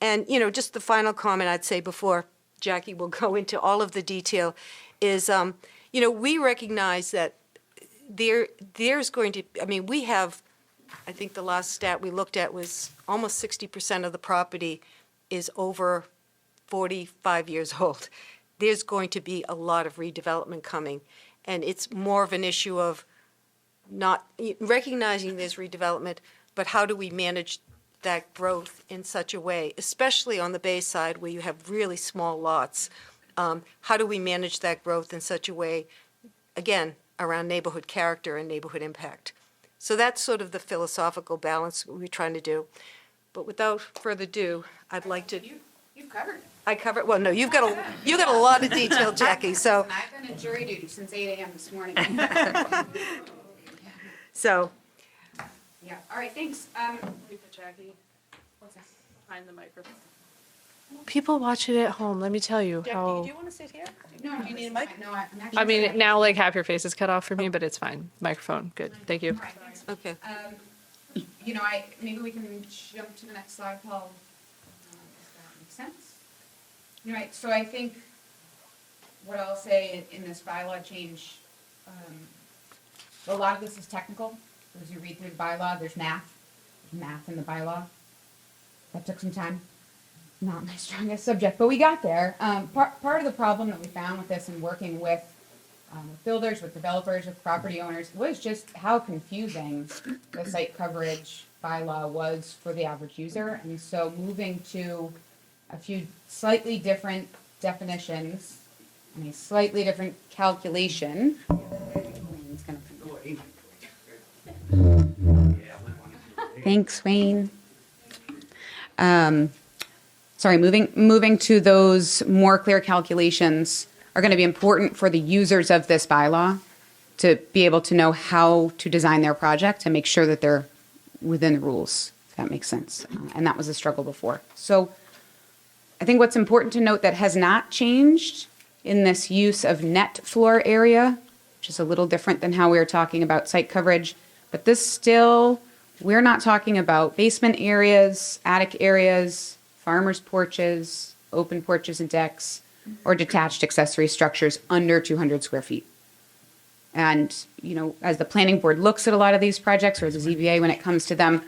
And, just the final comment I'd say before Jackie will go into all of the detail is, we recognize that there's going to, we have, I think the last stat we looked at was almost 60% of the property is over 45 years old. There's going to be a lot of redevelopment coming, and it's more of an issue of not recognizing there's redevelopment, but how do we manage that growth in such a way, especially on the Bay side where you have really small lots. How do we manage that growth in such a way, again, around neighborhood character and neighborhood impact? So that's sort of the philosophical balance we're trying to do. But without further ado, I'd like to. You've covered it. I covered. Well, no, you've got a lot of detail, Jackie. So. And I've been at jury duty since 8 a.m. this morning. So. Yeah. All right. Thanks. Jackie, What's that? find the microphone. People watch it at home. Let me tell you how. Do you want to sit here? No, do you need a mic? No, I'm actually. I mean, now like half your face is cut off for me, but it's fine. Microphone, good. Thank you. All right, thanks. Okay. Maybe we can jump to the next slide, Paul. If that makes sense. All right. So I think what I'll say in this bylaw change, a lot of this is technical. As you read through the bylaw, there's math in the bylaw. That took some time. Not my strongest subject, but we got there. Part of the problem that we found with this and working with builders, with developers, with property owners was just how confusing the site coverage bylaw was for the average user. And so moving to a few slightly different definitions and a slightly different calculation. Thanks, Wayne. Moving to those more clear calculations are going to be important for the users of this bylaw to be able to know how to design their project and make sure that they're within the rules, if that makes sense. And that was a struggle before. So I think what's important to note that has not changed in this use of net floor area, which is a little different than how we were talking about site coverage, but this still, we're not talking about basement areas, attic areas, farmers' porches, open porches and decks, or detached accessory structures under 200 square feet. And, as the planning board looks at a lot of these projects, or the ZBA when it comes to them,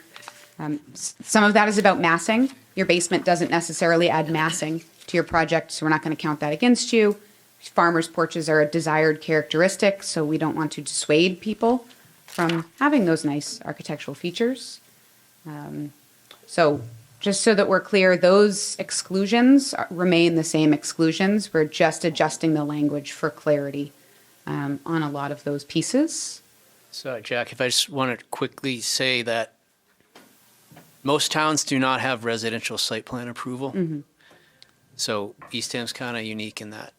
some of that is about massing. Your basement doesn't necessarily add massing to your project, so we're not going to count that against you. Farmers' porches are a desired characteristic, so we don't want to dissuade people from having those nice architectural features. So just so that we're clear, those exclusions remain the same exclusions. We're just adjusting the language for clarity on a lot of those pieces. So, Jack, if I just want to quickly say that most towns do not have residential site plan approval. Mm-hmm. So Eastham's kind of unique in that.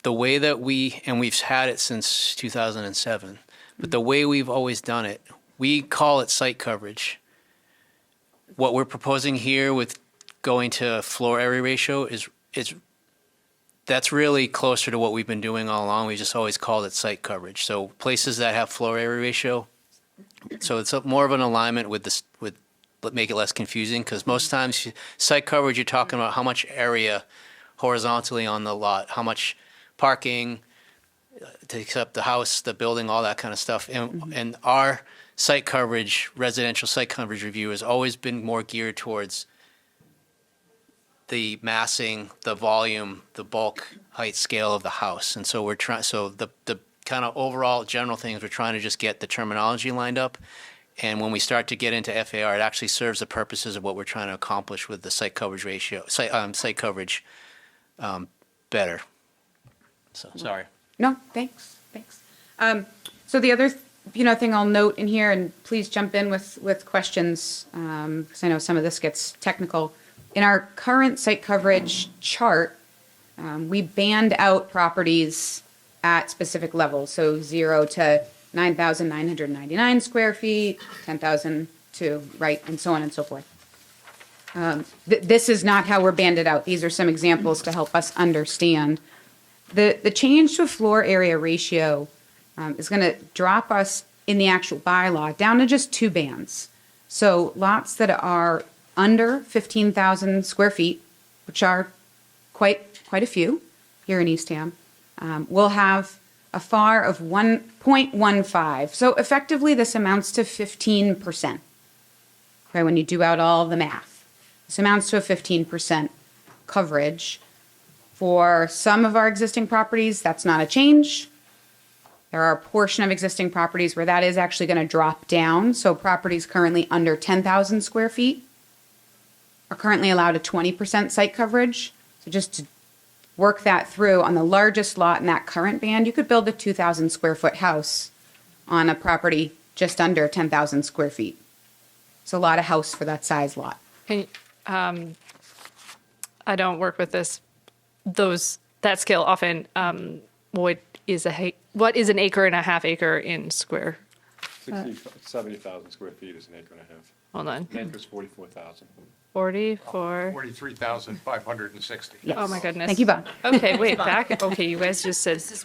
The way that we've had it since 2007, but the way we've always done it, we call it site coverage. What we're proposing here with going to floor area ratio that's really closer to what we've been doing all along. We just always called it site coverage. So places that have floor area ratio, so it's more of an alignment with this, make it less confusing, because most times site coverage, you're talking about how much area horizontally on the lot, how much parking takes up the house, the building, all that kind of stuff. And our site coverage, residential site coverage review has always been more geared towards the massing, the volume, the bulk height scale of the house. And so the kind of overall general things, we're trying to just get the terminology lined up. And when we start to get into FAR, it actually serves the purposes of what we're trying to accomplish with the site coverage ratio, site coverage better. So, sorry. No, thanks. So the other, thing I'll note in here, and please jump in with questions, because I know some of this gets technical. In our current site coverage chart, we band out properties at specific levels, so 0 to 9,999 square feet, 10,000 to, right, and so on and so forth. This is not how we're banded out. These are some examples to help us understand. The change to a floor area ratio is going to drop us in the actual bylaw down to just two bands. So lots that are under 15,000 square feet, which are quite a few here in Eastham, will have a FAR of 1.15. So effectively, this amounts to 15%. Okay, when you do out all the math, this amounts to a 15% coverage. For some of our existing properties, that's not a change. There are a portion of existing properties where that is actually going to drop down. So properties currently under 10,000 square feet are currently allowed a 20% site coverage. So just to work that through, on the largest lot in that current band, you could build a 2,000 square foot house on a property just under 10,000 square feet. It's a lot of house for that size lot. I don't work with that scale often. What is an acre and a half acre in square? 70,000 square feet is an acre and a half. Hold on. An acre is 44,000. 44. 43,560. Yes. Oh my goodness. Thank you, Bob. Okay, wait, back. Okay, you guys just said this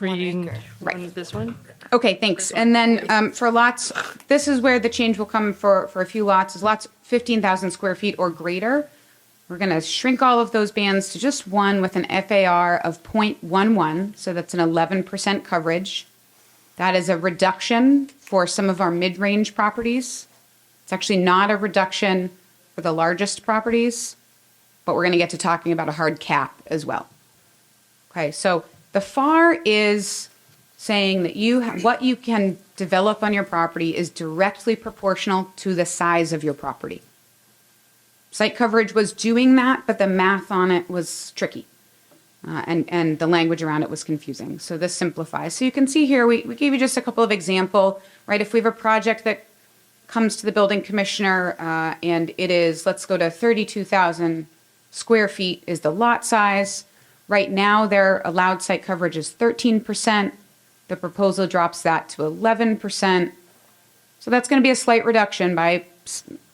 one? Okay, thanks. And then for lots, this is where the change will come for a few lots, is lots 15,000 square feet or greater. We're going to shrink all of those bands to just one with an FAR of 0.11, so that's an 11% coverage. That is a reduction for some of our mid-range properties. It's actually not a reduction for the largest properties, but we're going to get to talking about a hard cap as well. Okay, so the FAR is saying that what you can develop on your property is directly proportional to the size of your property. Site coverage was doing that, but the math on it was tricky. And the language around it was confusing. So this simplifies. So you can see here, we gave you just a couple of examples, right? If we have a project that comes to the building commissioner and it is, let's go to 32,000 square feet is the lot size. Right now, their allowed site coverage is 13%. The proposal drops that to 11%. So that's going to be a slight reduction by,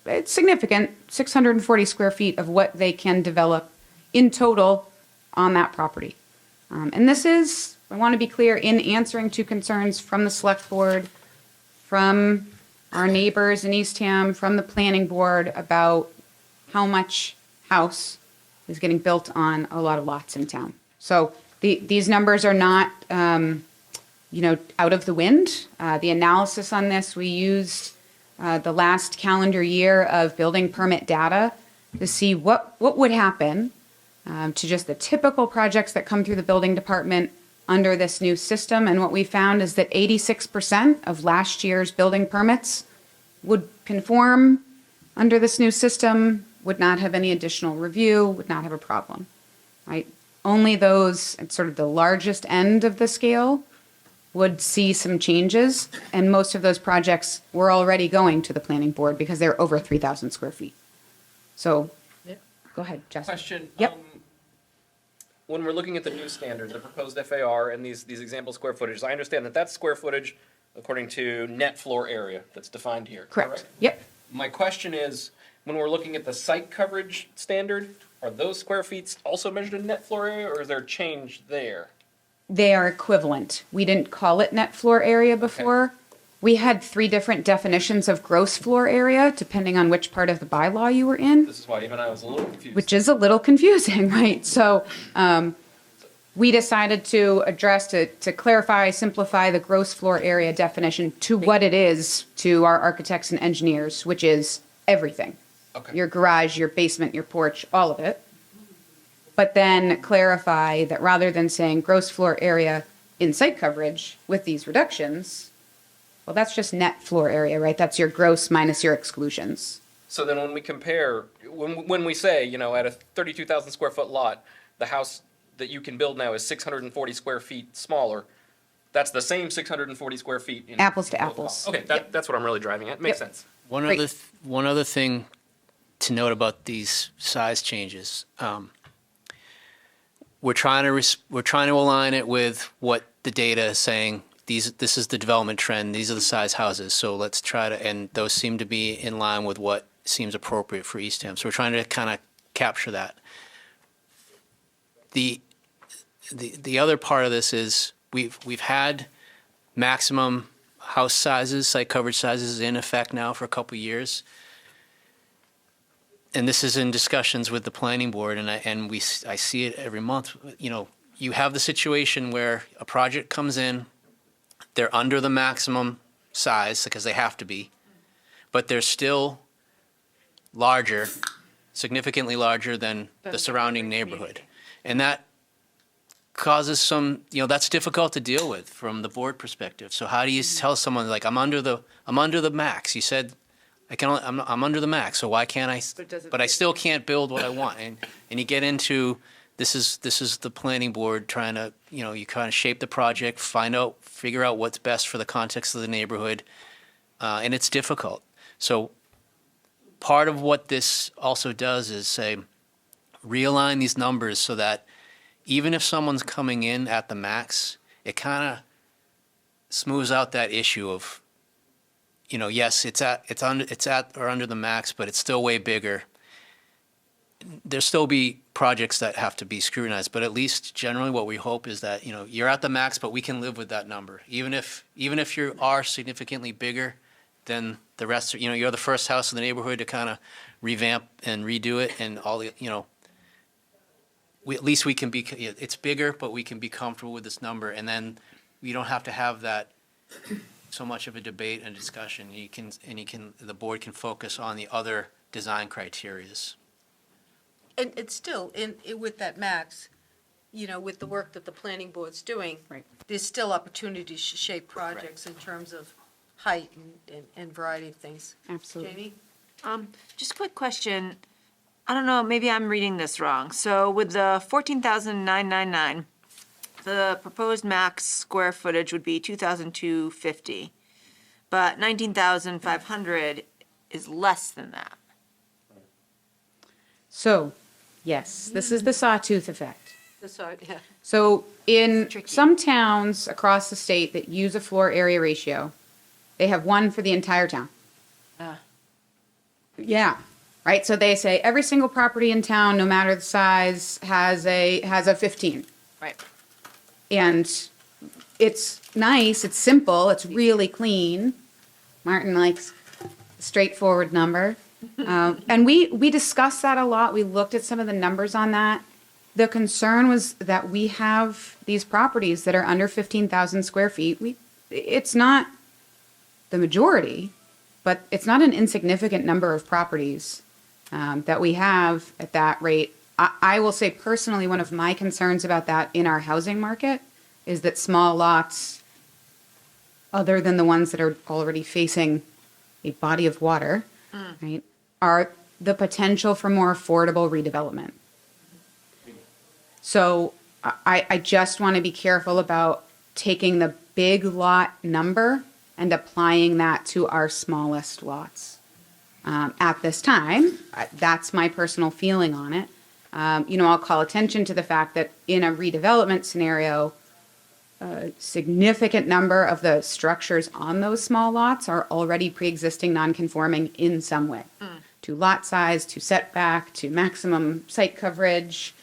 it's significant, 640 square feet of what they can develop in total on that property. And this is, I want to be clear, in answering to concerns from the select board, from our neighbors in Eastham, from the planning board about how much house is getting built on a lot of lots in town. So these numbers are not, out of the wind. The analysis on this, we used the last calendar year of building permit data to see what would happen to just the typical projects that come through the building department under this new system. And what we found is that 86% of last year's building permits would conform under this new system, would not have any additional review, would not have a problem, right? Only those at sort of the largest end of the scale would see some changes. And most of those projects were already going to the planning board because they're over 3,000 square feet. So go ahead, Justin. Question. Yep. When we're looking at the new standard, the proposed FAR and these example square footage, I understand that that's square footage according to net floor area that's defined here. Correct. Yep. My question is, when we're looking at the site coverage standard, are those square feet also measured in net floor area, or is there a change there? They are equivalent. We didn't call it net floor area before. Okay. We had 3 different definitions of gross floor area, depending on which part of the bylaw you were in. This is why even I was a little confused. Which is a little confusing, right? So we decided to address, to clarify, simplify the gross floor area definition to what it is to our architects and engineers, which is everything. Okay. Your garage, your basement, your porch, all of it. But then clarify that rather than saying gross floor area in site coverage with these reductions, well, that's just net floor area, right? That's your gross minus your exclusions. So then when we compare, when we say, at a 32,000 square foot lot, the house that you can build now is 640 square feet smaller, that's the same 640 square feet. In apples to apples. Okay, that's what I'm really driving at. Makes sense. One other thing to note about these size changes. We're trying to align it with what the data is saying. This is the development trend. These are the size houses. So let's try to, and those seem to be in line with what seems appropriate for Eastham. So we're trying to kind of capture that. The other part of this is we've had maximum house sizes, site coverage sizes in effect now for a couple of years. And this is in discussions with the planning board, and I see it every month. You know, you have the situation where a project comes in, they're under the maximum size because they have to be, but they're still larger, significantly larger than the surrounding neighborhood. And that causes some, you know, that's difficult to deal with from the board perspective. So how do you tell someone, like, I'm under the max? You said I'm under the max, so why can't I? But I still can't build what I want. And you get into this is the planning board trying to, you know, you kind of shape the project, figure out what's best for the context of the neighborhood, and it's difficult. So part of what this also does is say, realign these numbers so that even if someone's coming in at the max, it kind of smooths out that issue of, you know, yes, it's at or under the max, but it's still way bigger. There'll still be projects that have to be scrutinized, but at least generally what we hope is that, you know, you're at the max, but we can live with that number. Even if you are significantly bigger than the rest, you know, you're the first house in the neighborhood to kind of revamp and redo it, and all the, you know, at least we can be, it's bigger, but we can be comfortable with this number, and then we don't have to have that so much of a debate and discussion. The board can focus on the other design criterias. And it's still, with that max, you know, with the work that the planning board's doing, there's still opportunities to shape projects in terms of height and variety of things. Absolutely. Jamie? Just a quick question. I don't know, maybe I'm reading this wrong. So with the 14,999, the proposed max square footage would be 2,250, but 19,500 is less than that. So, yes, this is the sawtooth effect. Yeah. So in some towns across the state that use a floor area ratio, they have one for the entire town. Yeah, right. So they say every single property in town, no matter the size, has a 15. Right. And it's nice, it's simple, it's really clean. Martin likes a straightforward number. And we discussed that a lot. We looked at some of the numbers on that. The concern was that we have these properties that are under 15,000 square feet. It's not the majority, but it's not an insignificant number of properties that we have at that rate. I will say personally, one of my concerns about that in our housing market is that small lots, other than the ones that are already facing a body of water, right, are the potential for more affordable redevelopment. So I just want to be careful about taking the big lot number and applying that to our smallest lots. At this time, that's my personal feeling on it. I'll call attention to the fact that in a redevelopment scenario, a significant number of the structures on those small lots are already pre-existing non-conforming in some way. To lot size, to setback, to maximum site coverage.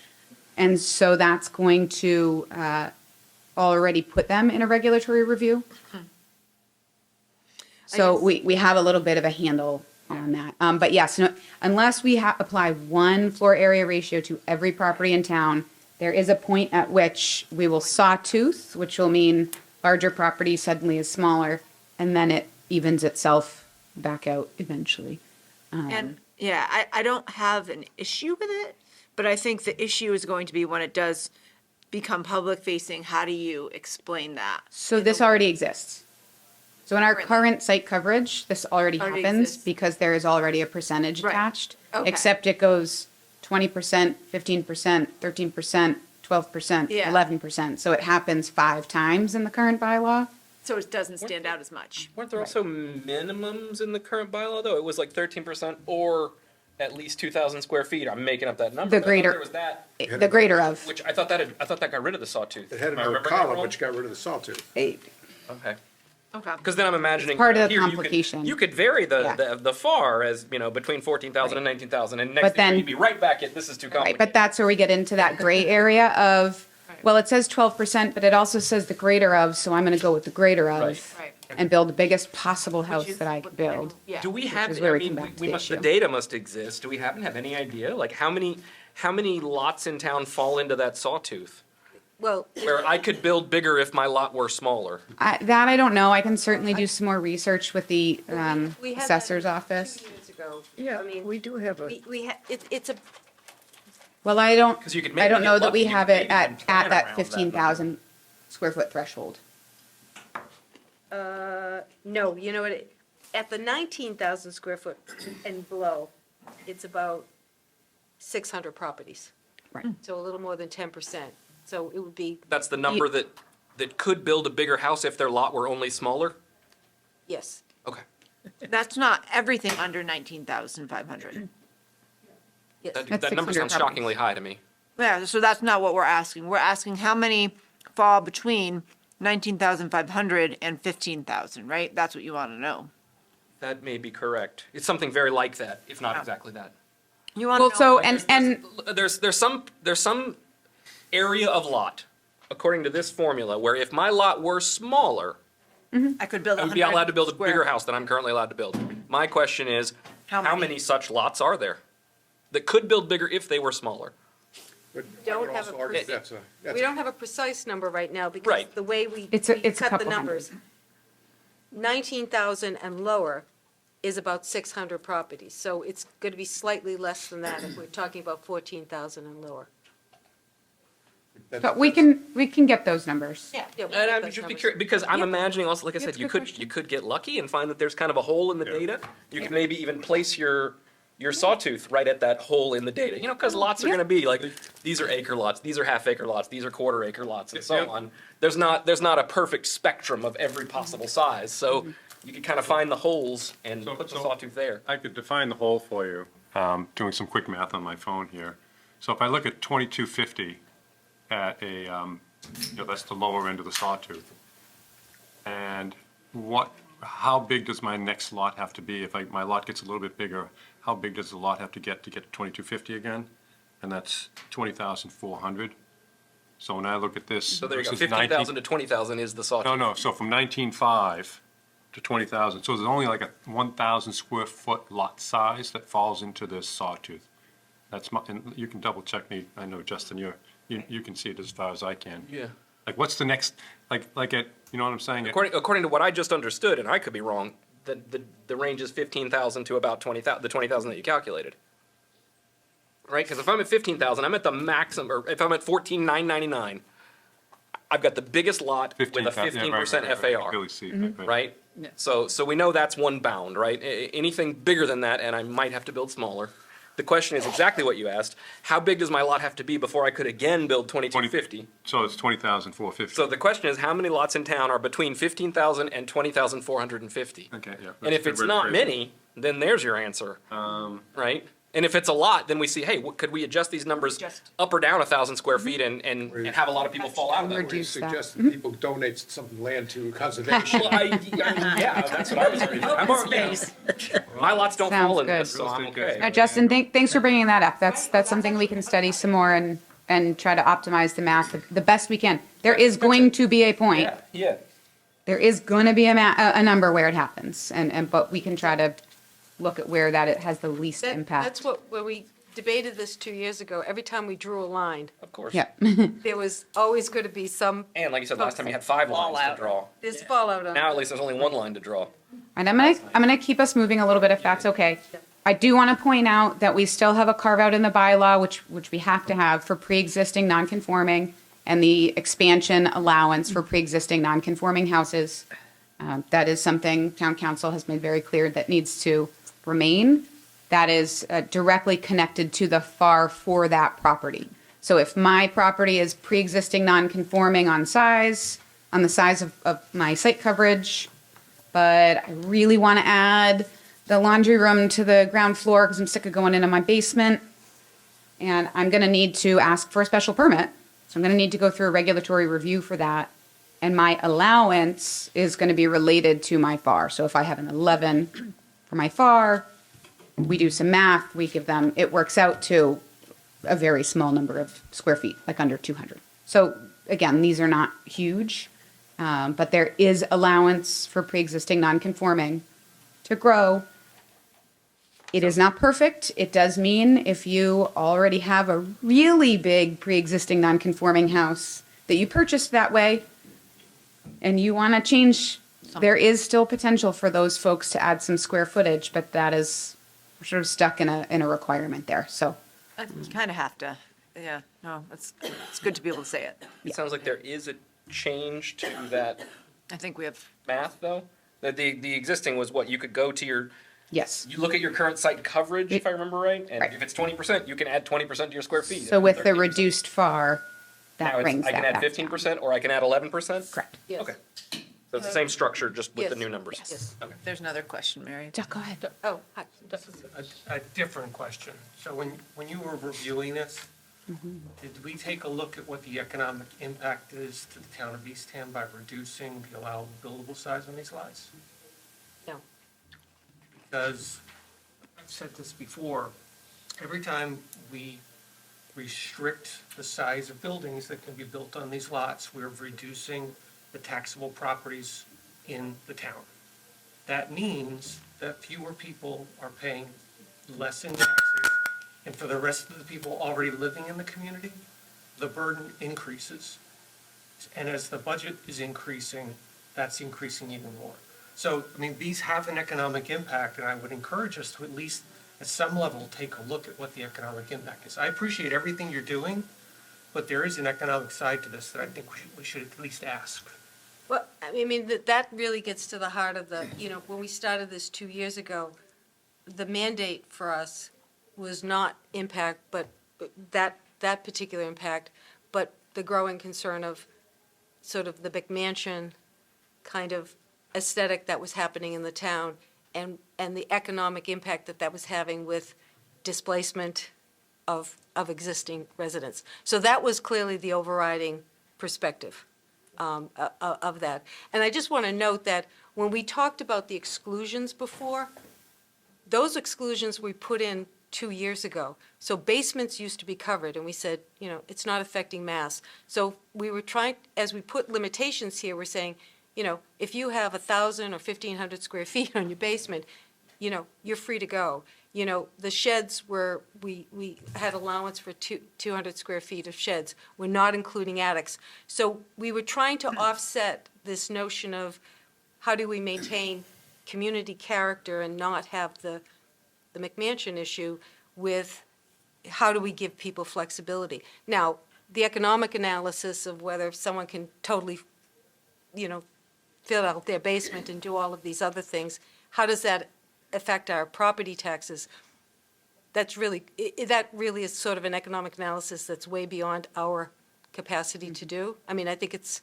And so that's going to already put them in a regulatory review. So we have a little bit of a handle on that. But yes, unless we apply one floor area ratio to every property in town, there is a point at which we will sawtooth, which will mean larger property suddenly is smaller, and then it evens itself back out eventually. And I don't have an issue with it, but I think the issue is going to be when it does become public facing, how do you explain that? So this already exists. So in our current site coverage, this already happens because there is already a percentage attached, except it goes 20%, 15%, 13%, 12%, 11%. So it happens 5 times in the current bylaw. So it doesn't stand out as much. Weren't there also minimums in the current bylaw, though? It was like 13% or at least 2,000 square feet. I'm making up that number. The greater, there was that. The greater of. Which I thought that got rid of the sawtooth. It had Am I another remembering that column, wrong? which got rid of the sawtooth. 8. Okay. Okay. Because then I'm imagining It's part of the here complication. You could vary Yeah. the FAR as between 14,000 and 19,000, and next But thing then- you'd be right back at this is too Right, complicated. but that's where we get into that gray area of, well, it says 12%, but it also says the greater of, so I'm gonna go with the greater of. Right. And build the biggest possible house that I can build. Do we have? is where I we come mean, back to we the must. The issue. data must exist. Do we happen to have any idea, like how many lots in town fall into that sawtooth? Well, Where I could build bigger if my lot were smaller. That I don't know. I can certainly do some more research with the we had that assessor's office. 2 years ago. Yeah, I mean, we do have a, it's a, Well, I don't, 'Cause you could I maybe don't get know that lucky, we you have could it maybe even at plan that around that 15,000 square foot threshold. No, you know what, at the 19,000 square foot and below, it's about 600 properties. Right. So a little more than 10%. So it would be, That's the number that could build a bigger house if their lot were only smaller. yes. Okay. That's not everything under 19,500. Yes. That, That's that number 600 sounds properties. shockingly high to me. Yeah, so that's not what we're asking. We're asking how many fall between 19,500 and 15,000, right? That's what you want to know. That may be correct. It's something very like that, if not Yeah. exactly that. You want Well, to know. so, and There's some area of lot, according to this formula, where if my lot were smaller, I could build I a would be allowed to build a square- bigger house than I'm currently allowed to build. My question is, How how many? many such lots are there that could build bigger if they were smaller? But I Don't would have also a argue pres- that's a, that's We a don't have a precise number right now because Right. the way we It's we a cut the couple numbers. 19,000 and lower is about 600 properties. So it's going to be slightly less than that if we're talking about 14,000 and lower. but we can get those numbers. Yeah. And I'm just be curious, because I'm imagining also, like I said, That's a you good could, question. you could get lucky and find that there's kind of a hole in the data. You could maybe even place your sawtooth right at that hole in the data, because lots are Yeah. gonna be like, these are acre lots, these are half acre lots, these are quarter acre lots, and so Yeah. on. There's not a perfect spectrum of every possible size, so you could kind of find the holes and So- put the so- sawtooth there. I could define the hole for you, doing some quick math on my phone here. So if I look at 2250 at a, that's the lower end of the sawtooth. And how big does my next lot have to be? If my lot gets a little bit bigger, how big does the lot have to get to 2250 again? And that's 20,400. So when I look at this. So there you go, versus 15,000 to 20,000 is the sawtooth. No, so from 19.5 to 20,000, so there's only like a 1,000 square foot lot size that falls into this sawtooth. That's and you can double check me, I know Justin, you can see it as far as I can. Yeah. Like what's the next, like at, you know what I'm saying? According to what I just understood, and I could be wrong, the range is 15,000 to about 20,000, the 20,000 that you calculated. Right? Because if I'm at 15,000, I'm at the maximum, or if I'm at 14,999, I've got the biggest lot with a 15% FAR. Really see that, Right? So we know that's one bound, right? Anything bigger than that, and I might have to build smaller. The question is exactly what you asked. How big does my lot have to be before I could again build 2250? So it's 20,450. So the question is, how many lots in town are between 15,000 and 20,450? Okay, yeah. And if it's not many, then there's your answer, right? And if it's a lot, then we see, hey, could we adjust these numbers up or down 1,000 square feet and have a lot of people fall out of that? where you suggest that people donate some land to conservation. Well, yeah, that's what I was reading. My lots don't fall in this, so I'm okay. Justin, thanks for bringing that up. That's something we can study some more and try to optimize the math the best we can. There is going to be a point. Yeah. There is going to be a number where it happens, but we can try to look at where it has the least impact. That's when we debated this 2 years ago. Every time we drew a line, Of course. Yeah. there was always going to be some, And like you said, last time you had 5 lines to draw. there's fallout on Now it. at least there's only 1 line to draw. And I'm gonna keep us moving a little bit if that's okay. I do want to point out that we still have a carve out in the bylaw, which we have to have for pre-existing non-conforming and the expansion allowance for pre-existing non-conforming houses. That is something town council has made very clear that needs to remain. That is directly connected to the FAR for that property. So if my property is pre-existing non-conforming on the size of my site coverage, but I really want to add the laundry room to the ground floor because I'm sick of going into my basement, and I'm going to need to ask for a special permit. So I'm going to need to go through a regulatory review for that. and my allowance is going to be related to my FAR. So if I have an 11 for my FAR, we do some math, we give them, it works out to a very small number of square feet, like under 200. So again, these are not huge, but there is allowance for pre-existing non-conforming to grow. It is not perfect. It does mean if you already have a really big pre-existing non-conforming house that you purchased that way and you want to change, there is still potential for those folks to add some square footage, but that is we're sort of stuck in a requirement there. So You kind of have to, yeah, no, it's good to be able to say it. It sounds like there is a change to that I think we have, math, though. The existing was what, you could go to your, yes. you look at your current site coverage, if I remember right, and if it's 20%, you can add 20% to your square feet. So with the reduced FAR, that Now brings I that can add back 15%, or I can add 11%? Correct. Yes. Okay. So it's the same structure, just with the Yes. new numbers. Yes. Okay. There's another question, Mary. Go ahead. Oh, hi. This is a different question. So when you were reviewing this, did we take a look at what the economic impact is to the town of Eastham by reducing the allowable buildable size on these lots? No. Because, I've said this before, every time we restrict the size of buildings that can be built on these lots, we're reducing the taxable properties in the town. That means that fewer people are paying less in taxes, and for the rest of the people already living in the community, the burden increases. And as the budget is increasing, that's increasing even more. So, I mean, these have an economic impact, and I would encourage us to at least, at some level, take a look at what the economic impact is. I appreciate everything you're doing, but there is an economic side to this that I think we should at least ask. Well, I mean, that really gets to the heart of the, when we started this 2 years ago, the mandate for us was not impact, but that particular impact, but the growing concern of sort of the McMansion kind of aesthetic that was happening in the town and the economic impact that was having with displacement of existing residents. So that was clearly the overriding perspective of that. And I just want to note that when we talked about the exclusions before, those exclusions we put in 2 years ago. So basements used to be covered, and we said, it's not affecting mass. So we were trying, as we put limitations here, we're saying, if you have 1,000 or 1,500 square feet on your basement, you're free to go. The sheds were, we had allowance for 200 square feet of sheds. We're not including attics. So we were trying to offset this notion of how do we maintain community character and not have the McMansion issue with how do we give people flexibility. Now, the economic analysis of whether someone can totally, fill out their basement and do all of these other things, how does that affect our property taxes? That really is sort of an economic analysis that's way beyond our capacity to do. I mean, I think it's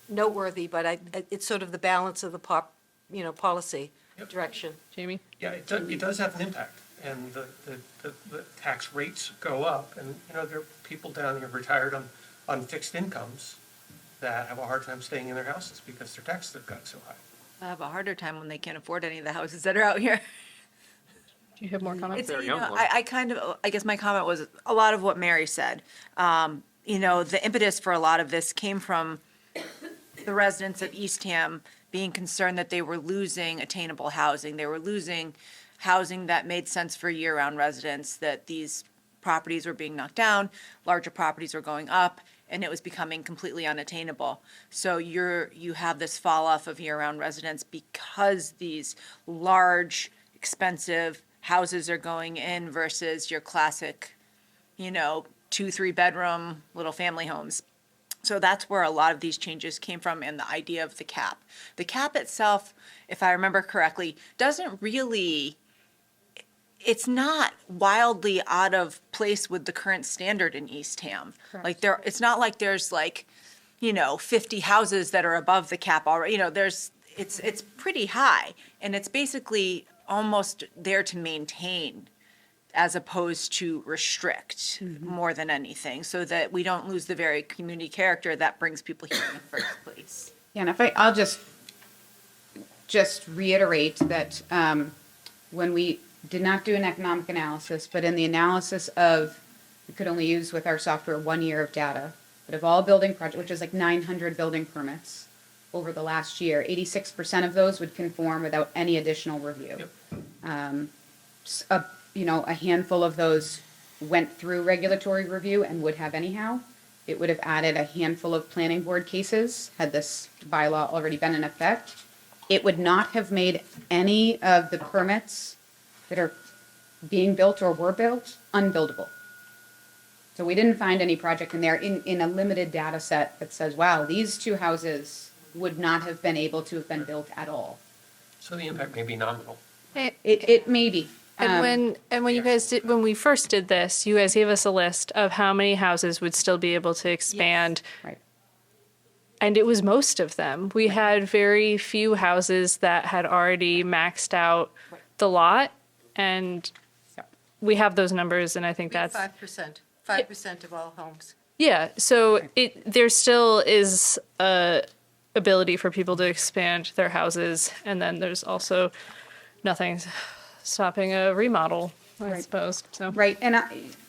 noteworthy, but it's sort of the balance of the policy direction. Jamie? Yeah, it does have an impact, and the tax rates go up, and, there are people down here retired on fixed incomes that have a hard time staying in their houses because their taxes have got so high. I have a harder time when they can't afford any of the houses that are out here. Do you have more comments? I guess my comment was a lot of what Mary said. The impetus for a lot of this came from the residents of Eastham being concerned that they were losing attainable housing. They were losing housing that made sense for year-round residents, that these properties were being knocked down, larger properties were going up, and it was becoming completely unattainable. So you have this fall off of year-round residents because these large, expensive houses are going in versus your classic, 2-3 bedroom little family homes. So that's where a lot of these changes came from, and the idea of the cap. The cap itself, if I remember correctly, it's not wildly out of place with the current standard in Eastham. Correct. It's not like there's 50 houses that are above the cap already. It's pretty high, and it's basically almost there to maintain as opposed to restrict more than anything, so that we don't lose the very community character that brings people here in the first place. Yeah, and I'll just reiterate that when we did not do an economic analysis, but in the analysis of, we could only use with our software 1 year of data, but of all building projects, which is like 900 building permits over the last year, 86% of those would conform without any additional review. A handful of those went through regulatory review and would have anyhow. It would have added a handful of planning board cases had this bylaw already been in effect. It would not have made any of the permits that are being built or were built unbuildable. So we didn't find any project in there in a limited data set that says, wow, these two houses would not have been able to have been built at all. So the impact may be nominal. It may be. And when you guys did, when we first did this, you guys gave us a list of how many houses would still be able to expand. Right. And it was most of them. We had very few houses that had already maxed out the lot, and we have those numbers, and I think that's 5% of all homes. yeah. So there still is a ability for people to expand their houses, and then there's also nothing stopping a remodel, I suppose. So Right, and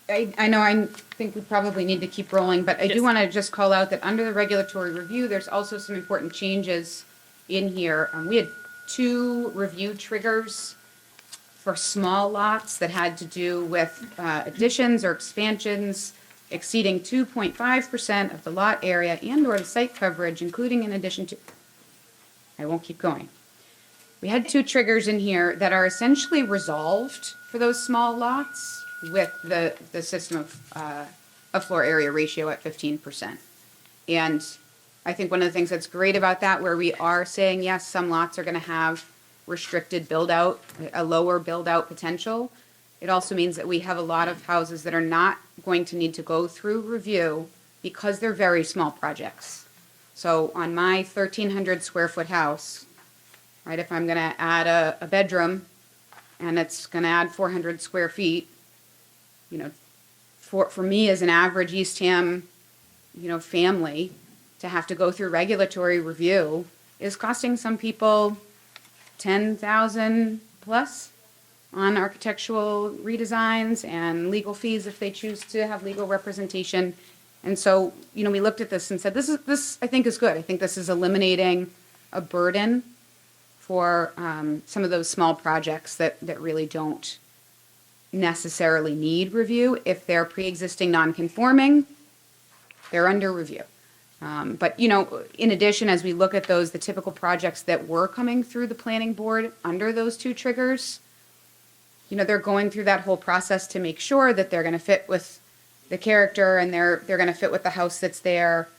I know I think we probably need to keep rolling, but I do want to just call out that under the regulatory review, there's also some important changes in here. We had 2 review triggers for small lots that had to do with additions or expansions exceeding 2.5% of the lot area and/or the site coverage, including in addition to, I won't keep going. We had 2 triggers in here that are essentially resolved for those small lots with the system of floor area ratio at 15%. And I think one of the things that's great about that, where we are saying, yes, some lots are going to have restricted build out, a lower build out potential. It also means that we have a lot of houses that are not going to need to go through review because they're very small projects. So on my 1,300 square foot house, right, if I'm going to add a bedroom and it's going to add 400 square feet, for me as an average Eastham, family, to have to go through regulatory review is costing some people $10,000 plus on architectural redesigns and legal fees if they choose to have legal representation. And so, we looked at this and said, this I think is good. I think this is eliminating a burden for some of those small projects that really don't necessarily need review. If they're pre-existing non-conforming, they're under review. But, in addition, as we look at those, the typical projects that were coming through the planning board under those 2 triggers, they're going through that whole process to make sure that they're going to fit with the character and they're going to fit with the house that's there.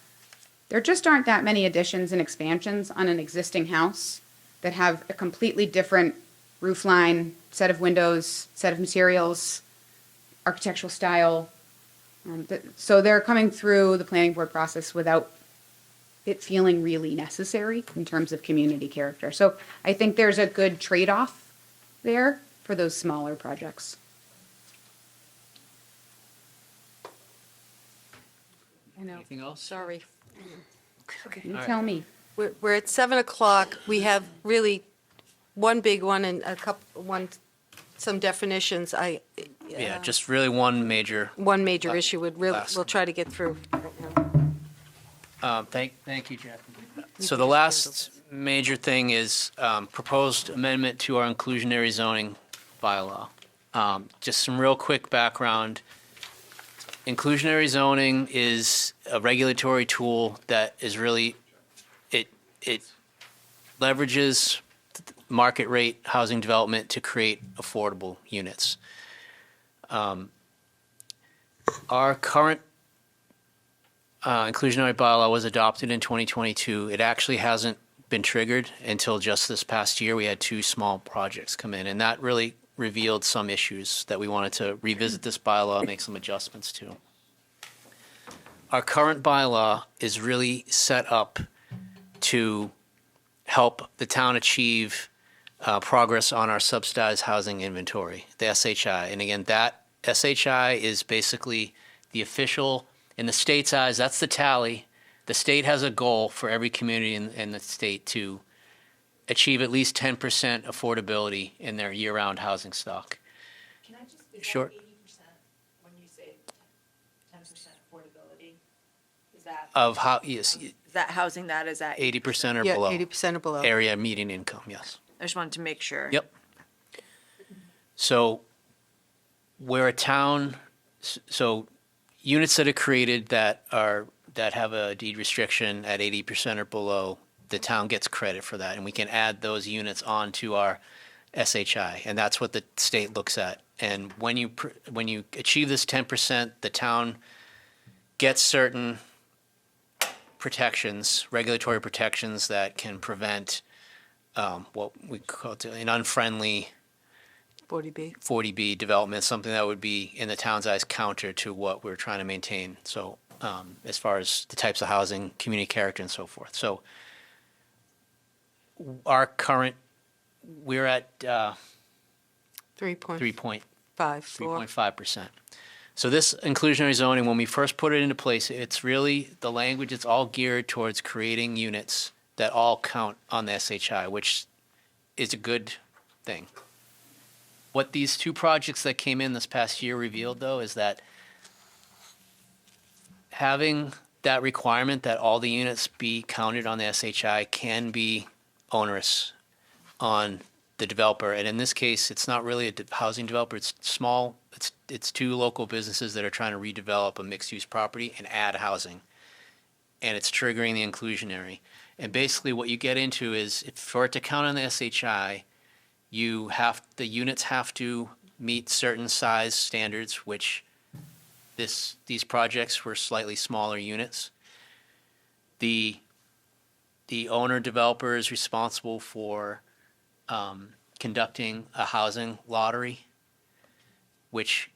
There just aren't that many additions and expansions on an existing house that have a completely different roof line, set of windows, set of materials, architectural style. So they're coming through the planning board process without it feeling really necessary in terms of community character. So I think there's a good trade-off there for those smaller projects. I know. Anything else? Sorry. Okay. You tell me. We're at 7:00. We have really one big one and some definitions. Yeah, just really one major. One major issue we'll try to get through right now. Thank you, Jackie. So the last major thing is proposed amendment to our inclusionary zoning bylaw. Just some real quick background. Inclusionary zoning is a regulatory tool that is really, it leverages market rate housing development to create affordable units. Our current inclusionary bylaw was adopted in 2022. It actually hasn't been triggered until just this past year. We had 2 small projects come in, and that really revealed some issues that we wanted to revisit this bylaw and make some adjustments to. Our current bylaw is really set up to help the town achieve progress on our subsidized housing inventory, the SHI. And again, that SHI is basically the official, in the state's eyes, that's the tally. The state has a goal for every community in the state to achieve at least 10% affordability in their year-round housing stock. Can I just, Sure. 80% when you say 10% affordability? Is that? Of how, yes, Is that housing that is at? 80% or Yeah, below. 80% or below. Area median income, yes. I just wanted to make sure. Yep. So where a town, so units that are created that have a deed restriction at 80% or below, the town gets credit for that, and we can add those units onto our SHI, and that's what the state looks at. And when you achieve this 10%, the town gets certain protections, regulatory protections that can prevent what we call an unfriendly 40B. 40B development, something that would be in the town's eyes counter to what we're trying to maintain. So as far as the types of housing, community character, and so forth. So our current, we're at 3.5%. So this inclusionary zoning, when we first put it into place, it's really the language, it's all geared towards creating units that all count on the SHI, which is a good thing. What these two projects that came in this past year revealed, though, is that having that requirement that all the units be counted on the SHI can be onerous on the developer. And in this case, it's not really a housing developer. It's small. It's two local businesses that are trying to redevelop a mixed-use property and add housing. And it's triggering the inclusionary. And basically what you get into is, for it to count on the SHI, the units have to meet certain size standards, which these projects were slightly smaller units. The owner developer is responsible for conducting a housing lottery, which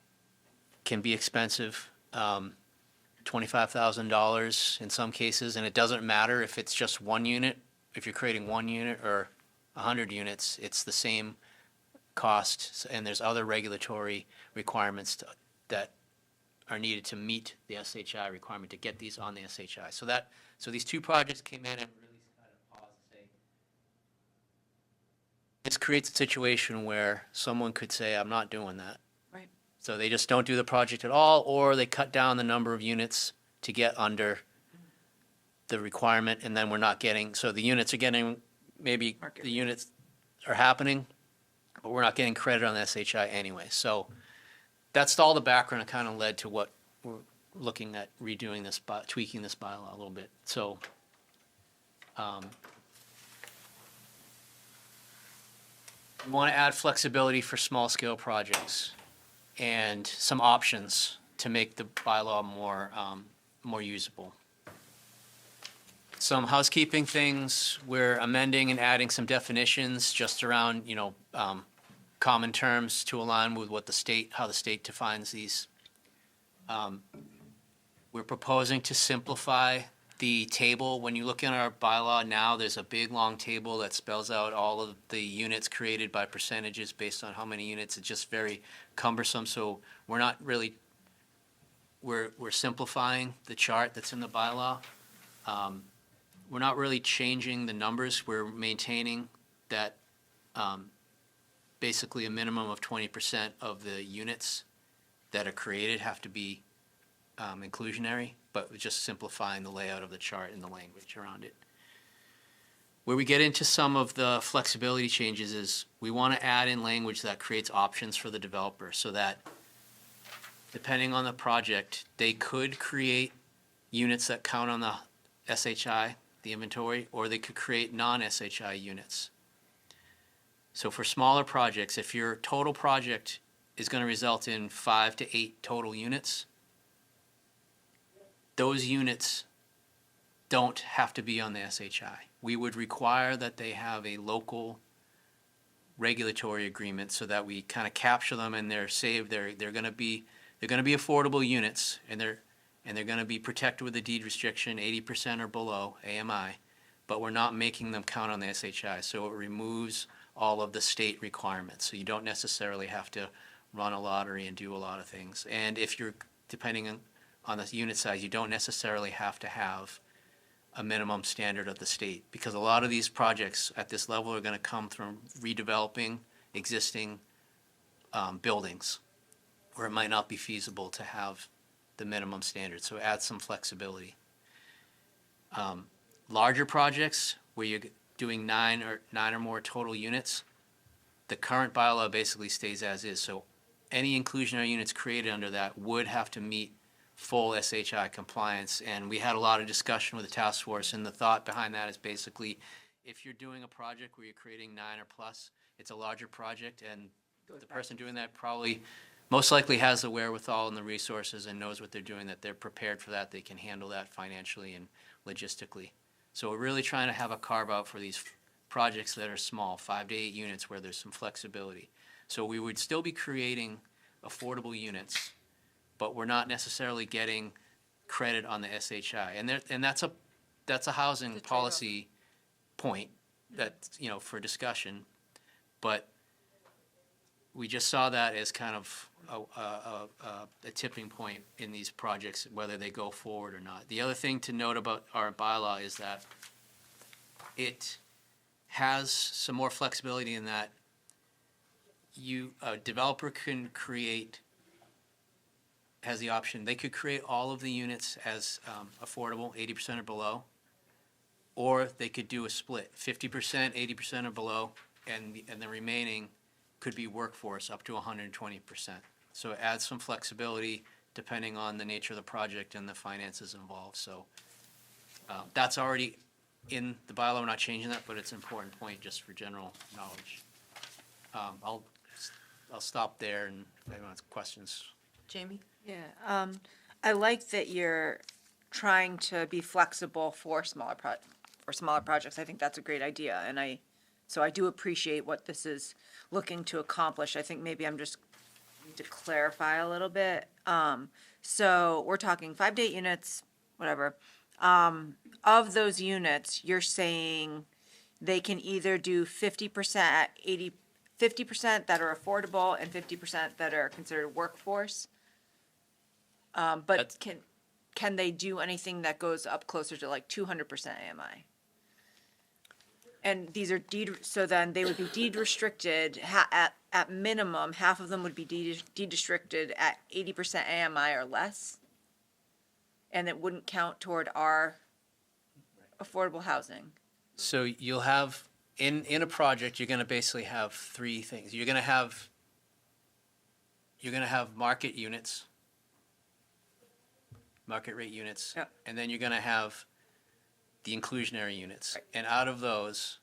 can be expensive, $25,000 in some cases, and it doesn't matter if it's just one unit. If you're creating one unit or 100 units, it's the same cost, and there's other regulatory requirements that are needed to meet the SHI requirement to get these on the SHI. So these two projects came in and really kind of paused and say, this creates a situation where someone could say, I'm not doing that. Right. So they just don't do the project at all, or they cut down the number of units to get under the requirement, and then we're not getting, so the units are getting, maybe the units are happening, but we're not getting credit on the SHI anyway. So that's all the background that kind of led to what we're looking at redoing this, tweaking this bylaw a little bit. So we want to add flexibility for small scale projects and some options to make the bylaw more usable. Some housekeeping things, we're amending and adding some definitions just around, common terms to align with what how the state defines these. We're proposing to simplify the table. When you look in our bylaw now, there's a big, long table that spells out all of the units created by percentages based on how many units. It's just very cumbersome, so we're not really, we're simplifying the chart that's in the bylaw. We're not really changing the numbers. We're maintaining that basically a minimum of 20% of the units that are created have to be inclusionary, but we're just simplifying the layout of the chart and the language around it. Where we get into some of the flexibility changes is we want to add in language that creates options for the developer so that depending on the project, they could create units that count on the SHI, the inventory, or they could create non-SHI units. So for smaller projects, if your total project is going to result in 5 to 8 total units, those units don't have to be on the SHI. We would require that they have a local regulatory agreement so that we kind of capture them and they're saved. They're going to be affordable units, and they're going to be protected with a deed restriction, 80% or below AMI, but we're not making them count on the SHI. So it removes all of the state requirements. So you don't necessarily have to run a lottery and do a lot of things. And if you're, depending on the unit size, you don't necessarily have to have a minimum standard of the state, because a lot of these projects at this level are going to come from redeveloping existing buildings where it might not be feasible to have the minimum standard. So add some flexibility. Larger projects where you're doing nine or more total units, the current bylaw basically stays as is. So any inclusionary units created under that would have to meet full SHI compliance. And we had a lot of discussion with the task force, and the thought behind that is basically, if you're doing a project where you're creating 9 or plus, it's a larger project, and the person doing that probably most likely has the wherewithal and the resources and knows what they're doing, that they're prepared for that, they can handle that financially and logistically. So we're really trying to have a carve out for these projects that are small, 5 to 8 units, where there's some flexibility. So we would still be creating affordable units, but we're not necessarily getting credit on the SHI. And that's a housing policy point that, for discussion. But we just saw that as kind of a tipping point in these projects, whether they go forward or not. The other thing to note about our bylaw is that it has some more flexibility in that a developer has the option, they could create all of the units as affordable, 80% or below, or they could do a split, 50%, 80% or below, and the remaining could be workforce up to 120%. So it adds some flexibility depending on the nature of the project and the finances involved. So that's already in the bylaw. We're not changing that, but it's an important point just for general knowledge. I'll stop there, and if anyone has questions. Jamie? Yeah, I like that you're trying to be flexible for smaller projects. I think that's a great idea, and so I do appreciate what this is looking to accomplish. I think maybe I'm just need to clarify a little bit. So we're talking 5 to 8 units, whatever. Of those units, you're saying they can either do 50% at 50% that are affordable and 50% that are considered workforce. But can they do anything that goes up closer to like 200% AMI? And these are so then they would be deed restricted at minimum. Half of them would be deed restricted at 80% AMI or less, and it wouldn't count toward our affordable housing. So you'll have in a project, you're going to basically have 3 things. You're going to have market units, market rate units, Yep. and then you're going to have the inclusionary units. Right. And out of those,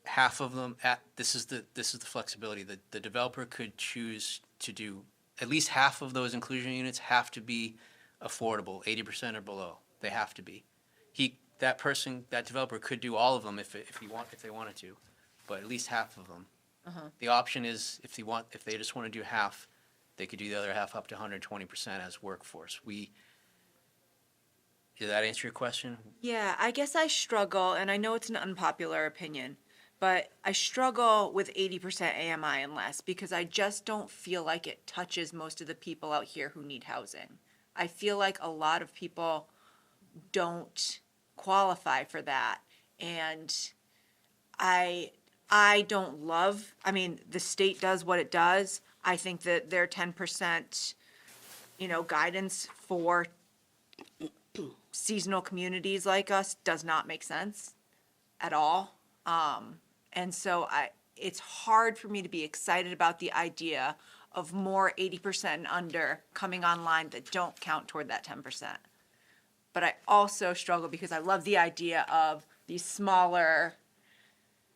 half of them, this is the flexibility. The developer could choose to do at least half of those inclusionary units have to be affordable, 80% or below. They have to be. That developer could do all of them if they wanted to, but at least half of them. The option is if they just want to do half, they could do the other half up to 120% as workforce. Did that answer your question? Yeah, I guess I struggle, and I know it's an unpopular opinion, but I struggle with 80% AMI and less because I just don't feel like it touches most of the people out here who need housing. I feel like a lot of people don't qualify for that, and I don't love, the state does what it does. I think that their 10%, guidance for seasonal communities like us does not make sense at all. And so it's hard for me to be excited about the idea of more 80% and under coming online that don't count toward that 10%. But I also struggle because I love the idea of these smaller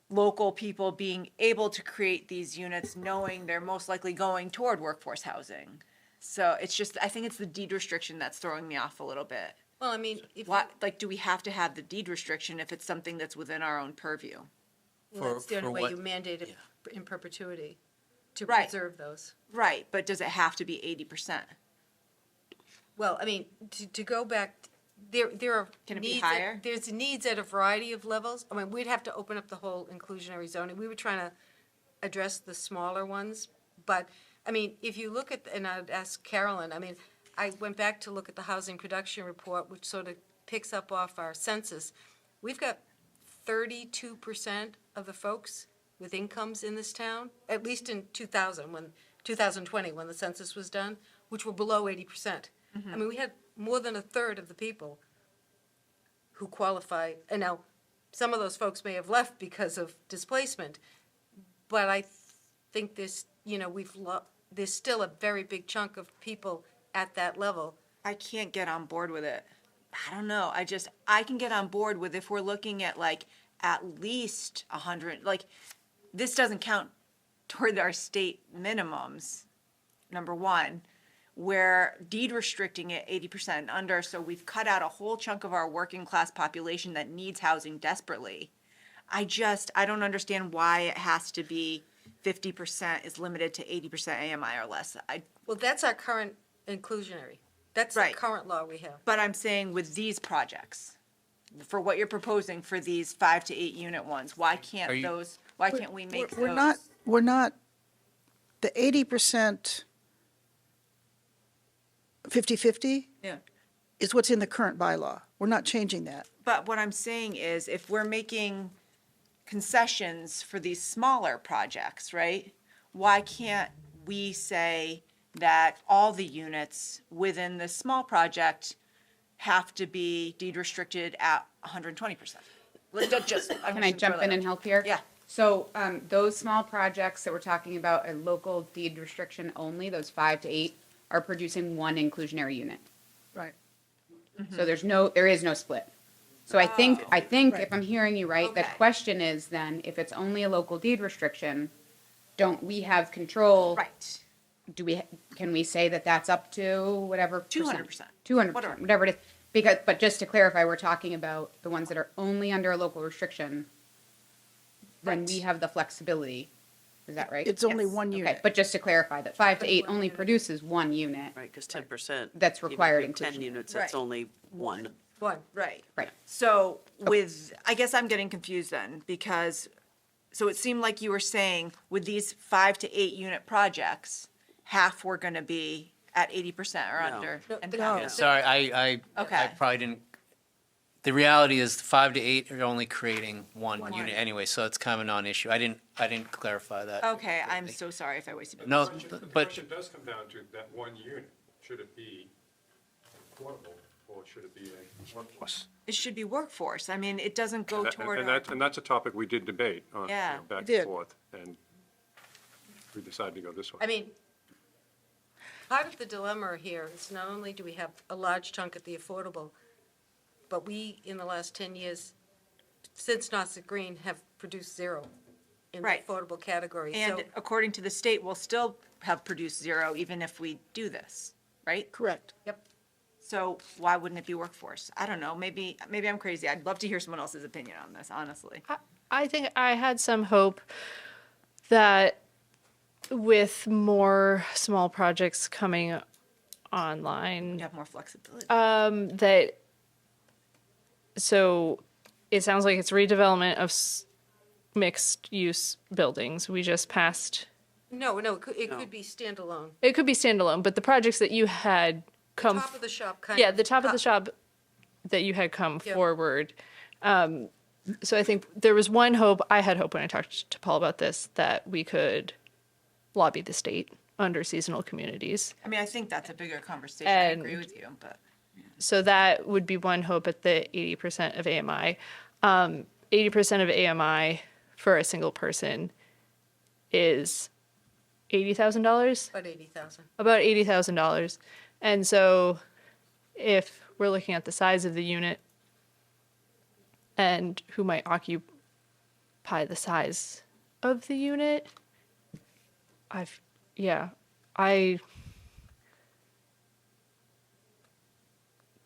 local people being able to create these units knowing they're most likely going toward workforce housing. So it's just, I think it's the deed restriction that's throwing me off a little bit. Well, Do we have to have the deed restriction if it's something that's within our own purview? that's the only for way what- you mandate it in perpetuity, to Right. preserve those. Right, but does it have to be 80%? Well, to go back, there are Can it be needs higher? There's needs at a variety of levels. I mean, we'd have to open up the whole inclusionary zoning. We were trying to address the smaller ones, but, I mean, if you look at, and I'd ask Carolyn, I mean, I went back to look at the housing production report, which sort of picks up off our census. We've got 32% of the folks with incomes in this town, at least in 2020, when the census was done, which were below 80%. I mean, we had more than a third of the people who qualify, and now, some of those folks may have left because of displacement, but I think there's, there's still a very big chunk of people at that level. I can't get on board with it. I don't know. I can get on board with if we're looking at like at least 100, like, this doesn't count toward our state minimums, number one. We're deed restricting it 80% and under, so we've cut out a whole chunk of our working class population that needs housing desperately. I don't understand why it has to be 50% is limited to 80% AMI or less. Well, that's our current inclusionary. That's the Right. current law we have. But I'm saying with these projects, for what you're proposing for these 5 to 8 unit ones, why can't we make those? We're not, the 80%, 50/50 Yeah. is what's in the current bylaw. We're not changing that. But what I'm saying is, if we're making concessions for these smaller projects, right? Why can't we say that all the units within this small project have to be deed restricted at 120%? Can I jump in and help here? Yeah. So those small projects that we're talking about, a local deed restriction only, those 5 to 8, are producing one inclusionary unit. Right. So there is no split. So I think if I'm hearing you right, the Okay. question is then, if it's only a local deed restriction, don't we have control? Right. Can we say that that's up to whatever? 200%. 200%, whatever it is. Because, but just to clarify, we're talking about the ones that are only under a local restriction. Then we have the flexibility. Is that right? It's only one Okay, unit. but just to clarify, that 5 to 8 only produces one unit. Right, because 10%. That's required even if you have 10 inclusion. units, that's Right. only one. Right. Right. So I guess I'm getting confused then, because, so it seemed like you were saying with these 5 to 8 unit projects, half were gonna be at 80% or No. under. and No. half- Sorry, I Okay. probably didn't. The reality is 5 to 8 are only creating one unit unit. anyway, so it's kind of a non-issue. I didn't clarify that. Okay, I'm so sorry if I wasted your No, time. The but question does come down to that one unit. Should it be affordable or should it be a workforce? It should be workforce. I mean, it doesn't go toward And our. that's a topic we did debate on, Yeah. back and did. forth, and we decided to go this way. I mean, part of the dilemma here is not only do we have a large chunk at the affordable, but we, in the last 10 years, since Nauset Green, have produced zero in the Right. affordable category. And So according to the state, we'll still have produced zero even if we do this, right? Correct. Yep. So why wouldn't it be workforce? I don't know. Maybe I'm crazy. I'd love to hear someone else's opinion on this, honestly. I think I had some hope that with more small projects coming online, You have more flexibility. that so it sounds like it's redevelopment of mixed use buildings. We just passed. No, it could be standalone. It could be standalone, but the projects that you had come Top of the shop kind of. yeah, the top of the shop that you had come Yep. forward. So I think there was one hope. I had hope when I talked to Paul about this that we could lobby the state under seasonal communities. I mean, I think that's a bigger conversation. I And- agree with you, but. So that would be one hope at the 80% of AMI. 80% of AMI for a single person is $80,000. About 80,000. About $80,000. And so if we're looking at the size of the unit and who might occupy the size of the unit, I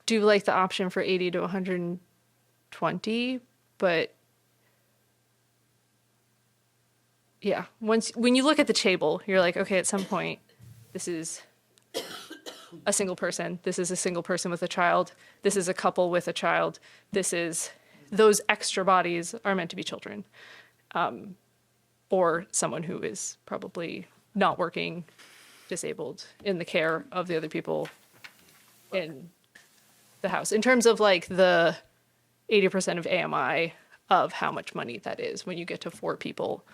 do like the option for 80 to 120, but yeah, when you look at the table, you're like, okay, at some point, this is a single person. This is a single person with a child. This is a couple with a child. Those extra bodies are meant to be children, or someone who is probably not working, disabled, in the care of the other people in the house. In terms of like the 80% of AMI of how much money that is when you get to 4 people,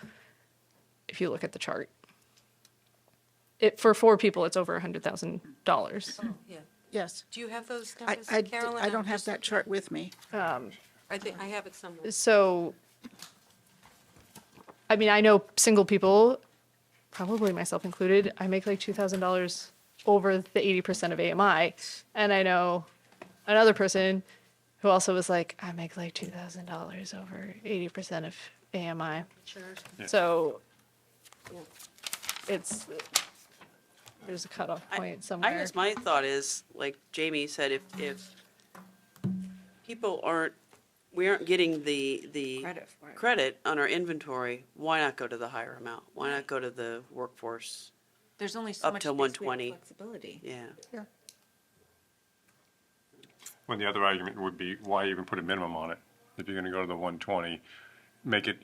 if you look at the chart. For 4 people, it's over $100,000. Yeah. Yes. Do you have those I, numbers, I, Carolyn? I don't have that chart with me. I think I have it somewhere. So, I mean, I know single people, probably myself included, I make like $2,000 over the 80% of AMI. And I know another person who also was like, I make like $2,000 over 80% of AMI. Yeah. So there's a cutoff point somewhere. I guess my thought is, like Jamie said, if people we aren't getting the credit on our inventory, why not go to the higher amount? Why not go to the workforce? There's only so Up much to space we have 120. flexibility. Yeah. Well, the other argument would be, why even put a minimum on it? If you're gonna go to the 120, make it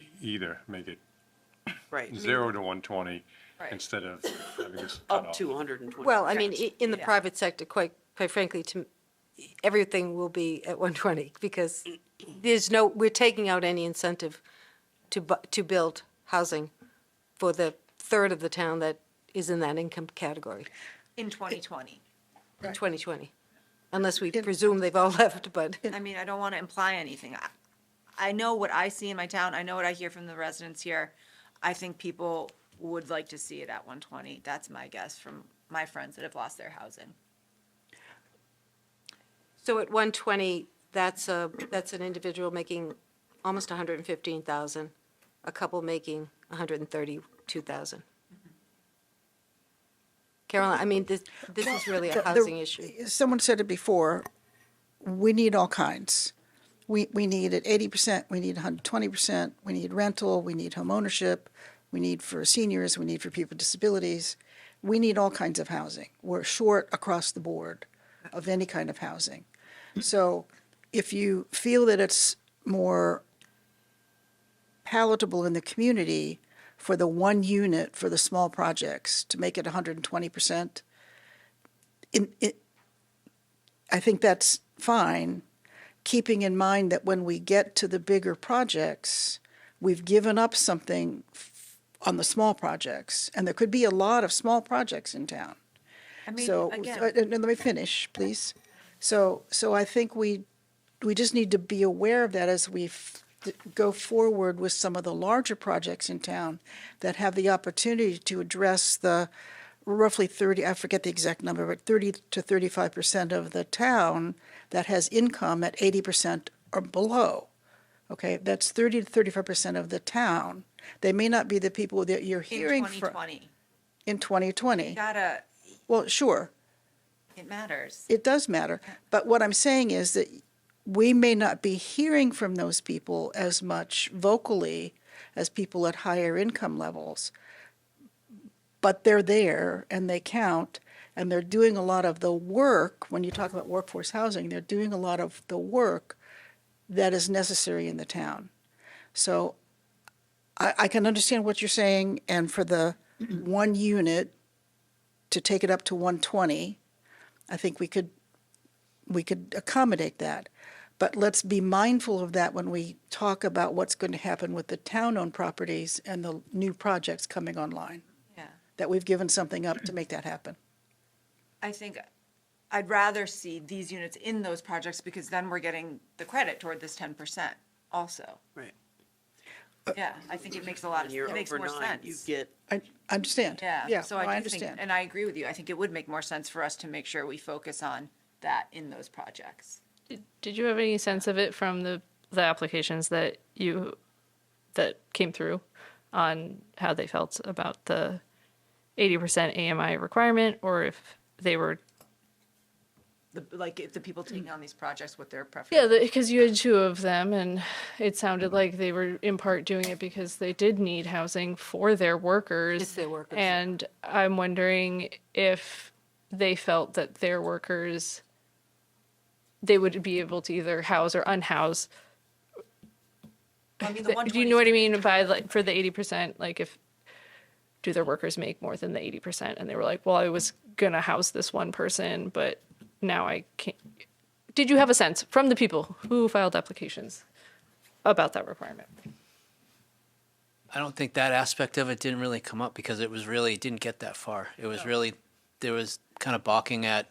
Right. 0 to 120 Right. instead of having this Up cutoff. to 120. Well, I mean, in the Yeah. private sector, quite frankly, everything will be at 120 because we're taking out any incentive to build housing for the third of the town that is in that income category In 2020. in 2020. Unless we presume they've all left, but. I mean, I don't want to imply anything. I know what I see in my town. I know what I hear from the residents here. I think people would like to see it at 120. That's my guess from my friends that have lost their housing. So at 120, that's an individual making almost 115,000, a couple making 132,000. Carolyn, I mean, this is really a housing issue. Someone said it before, we need all kinds. We need at 80%, we need 120%, we need rental, we need home ownership, we need for seniors, we need for people with disabilities. We need all kinds of housing. We're short across the board of any kind of housing. So if you feel that it's more palatable in the community for the one unit for the small projects to make it 120%, I think that's fine, keeping in mind that when we get to the bigger projects, we've given up something on the small projects, and there could be a lot of small projects in town. I mean, So, again, and let me finish, please. So I think we just need to be aware of that as we go forward with some of the larger projects in town that have the opportunity to address the roughly 30, I forget the exact number, but 30 to 35% of the town that has income at 80% or below. Okay, that's 30 to 35% of the town. They may not be the people that you're hearing in from. 2020. In 2020. You gotta, Well, sure. it matters. It does matter. But what I'm saying is that we may not be hearing from those people as much vocally as people at higher income levels. But they're there and they count and they're doing a lot of the work. When you talk about workforce housing, they're doing a lot of the work that is necessary in the town. So I can understand what you're saying, and for the one unit to take it up to 120, I think we could accommodate that. But let's be mindful of that when we talk about what's going to happen with the town-owned properties and the new projects coming online, Yeah. that we've given something up to make that happen. I think I'd rather see these units in those projects because then we're getting the credit toward this 10% also. Right. Yeah, I think it makes a lot When of, you're it makes over more 9, sense. you get, I understand. Yeah, so no, I do understand. think, and I agree with you, I think it would make more sense for us to make sure we focus on that in those projects. Did you have any sense of it from the applications that came through on how they felt about the 80% AMI requirement, or if they were? Like if the people taking on these projects, what their preference? Yeah, because you had 2 of them, and it sounded like they were in part doing it because they did need housing for their workers. It's their workers. And I'm wondering if they felt that their workers, they would be able to either house or unhouse. I mean, Do you know what I mean by like for the 80%? Like if do their workers make more than the 80%? And they were like, well, I was gonna house this one person, but now I can't. Did you have a sense from the people who filed applications about that requirement? I don't think that aspect of it didn't really come up because it didn't get that far. It was really, there was kind of balking at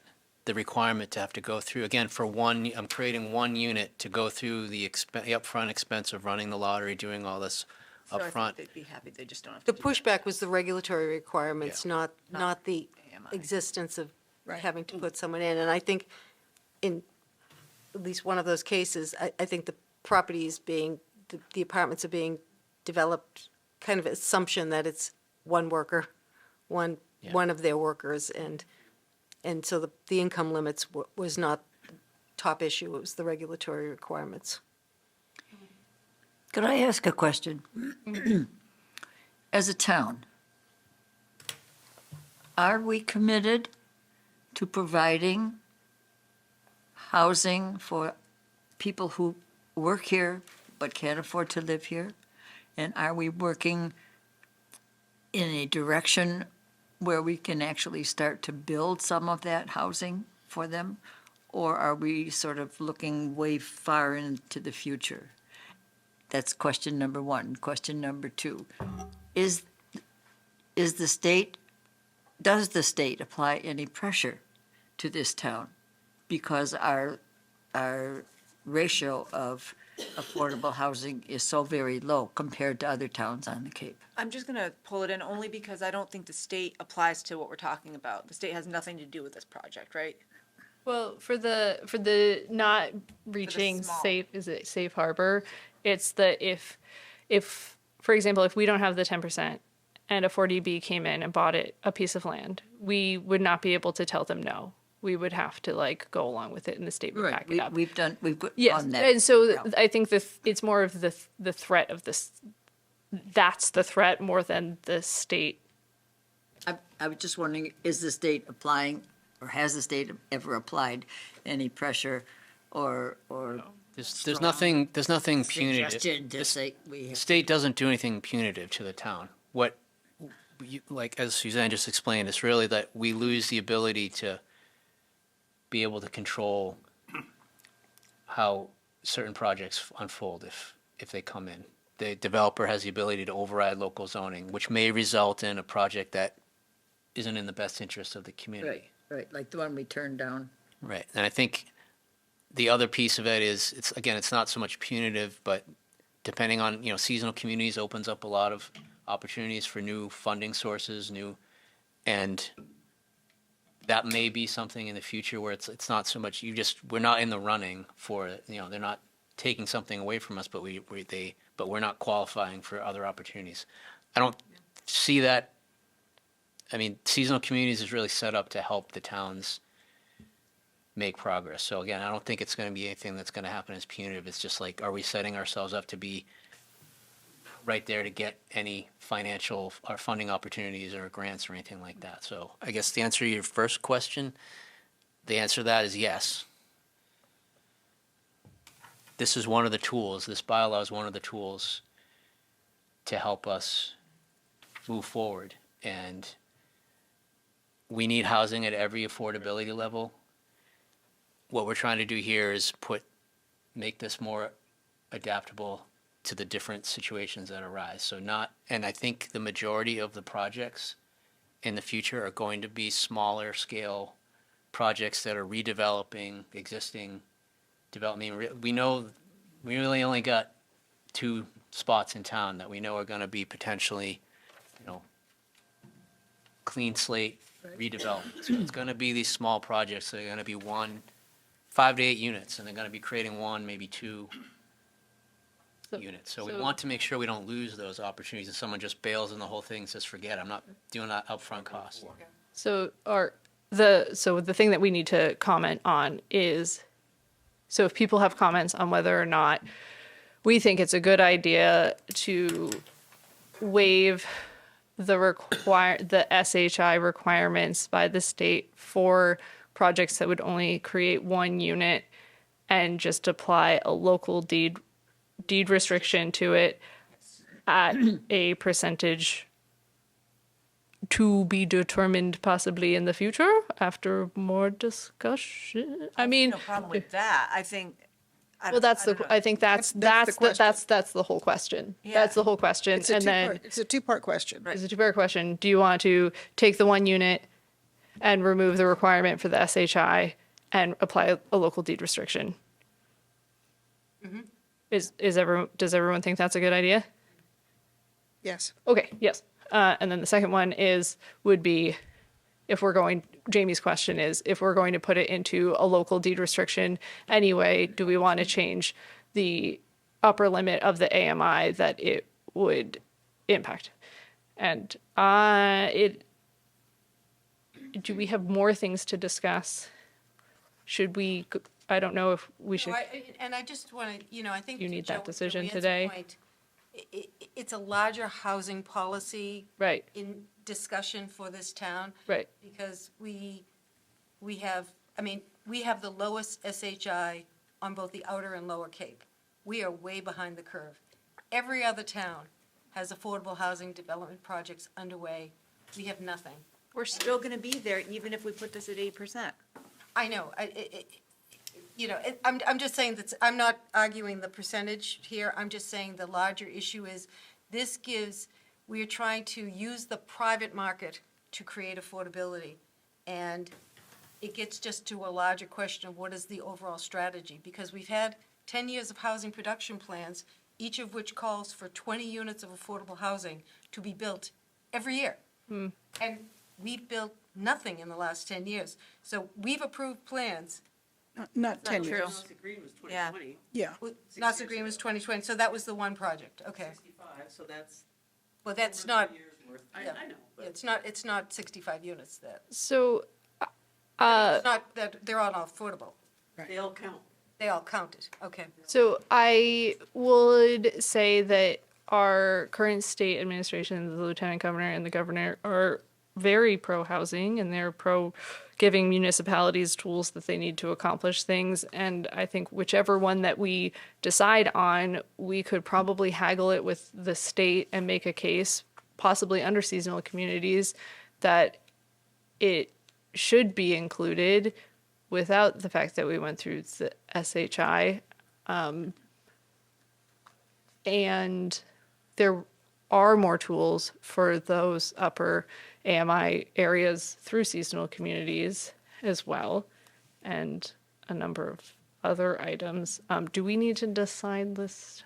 the requirement to have to go through, again, I'm creating one unit to go through the upfront expense of running the lottery, doing all this So I think upfront. they'd be happy, they just don't have The to. pushback was the regulatory requirements, not the AMI. existence of having to put someone in. And I think in at least one of those cases, I think the properties the apartments are being developed kind of assumption that it's one worker, one of their workers, and so the income limits was not the top issue, it was the regulatory requirements. Could I ask a question? As a town, are we committed to providing housing for people who work here but can't afford to live here? And are we working in a direction where we can actually start to build some of that housing for them? Or are we sort of looking way far into the future? That's question number one. Question number two, does the state apply any pressure to this town? Because our ratio of affordable housing is so very low compared to other towns on the Cape. I'm just gonna pull it in only because I don't think the state applies to what we're talking about. The state has nothing to do with this project, right? Well, for the not reaching small. safe harbor, it's that if for example, if we don't have the 10% and a 40B came in and bought a piece of land, we would not be able to tell them no. We would have to like go along with it, and the state would back it up. We've done Yes, that. and so route. I think it's more of the threat of this. That's the threat more than the state. I was just wondering, is the state applying, or has the state ever applied any pressure or There's nothing punitive. suggestion to say we The have? state doesn't do anything punitive to the town. Like as Suzanne just explained, it's really that we lose the ability to be able to control how certain projects unfold if they come in. The developer has the ability to override local zoning, which may result in a project that isn't in the best interest of the community. Right, like the one we turned down. Right. And I think the other piece of it is, it's not so much punitive, but depending on, seasonal communities opens up a lot of opportunities for new funding sources, and that may be something in the future where it's not so much we're not in the running for it. They're not taking something away from us, but we're not qualifying for other opportunities. I don't see that. I mean, seasonal communities is really set up to help the towns make progress. So again, I don't think it's going to be anything that's going to happen as punitive. It's just like, are we setting ourselves up to be right there to get any financial or funding opportunities or grants or anything like that? So I guess the answer to your first question, the answer to that is yes. This is one of the tools, this bylaw is one of the tools to help us move forward. And we need housing at every affordability level. What we're trying to do here is make this more adaptable to the different situations that arise. And I think the majority of the projects in the future are going to be smaller scale projects that are redeveloping existing development. We know we really only got 2 spots in town that we know are going to be potentially, clean slate redevelopment. So it's going to be these small projects. They're going to be 5 to 8 units, and they're going to be creating 1, maybe 2 units. So we want to make sure we don't lose those opportunities and someone just bails and the whole thing says, forget, I'm not doing that upfront cost. So the thing that we need to comment on is, so if people have comments on whether or not we think it's a good idea to waive the SHI requirements by the state for projects that would only create one unit and just apply a local deed restriction to it at a percentage to be determined possibly in the future after more discussion. I mean, No problem with that. I think. well, that's the. I think that's the whole question. Yeah. That's the whole question. It's a And then two-part, it's a two-part question. it's a two-part question. Do you want to take the one unit and remove the requirement for the SHI and apply a local deed restriction? Mm-hmm. Does everyone think that's a good idea? Yes. Okay, yes. And then the second one would be Jamie's question is, if we're going to put it into a local deed restriction anyway, do we want to change the upper limit of the AMI that it would impact? And do we have more things to discuss? Should we, I don't know if we should. And I just want to, I think. You need to that decision Joanne's today. point, it's a larger housing policy. Right. In discussion for this town. Right. Because we have the lowest SHI on both the outer and lower Cape. We are way behind the curve. Every other town has affordable housing development projects underway. We have nothing. We're still going to be there even if we put this at 8%. I know, I'm just saying that, I'm not arguing the percentage here, I'm just saying the larger issue is, we are trying to use the private market to create affordability. And it gets just to a larger question of what is the overall strategy? Because we've had 10 years of housing production plans, each of which calls for 20 units of affordable housing to be built every year. And we've built nothing in the last 10 years. So we've approved plans. Not 10 true. years. Green was Yeah. 2020. Yeah. Nassau Green was 2020, so that was the one project, okay. 65, so that's. Well, that's not, I yeah. know, but it's not 65 units that, So, it's not, that they're all affordable. they all count. They all counted, okay. So I would say that our current state administration, the lieutenant governor and the governor, are very pro-housing, and they're pro-giving municipalities tools that they need to accomplish things. And I think whichever one that we decide on, we could probably haggle it with the state and make a case, possibly under seasonal communities, that it should be included without the fact that we went through the SHI. And there are more tools for those upper AMI areas through seasonal communities as well, and a number of other items. Do we need to decide this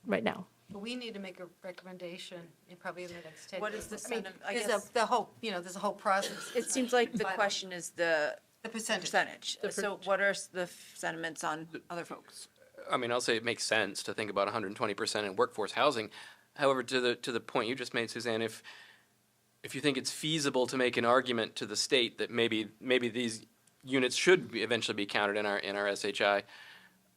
right now? But we need to make a recommendation in probably in the next 10 years. What is the I mean, sentiment? I there's guess- the whole, there's a whole process. It seems like the question is the percentage. So what are the sentiments on other folks? I mean, I'll say it makes sense to think about 120% in workforce housing. However, to the point you just made, Suzanne, if you think it's feasible to make an argument to the state that maybe these units should eventually be counted in our SHI,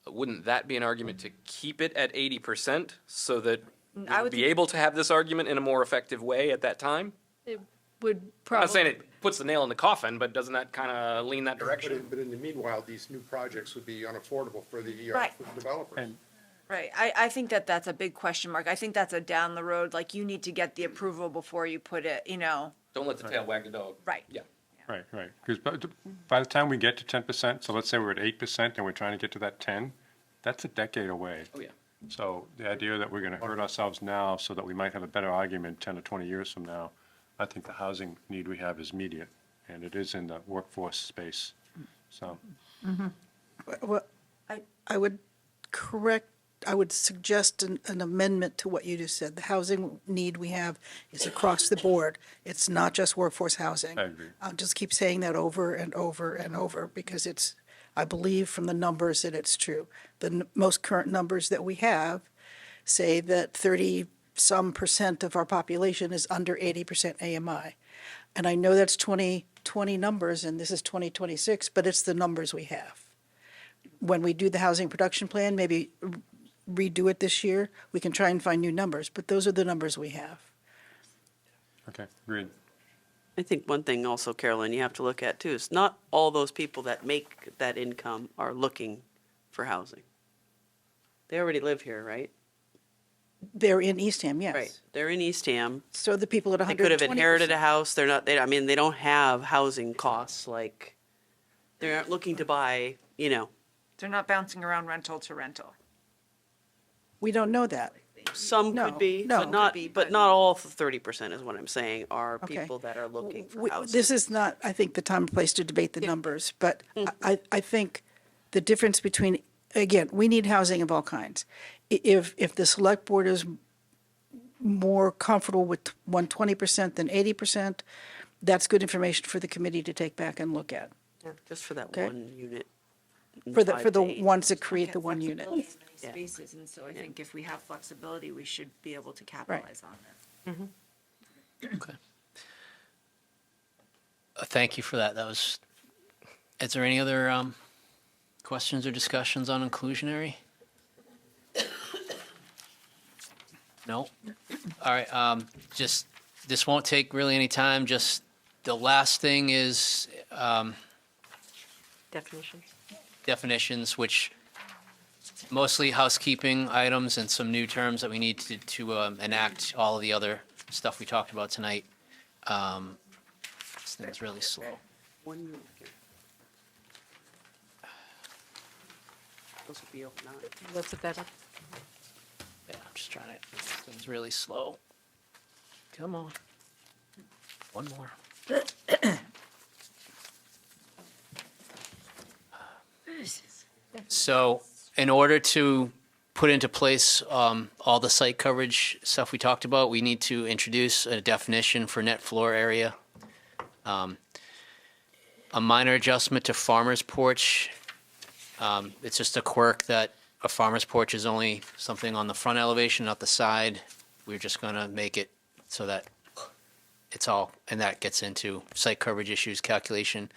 wouldn't that be an argument to keep it at 80% so that I we'd would be think- able to have this argument in a more effective way at that time? It would I'm not probably. saying it puts the nail in the coffin, but doesn't that kind of lean that direction? But in the meanwhile, these new projects would be unaffordable for the Right. for the developers. Right, I think that's a big question mark. I think that's a down the road, like you need to get the approval before you put it, Don't let the tail wag the dog. Right. Yeah. Right. Because by the time we get to 10%, so let's say we're at 8% and we're trying to get to that 10, that's a decade away. Oh, yeah. So the idea that we're going to hurt ourselves now so that we might have a better argument 10 or 20 years from now, I think the housing need we have is immediate, and it is in the workforce space. So, Well, I would suggest an amendment to what you just said. The housing need we have is across the board. It's not just workforce housing. I agree. I'll just keep saying that over and over and over because I believe from the numbers that it's true. The most current numbers that we have say that 30-some% of our population is under 80% AMI. And I know that's 2020 numbers and this is 2026, but it's the numbers we have. When we do the housing production plan, maybe redo it this year, we can try and find new numbers, but those are the numbers we have. Okay, agreed. I think one thing also, Carolyn, you have to look at too, is not all those people that make that income are looking for housing. They already live here, right? They're in Eastham, yes. Right. They're in Eastham. So the people at They 120%. could have inherited a house. They're not, I mean, they don't have housing costs like, they're not looking to buy, you know, They're not bouncing around rental to rental. We don't know that. some No, could be, no. but not, Could be, but but- not all 30% is what I'm saying, are Okay. people that are looking for We- housing. This is not, I think, the time and place to debate the numbers, but I think the difference between, again, we need housing of all kinds. If the select board is more comfortable with 120% than 80%, that's good information for the committee to take back and look at, Just for that Okay. one unit. for the 5 to 8. ones that create the one unit. Yeah. Spaces, and so I think if we have flexibility, we should be able to capitalize on it. Okay. Thank you for that. That was, is there any other questions or discussions on inclusionary? No? All right, just, this won't take really any time, just the last thing is Definitions. definitions, which mostly housekeeping items and some new terms that we need to enact all of the other stuff we talked about tonight. This thing's really slow. One unit here. Those would be open out. What's it better? Yeah, I'm just trying to, this thing's really slow. Come on. One more. So, in order to put into place all the site coverage stuff we talked about, we need to introduce a definition for net floor area. A minor adjustment to farmer's porch. It's just a quirk that a farmer's porch is only something on the front elevation, not the side. We're just gonna make it so that it's all, and that gets into site coverage issues calculation.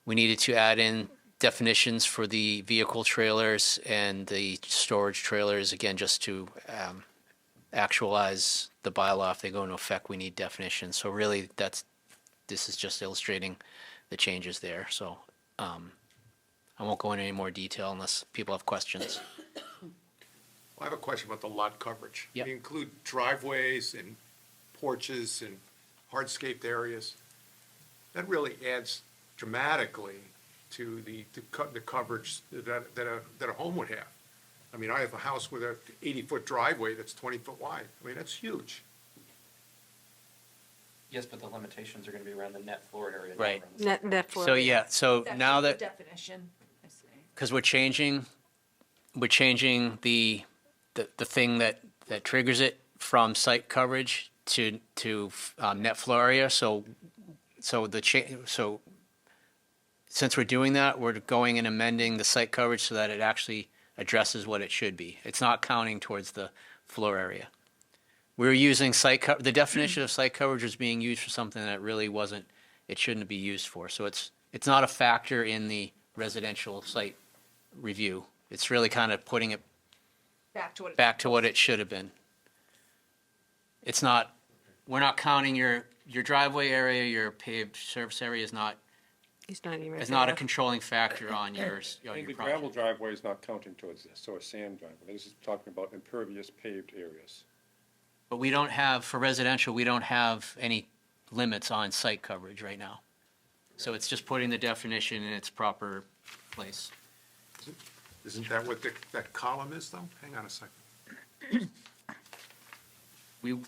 We needed to add in definitions for the vehicle trailers and the storage trailers, again, just to actualize the bylaw. If they go into effect, we need definitions. So really, this is just illustrating the changes there. So I won't go into any more detail unless people have questions. I have a question about the lot coverage. Yep. You include driveways and porches and hardscaped areas. That really adds dramatically to the coverage that a home would have. I mean, I have a house with a 80-foot driveway that's 20-foot wide. I mean, that's huge. Yes, but the limitations are going to be around the net floor area. not Right. around the- Net floor. So yeah, so That's now the that, Definition, I see. because we're changing the thing that triggers it from site coverage to net floor area. So since we're doing that, we're going and amending the site coverage so that it actually addresses what it should be. It's not counting towards the floor area. We're using the definition of site coverage is being used for something that really wasn't, it shouldn't be used for. So it's not a factor in the residential site review. It's really kind of putting it back to what it should have been. It's not, we're not counting your driveway area, your paved surface area is not He's not even. a controlling factor on your I think the project. gravel driveway is not counting towards this, so a sand driveway. This is talking about impervious paved areas. But we don't have, for residential, we don't have any limits on site coverage right now. So it's just putting the definition in its proper place. Isn't that what that column is, though? Hang on a second. We,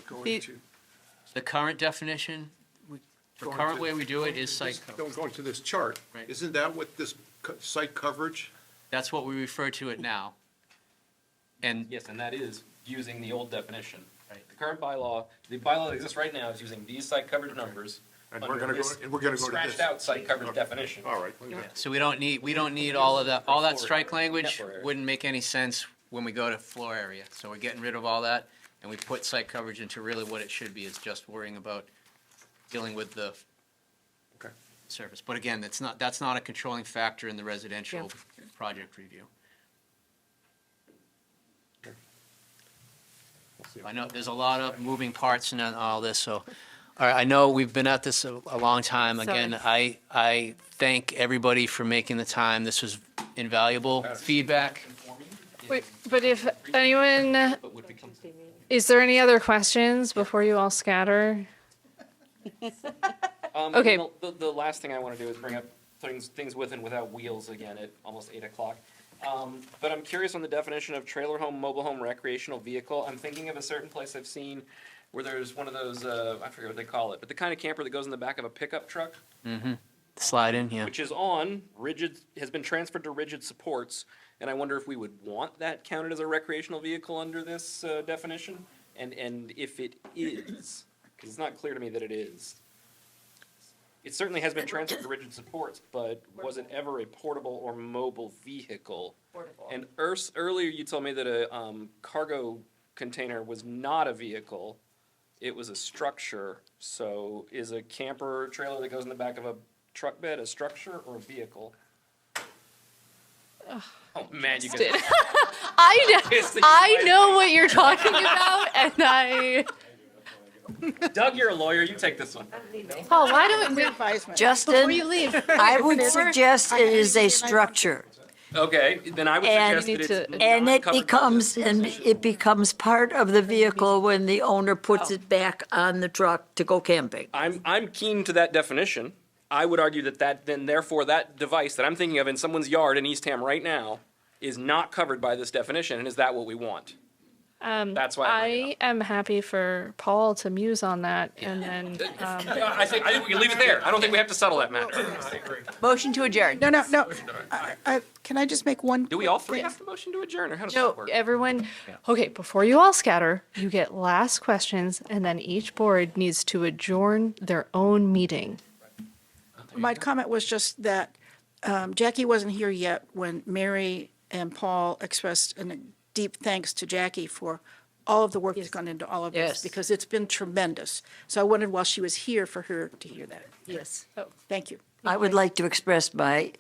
Going to, the current definition, the Going current to- way we do it is site coverage. going to this chart. Right. Isn't that what this site coverage? That's what we refer to it now. And Yes, and that is using the old definition. Right. The current bylaw, the bylaw that exists right now is using these site coverage numbers. And we're under gonna go- this and we're gonna go to Scratched this. out site coverage definition. All right. so we don't need all of that. All that strike language Net floor. wouldn't make any sense when we go to floor area. So we're getting rid of all that and we put site coverage into really what it should be, is just worrying about dealing with the Okay. surface. But again, that's not a controlling factor in the residential project review. I know there's a lot of moving parts in all this, so, all right, I know we've been at this a long time. Again, I thank everybody for making the time. This was invaluable feedback. Wait, but if anyone, is there any other questions before you all scatter? Okay. The last thing I want to do is bring up things with and without wheels again at almost 8 o'clock. But I'm curious on the definition of trailer home, mobile home, recreational vehicle. I'm thinking of a certain place I've seen where there's one of those, I forget what they call it, but the kind of camper that goes in the back of a pickup truck, Slide in, yeah. which is on rigid, has been transferred to rigid supports. And I wonder if we would want that counted as a recreational vehicle under this definition? And if it is, because it's not clear to me that it is. It certainly has been transferred to rigid supports, but was it ever a portable or mobile vehicle? And earlier you told me that a cargo container was not a vehicle, it was a structure. So is a camper trailer that goes in the back of a truck bed a structure or a vehicle? Oh man, you guys. I know what you're talking about, and Doug, you're a lawyer. You take this one. Paul, why don't we, Justin, before you leave? I would suggest it is a structure. Okay, then I would And, suggest that it's and not it covered by becomes, and it becomes part of the vehicle when the owner puts it back on the truck to go camping. I'm keen to that definition. I would argue that then therefore that device that I'm thinking of in someone's yard in Eastham right now is not covered by this definition, and is that what we want? That's why I am happy for Paul to muse on that, and then, I think we can leave it there. I don't think we have to settle that matter. Motion to adjourn. No. Can I just make one? Do we all three have to motion to adjourn, or how does no, that work? everyone, okay, before you all scatter, you get last questions, and then each board needs to adjourn their own meeting. My comment was just that Jackie wasn't here yet when Mary and Paul expressed a deep thanks to Jackie for all of the work that's gone into all of this, Yes. because it's been tremendous. So I wanted, while she was here, for her to hear that. Yes. Thank you. I would like to express my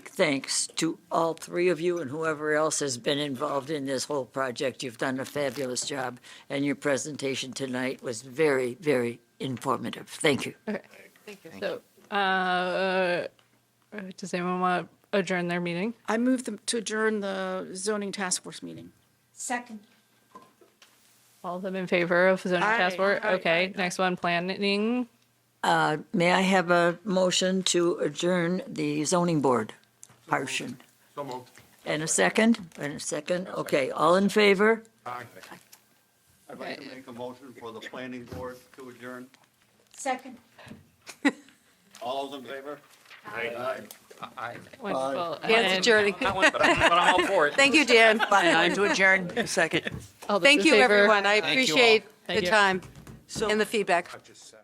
thanks to all three of you and whoever else has been involved in this whole project. You've done a fabulous job, and your presentation tonight was very, very informative. Thank you. Okay, thank you. So, does anyone want to adjourn their meeting? I move them to adjourn the zoning task force meeting. Second. All of them in favor of zoning Aye, task force? aye, Okay, next one, planning. May I have a motion to adjourn the zoning board portion? So moved. And a second? And a second? Okay, all in favor? Aye. I'd like to make a motion for the planning board to adjourn. Second. All those in favor? Wonderful. Dan's And adjourning. That one, but I'm all for it. Thank you, Dan. Motion to adjourn. Second. all those Thank in you, favor? everyone. I Thank you all. appreciate Thank the you. time So and the feedback. Just